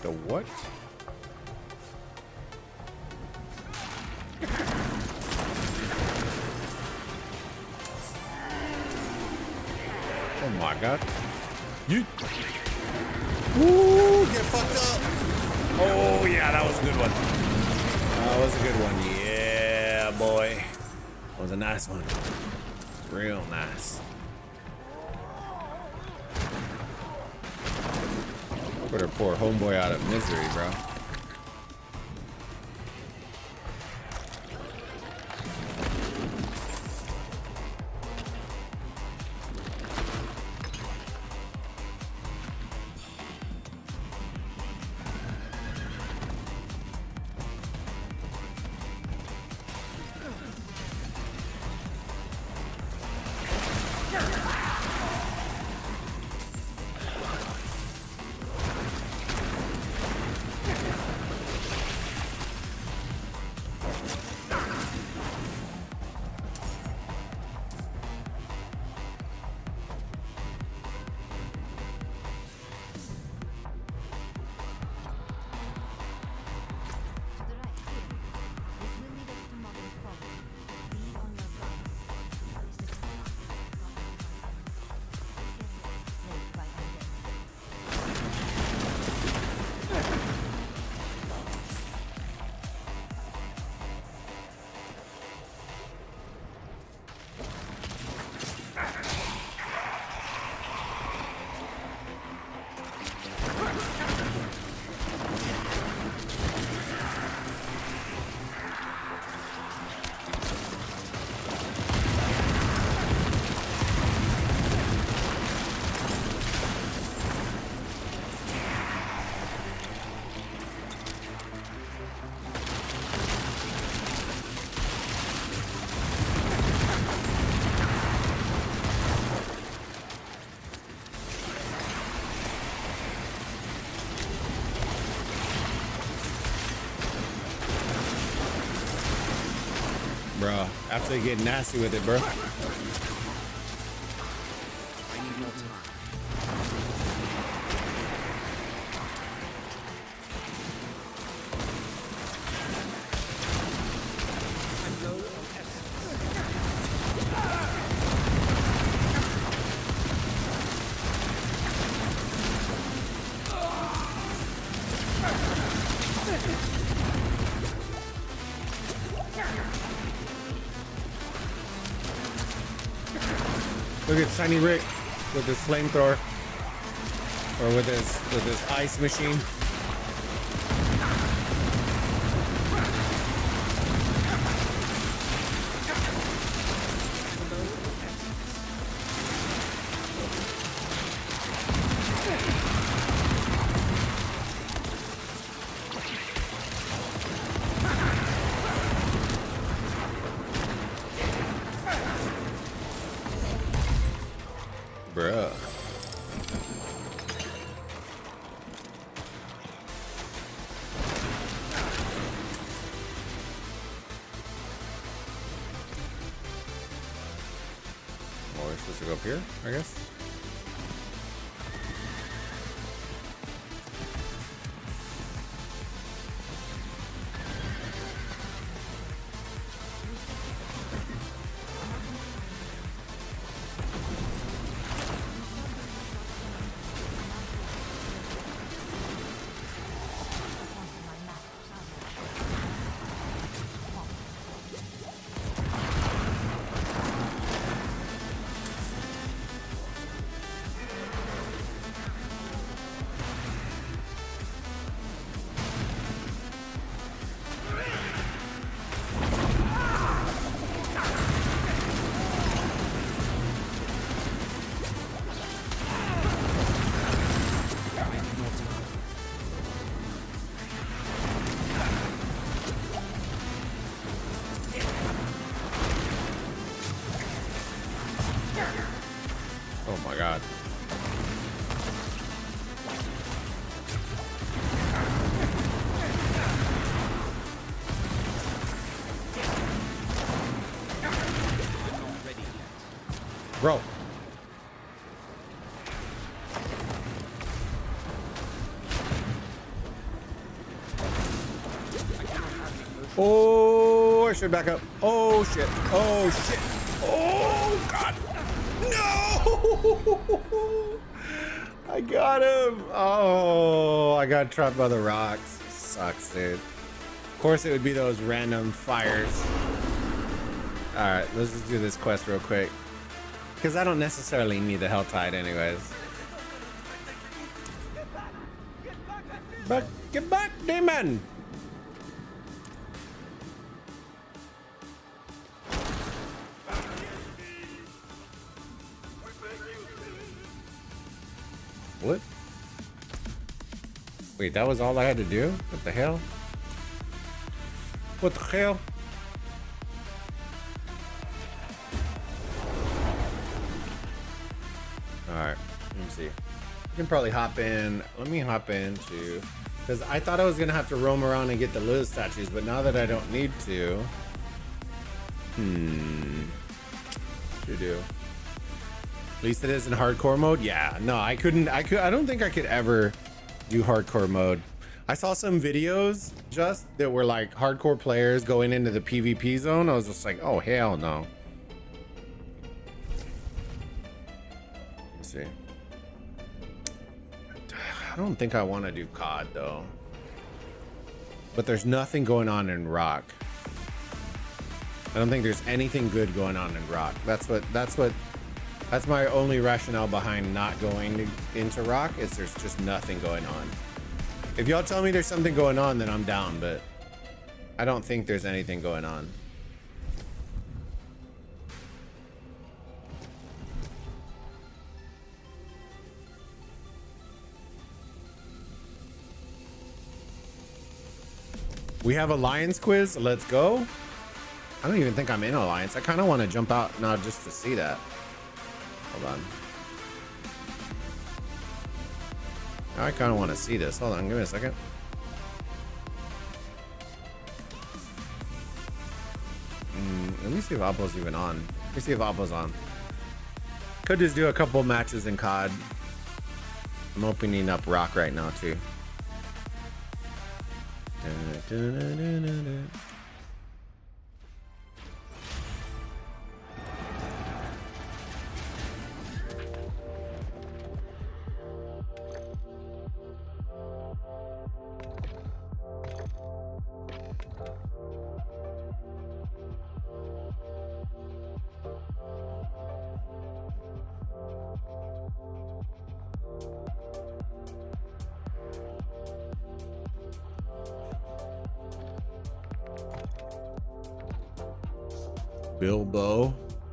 S1: The what? Oh my god. You. Woo, get fucked up. Oh yeah, that was a good one. That was a good one. Yeah, boy. That was a nice one. Real nice. Put her poor homeboy out of misery, bro. Bro, absolutely getting nasty with it, bro.
S16: I need more time. I'm low on
S1: Look at Tiny Rick with his flamethrower, or with his ice machine. Bruh. Well, we're supposed to go up here, I guess. Oh my god. Bro. Oh, I should back up. Oh shit. Oh shit. Oh god. No! I got him. Oh, I got trapped by the rocks. Sucks, dude. Of course it would be those random fires. All right, let's just do this quest real quick. Because I don't necessarily need the Hell Tide anyways. But get back, demon! What? Wait, that was all I had to do? What the hell? What the hell? Alright, let me see. I can probably hop in. Let me hop into, because I thought I was gonna have to roam around and get the little statues, but now that I don't need to, should do. At least it is in hardcore mode. Yeah, no, I don't think I could ever do hardcore mode. I saw some videos just that were like hardcore players going into the PvP zone. I was just like, oh hell no. Let's see. I don't think I want to do COD though. But there's nothing going on in Rock. I don't think there's anything good going on in Rock. That's my only rationale behind not going into Rock, is there's just nothing going on. If y'all tell me there's something going on, then I'm down, but I don't think there's anything going on. We have Alliance quiz. Let's go. I don't even think I'm in Alliance. I kind of want to jump out now just to see that. Hold on. I kind of want to see this. Hold on, give me a second. Let me see if Oppo's even on. Let me see if Oppo's on. Could just do a couple matches in COD. I'm opening up Rock right now too.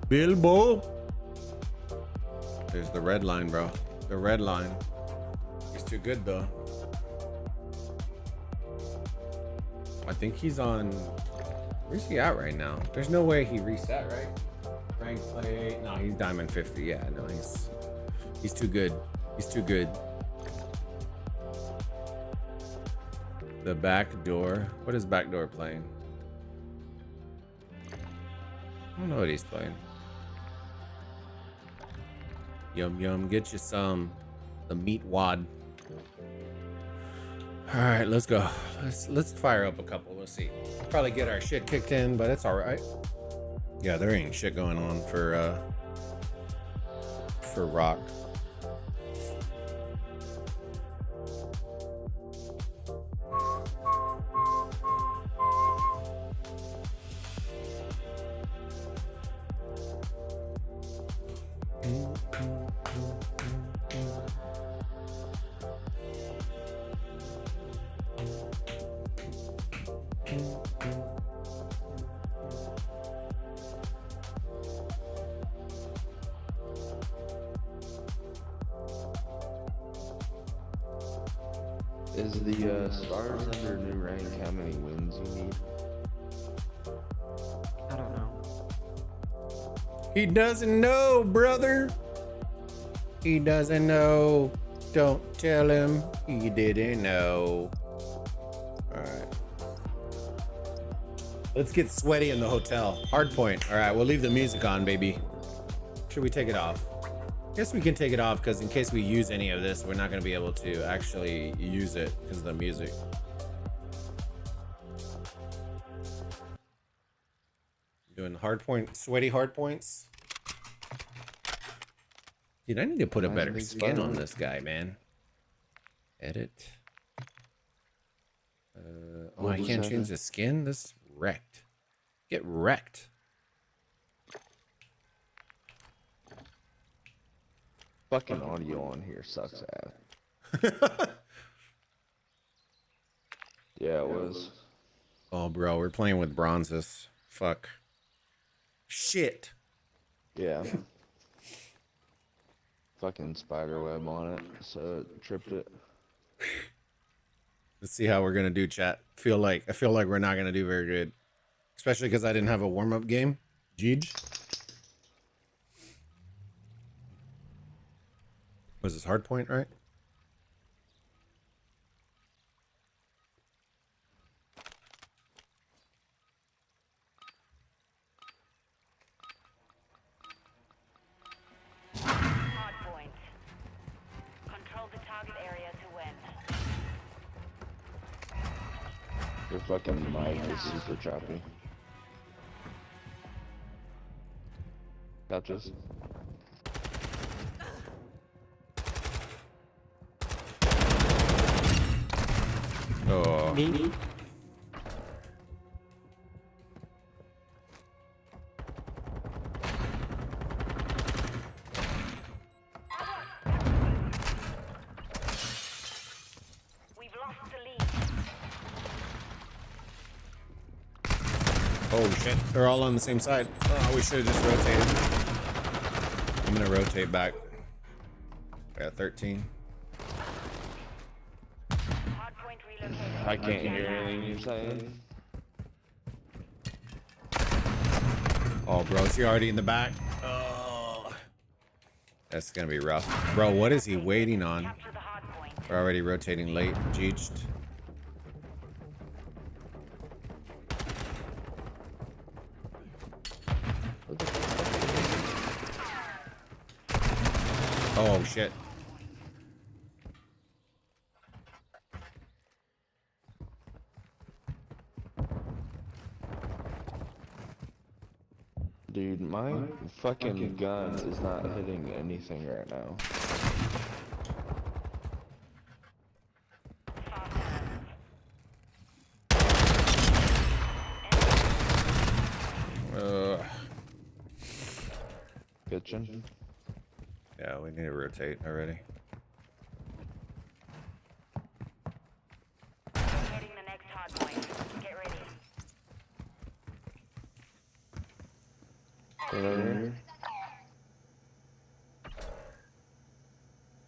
S1: Bilbo. There's the red line, bro. The red line. He's too good though. I think he's on. Where's he at right now? There's no way he reset, right? Rank play. No, he's diamond 50. Yeah, no, he's too good. He's too good. The back door. What is back door playing? I don't know what he's playing. Yum yum, get you some. The meat wad. All right, let's go. Let's fire up a couple. Let's see. Probably get our shit kicked in, but it's all right. Yeah, there ain't shit going on for Rock.
S19: Is the stars under new rank how many wins you need?
S20: I don't know.
S1: He doesn't know, brother. He doesn't know. Don't tell him he didn't know. All right. Let's get sweaty in the hotel. Hard point. All right, we'll leave the music on, baby. Should we take it off? Guess we can take it off because in case we use any of this, we're not going to be able to actually use it because of the music. Doing hard point, sweaty hard points. Dude, I need to put a better skin on this guy, man. Edit. Oh, I can't change the skin? This is wrecked. Get wrecked.
S19: Fucking audio on here sucks ass. Yeah, it was.
S1: Oh, bro, we're playing with bronzes. Fuck. Shit.
S19: Yeah. Fucking spider web on it, so it tripped it.
S1: Let's see how we're gonna do, chat. I feel like we're not gonna do very good, especially because I didn't have a warm-up game. Jeej. Was this hard point, right?
S21: Hard point. Control the target area to win.
S19: Your fucking mic is super choppy. Couches.
S1: Oh.
S20: Me?
S21: We've lost the lead.
S1: Oh shit! They're all on the same side. Oh, we should have just rotated. I'm gonna rotate back. I got 13.
S19: I can't hear anything you're saying.
S1: Oh, bro, is he already in the back? Oh, that's gonna be rough, bro. What is he waiting on? We're already rotating late. Jeeched. Oh shit.
S19: Dude, my fucking guns is not hitting anything right now. Kitchen.
S1: Yeah, we need to rotate already.
S21: Hitting the next hard point. Get ready.
S19: Here.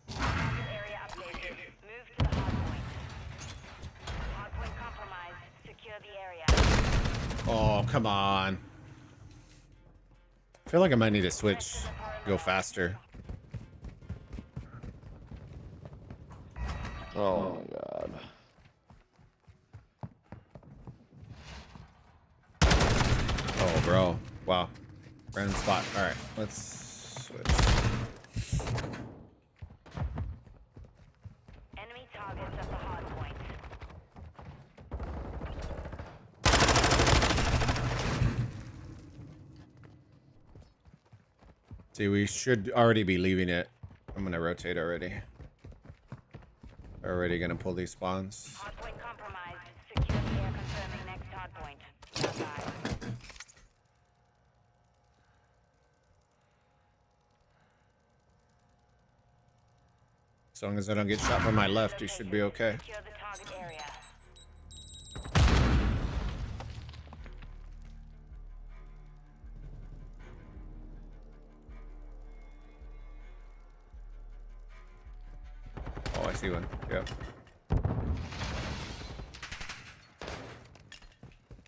S21: Target area updated. Move to the hard point. Hard point compromised. Secure the area.
S1: Oh, come on. I feel like I might need to switch. Go faster.
S19: Oh my god.
S1: Oh, bro. Wow. Random spot. All right, let's switch.
S21: Enemy targets at the hard point.
S1: See, we should already be leaving it. I'm gonna rotate already. Already gonna pull these spawns.
S21: Hard point compromised. Secure the air confirming next hard point. Stand by.
S1: As long as I don't get shot from my left, you should be okay.
S21: Secure the target area.
S1: Oh, I see one. Yep.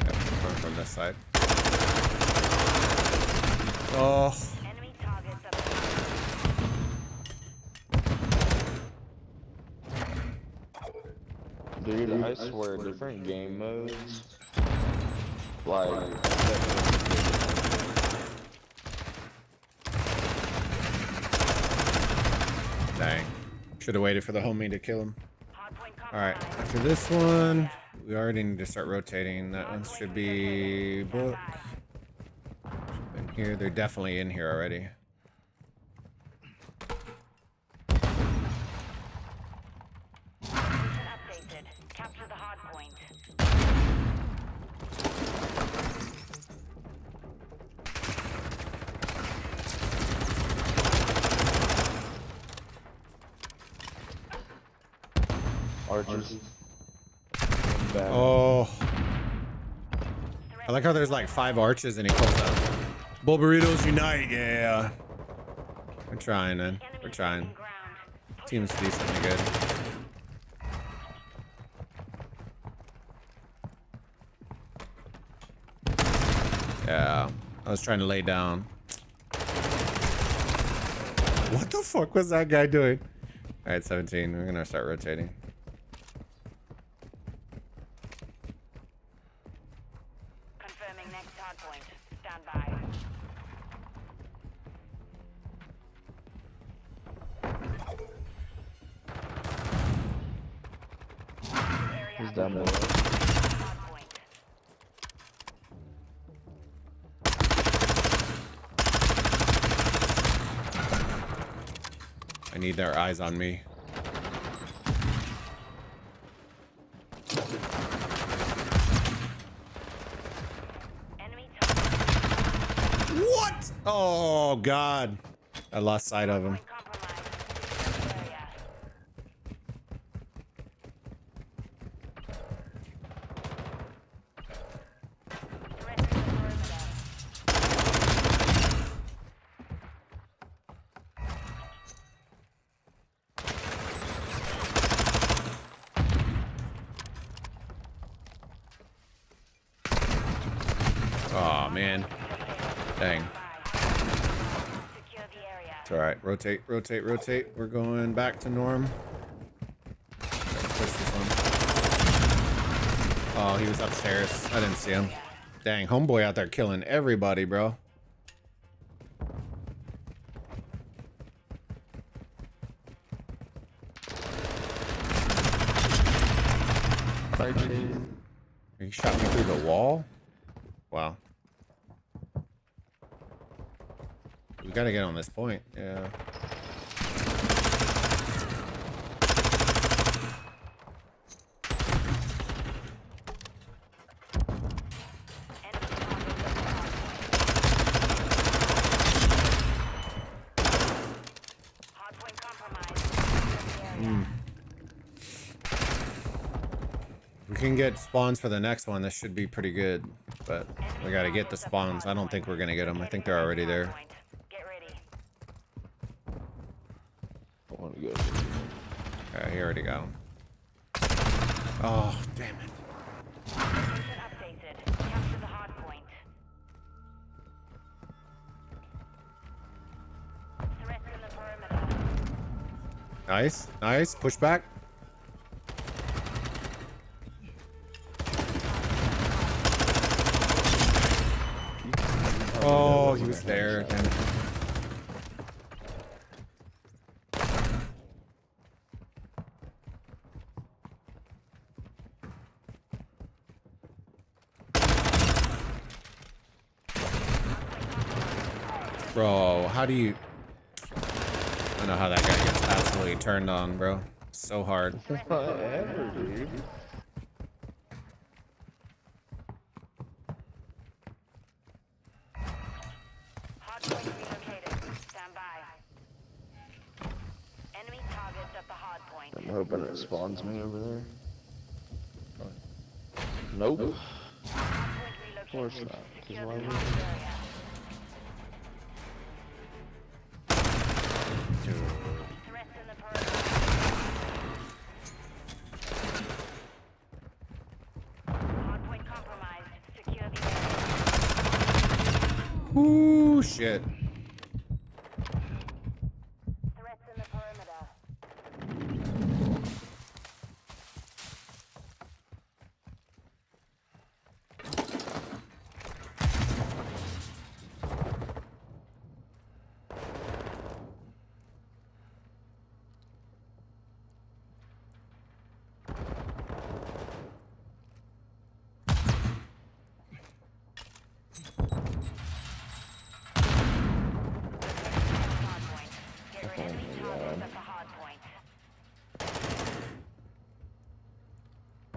S1: Yep, coming from this side. Oh.
S21: Enemy targets at the
S19: Dude, I swear, different game modes, like,
S1: Dang. Should have waited for the homie to kill him. Alright, after this one, we already need to start rotating. That one should be book. In here, they're definitely in here already.
S21: updated. Capture the hard point.
S19: Archers.
S1: Oh. I like how there's like 5 arches and he calls out. Bulbaritos unite, yeah. We're trying, man. We're trying. Team's decently good. Yeah. I was trying to lay down. What the fuck was that guy doing? Alright, 17. We're gonna start rotating.
S21: Confirming next hard point. Stand by.
S19: He's down there.
S1: I need their eyes on me. What? Oh, God. I lost sight of him. Oh, man. Dang. It's all right. Rotate, rotate, rotate. We're going back to norm. Push this one. Oh, he was upstairs. I didn't see him. Dang, homeboy out there killing everybody, bro. He shot me through the wall? Wow. We gotta get on this point, yeah. If we can get spawns for the next one, this should be pretty good. But we gotta get the spawns. I don't think we're gonna get them. I think they're already there.
S19: I want to go.
S1: Alright, he already got them. Oh, damn it. Nice, nice. Push back. Oh, he was there. Damn it. Bro, how do you... I don't know how that guy gets absolutely turned on, bro. So hard.
S19: Whatever, dude. I'm hoping it spawns me over there. Nope. Of course not. 'Cause why would it?
S1: Ooh, shit.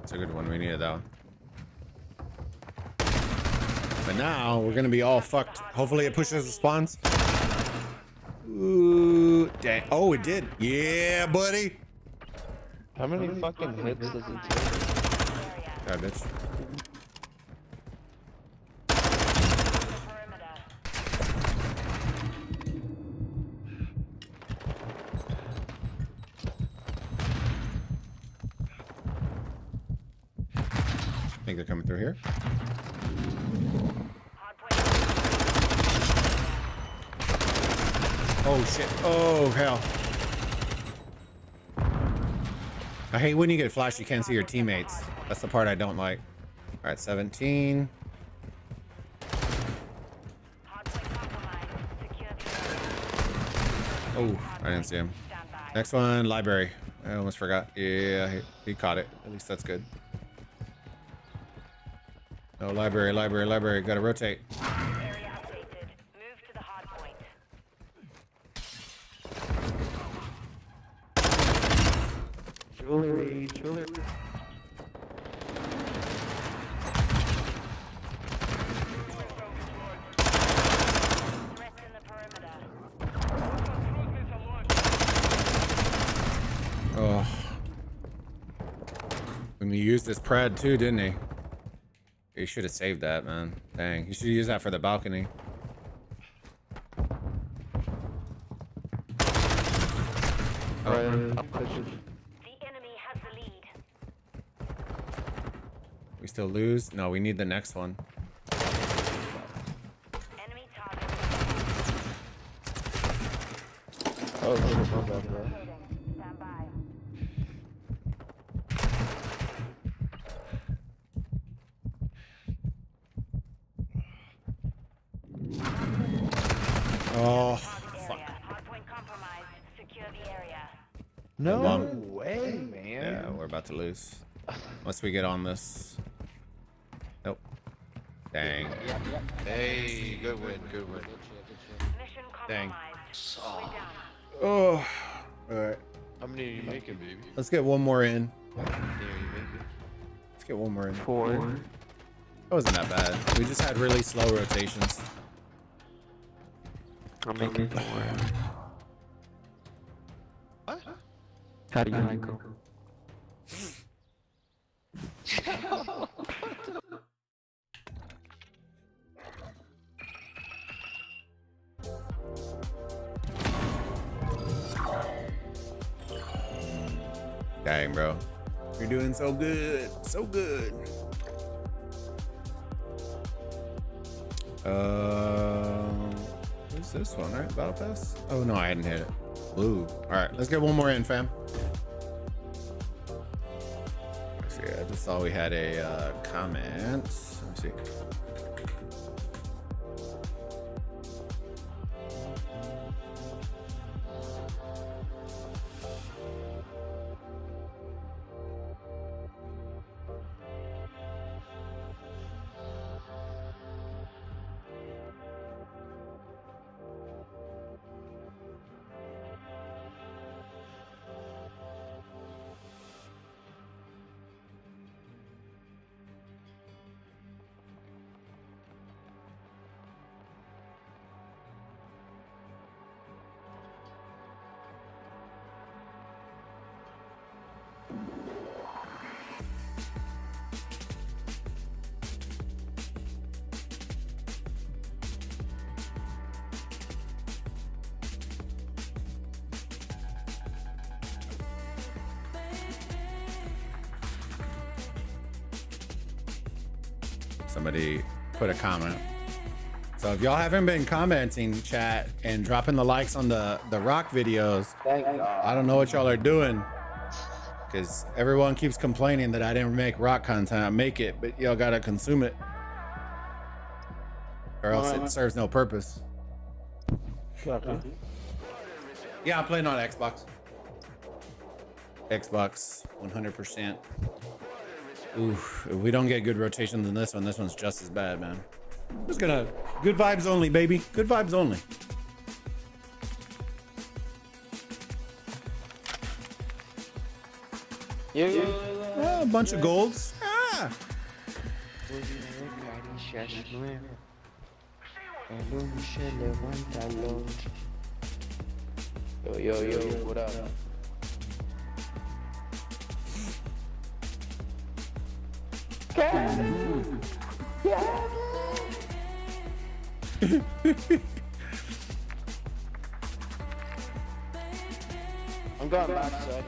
S1: It's a good one. We needed that one. But now we're gonna be all fucked. Hopefully it pushes the spawns. Ooh, dang. Oh, it did. Yeah, buddy.
S19: How many fucking hits does it take?
S1: Yeah, bitch. I think they're coming through here. Oh shit. Oh hell. I hate when you get flashed, you can't see your teammates. That's the part I don't like. All right, 17. Oh, I didn't see him. Next one, library. I almost forgot. Yeah, he caught it. At least that's good. No, library, library, library. Gotta rotate.
S19: Jewelry, jewelry.
S1: Oh. When he used this pred too, didn't he? He should have saved that, man. Dang, you should use that for the balcony.
S19: I'm pushing.
S1: We still lose? No, we need the next one.
S19: Oh, there's one back there.
S1: Oh, fuck.
S19: No
S1: Long.
S19: way, man.
S1: Yeah, we're about to lose. Unless we get on this. Nope. Dang.
S19: Hey, good win, good win.
S1: Dang. Oh. All right.
S19: How many are you making, baby?
S1: Let's get one more in.
S19: How many are you making?
S1: Let's get one more in.
S20: 4.
S1: That wasn't that bad. We just had really slow rotations.
S20: I'm making 4.
S19: What?
S20: How do you like go?
S1: Dang, bro. You're doing so good. So good. What's this one, right? Battle Pass? Oh, no, I hadn't hit it. Blue. All right, let's get one more in, fam. Let's see, I just saw we had a comment. Let's see. Somebody put a comment. So if y'all haven't been commenting, chat, and dropping the likes on the rock videos, I don't know what y'all are doing. Because everyone keeps complaining that I didn't make rock content. I make it, but y'all gotta consume it. Or else it serves no purpose. Yeah, I'm playing on Xbox. Xbox, 100%. Oof, if we don't get good rotations in this one's just as bad, man. Just gonna, good vibes only, baby. Good vibes only. Yeah, a bunch of golds. Ah.
S19: Yo, what up?
S20: I'm going back, sir.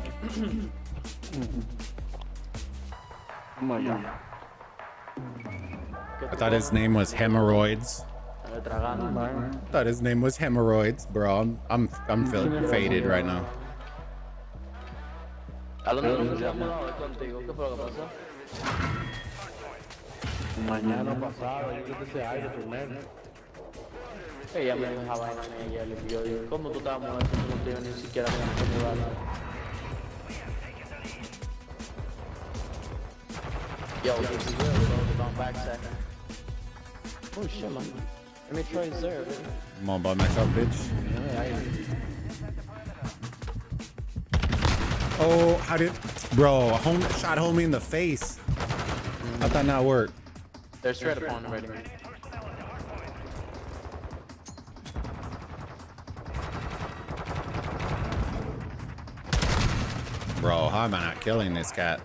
S20: Oh my god.
S1: I thought his name was Hemorrhoids. I thought his name was Hemorrhoids, bro. I'm feeling faded right now.
S20: Mañana pasado, yo que ese aire primero. Ella me dejaba en ella, le pidió, ¿cómo tú estabas mudando? No te ni siquiera me dejó mudar. Yo, this is real, so don't backstab. Oh shit, man. Let me try there.
S1: I'm all by myself, bitch. Oh, how did, bro? Shot homie in the face. How'd that not work?
S20: They're straight upon already.
S1: Bro, how am I not killing this cat?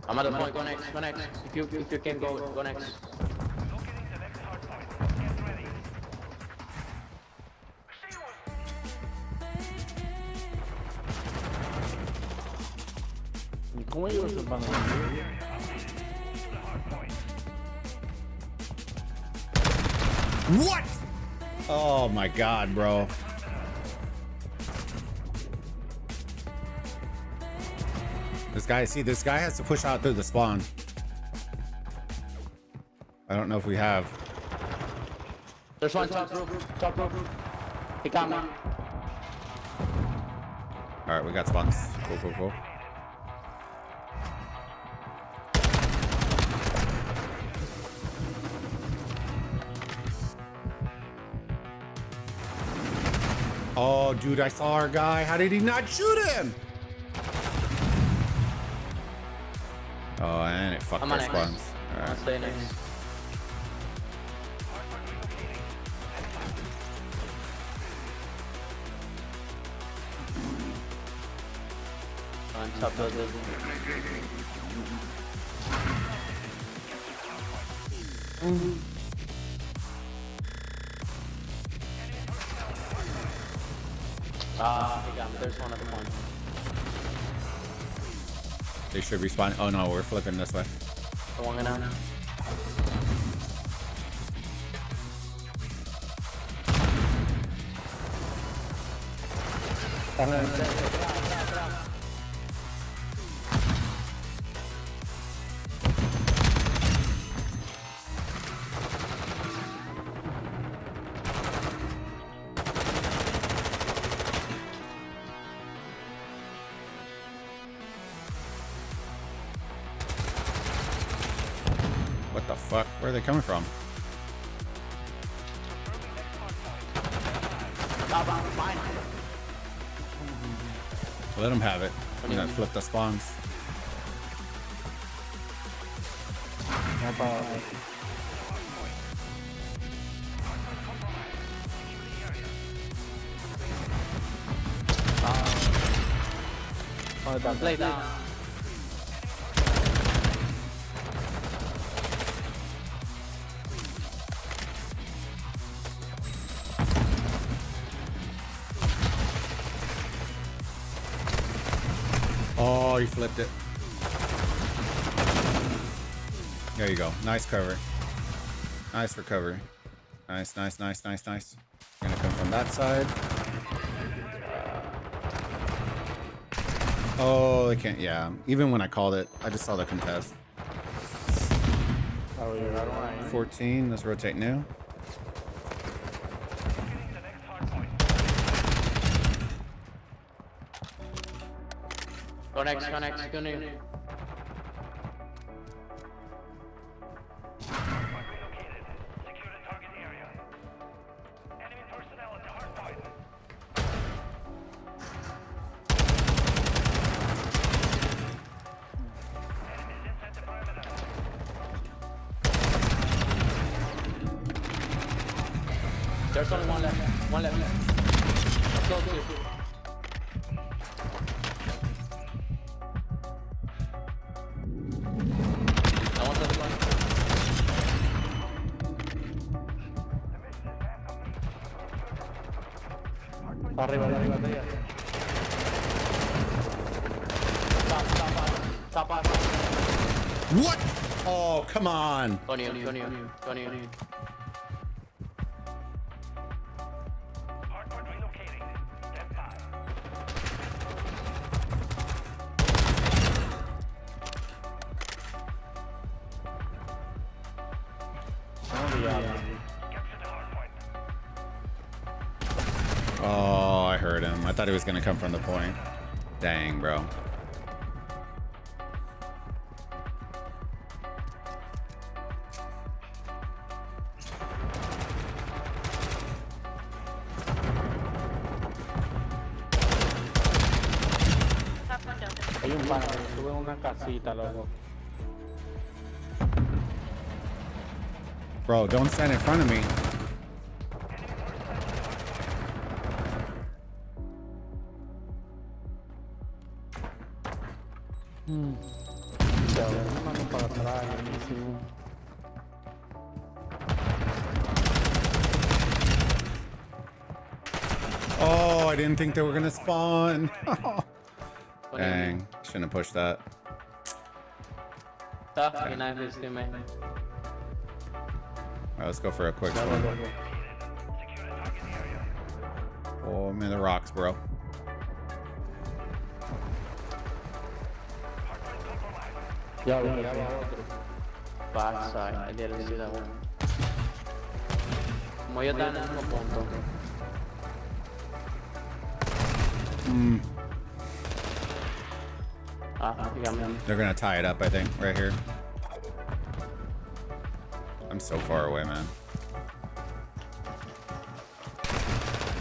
S20: I'm at the point. Go next. Go next. If you can go next. ¿Cómo ellos se van a ir?
S1: What? Oh my god, bro. This guy has to push out through the spawn. I don't know if we have.
S20: There's one top roof. He got me.
S1: All right, we got spawns. Cool. Oh, dude, I saw our guy. How did he not shoot him? Oh, and it fucked our spawns. All right.
S20: Stay next. On top of the... he got me. There's one at the point.
S1: They should respawn. Oh no, we're flipping this way.
S20: The one down.
S1: What the fuck? Where are they coming from? Let them have it. I'm gonna flip the spawns.
S20: Play down.
S1: Oh, he flipped it. There you go. Nice cover. Nice recovery. Nice, nice, nice, nice, nice. Gonna come from that side. Oh, they can't. Yeah, even when I called it, I just saw the contest. 14. Let's rotate new.
S20: Go next, go new. There's only one left. One left. Let's go two. I want the other one. Arriba. Stop.
S1: What? Oh, come on.
S20: Go new.
S1: Oh, I heard him. I thought he was gonna come from the point. Dang, bro.
S20: Hay un pan, sube una casita, loco.
S1: Bro, don't stand in front of me. Oh, I didn't think they were gonna spawn. Dang, shouldn't have pushed that.
S20: Alright,
S1: let's go for a quick one. Oh, I'm in the rocks, bro.
S20: Ya va otro. Pasa, el día de la ciudad. Como ellos están en el mismo punto.
S1: They're gonna tie it up, I think, right here. I'm so far away, man.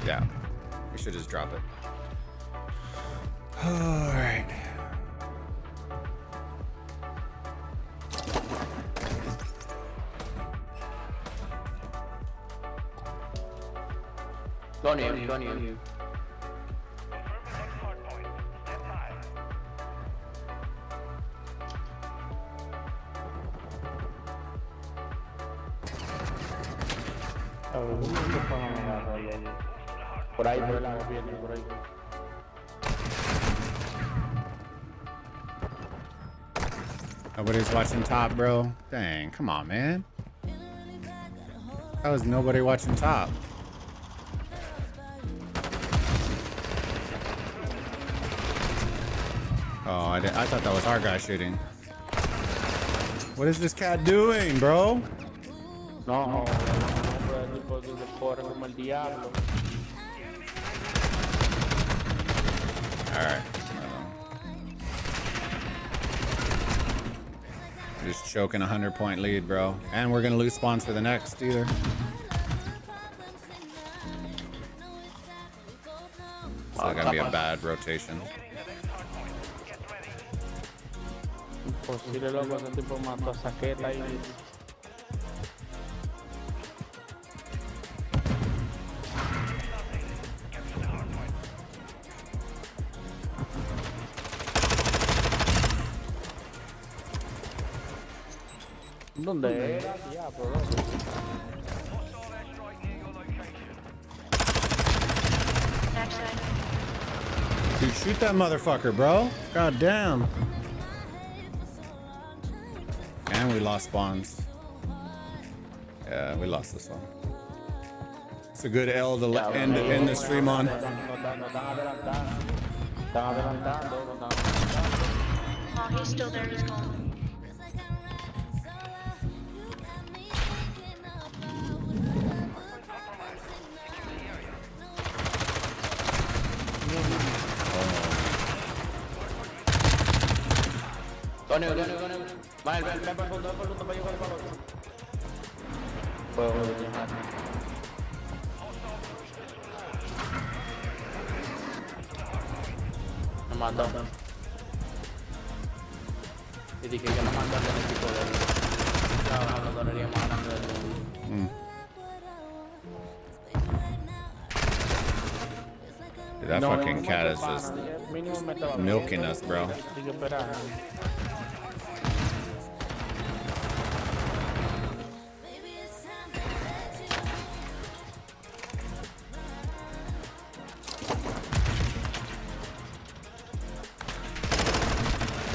S1: Yeah, we should just drop it. All right.
S20: Go on you. Por ahí, por el lado, viene por ahí.
S1: Nobody's watching top, bro. Dang, come on, man. How is nobody watching top? Oh, I thought that was our guy shooting. What is this cat doing, bro?
S20: No, corre como el diablo.
S1: All right. Just choking a 100-point lead, bro. And we're gonna lose spawns for the next either. It's not gonna be a bad rotation.
S20: Imposible, loco, ese tipo mató a Saqueta y... ¿Dónde era? Ya, bro.
S1: Dude, shoot that motherfucker, bro. God damn. And we lost spawns. Yeah, we lost this one. It's a good L to end the stream on.
S21: Oh, he's still there. He's gone.
S20: Con él. Vale, ven por el fondo para llevar el balón. Puedo dejar. Me mató. Y dije que no mató al equipo de él. Claro, no lo doleríamos ganando del mundo.
S1: Dude, that fucking cat is just milking us, bro.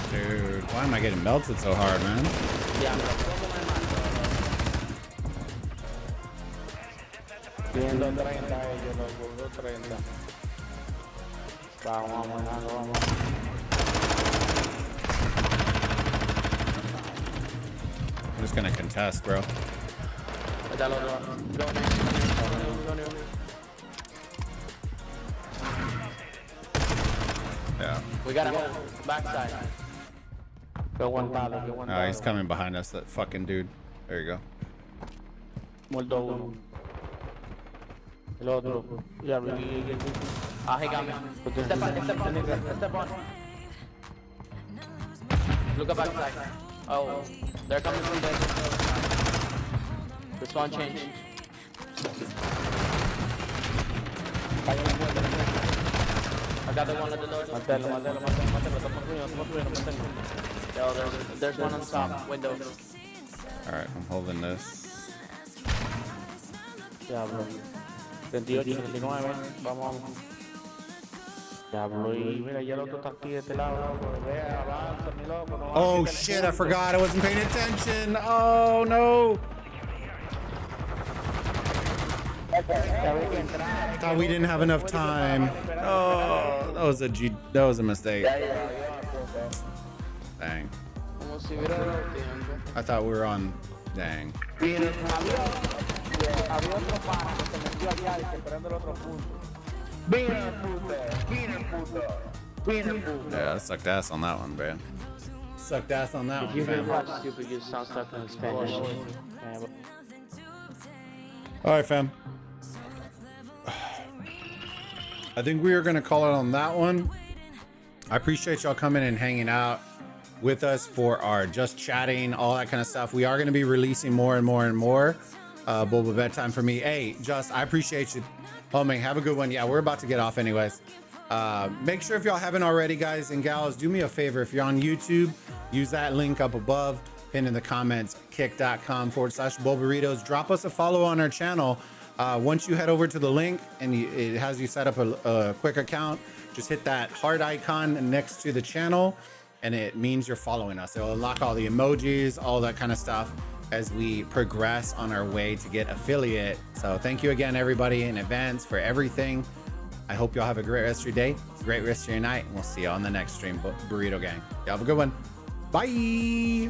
S1: Dude, why am I getting melted so hard, man? I'm just gonna contest, bro. Yeah.
S20: We got him backside.
S1: Oh, he's coming behind us, that fucking dude. There you go.
S20: Muerto uno. El otro. Yeah, ah, he got me. Step on. Look up backside. Oh, they're coming from there. The spawn changed. I got the one at the door. Matelo. Yo, there's one on top window.
S1: Alright, I'm holding this.
S20: Diablo. 28, 29. Vamos. Diablo, y mira, ya el otro está aquí de este lado, loco. Vea, avanza, mi loco. No,
S1: oh shit, I forgot. I wasn't paying attention. Oh no. Thought we didn't have enough time. Oh, that was a mistake. Dang. I thought we were on. Dang. Yeah, I sucked ass on that one, man. Sucked ass on that one, fam. All right, fam. I think we are going to call it on that one. I appreciate y'all coming and hanging out with us for our just chatting, all that kind of stuff. We are going to be releasing more and more and more. Bulba bedtime for me. Hey, Just, I appreciate you. Oh man, have a good one. Yeah, we're about to get off anyways. Make sure if y'all haven't already, guys and gals, do me a favor. If you're on YouTube, use that link up above, pinned in the comments, kick.com/Bulbaritos. Drop us a follow on our channel. Once you head over to the link and it has you set up a quick account, just hit that heart icon next to the channel and it means you're following us. It'll unlock all the emojis, all that kind of stuff as we progress on our way to get affiliate. So thank you again, everybody, in advance for everything. I hope y'all have a great rest of your day, great rest of your night, and we'll see you on the next stream, Burrito Gang. Y'all have a good one. Bye.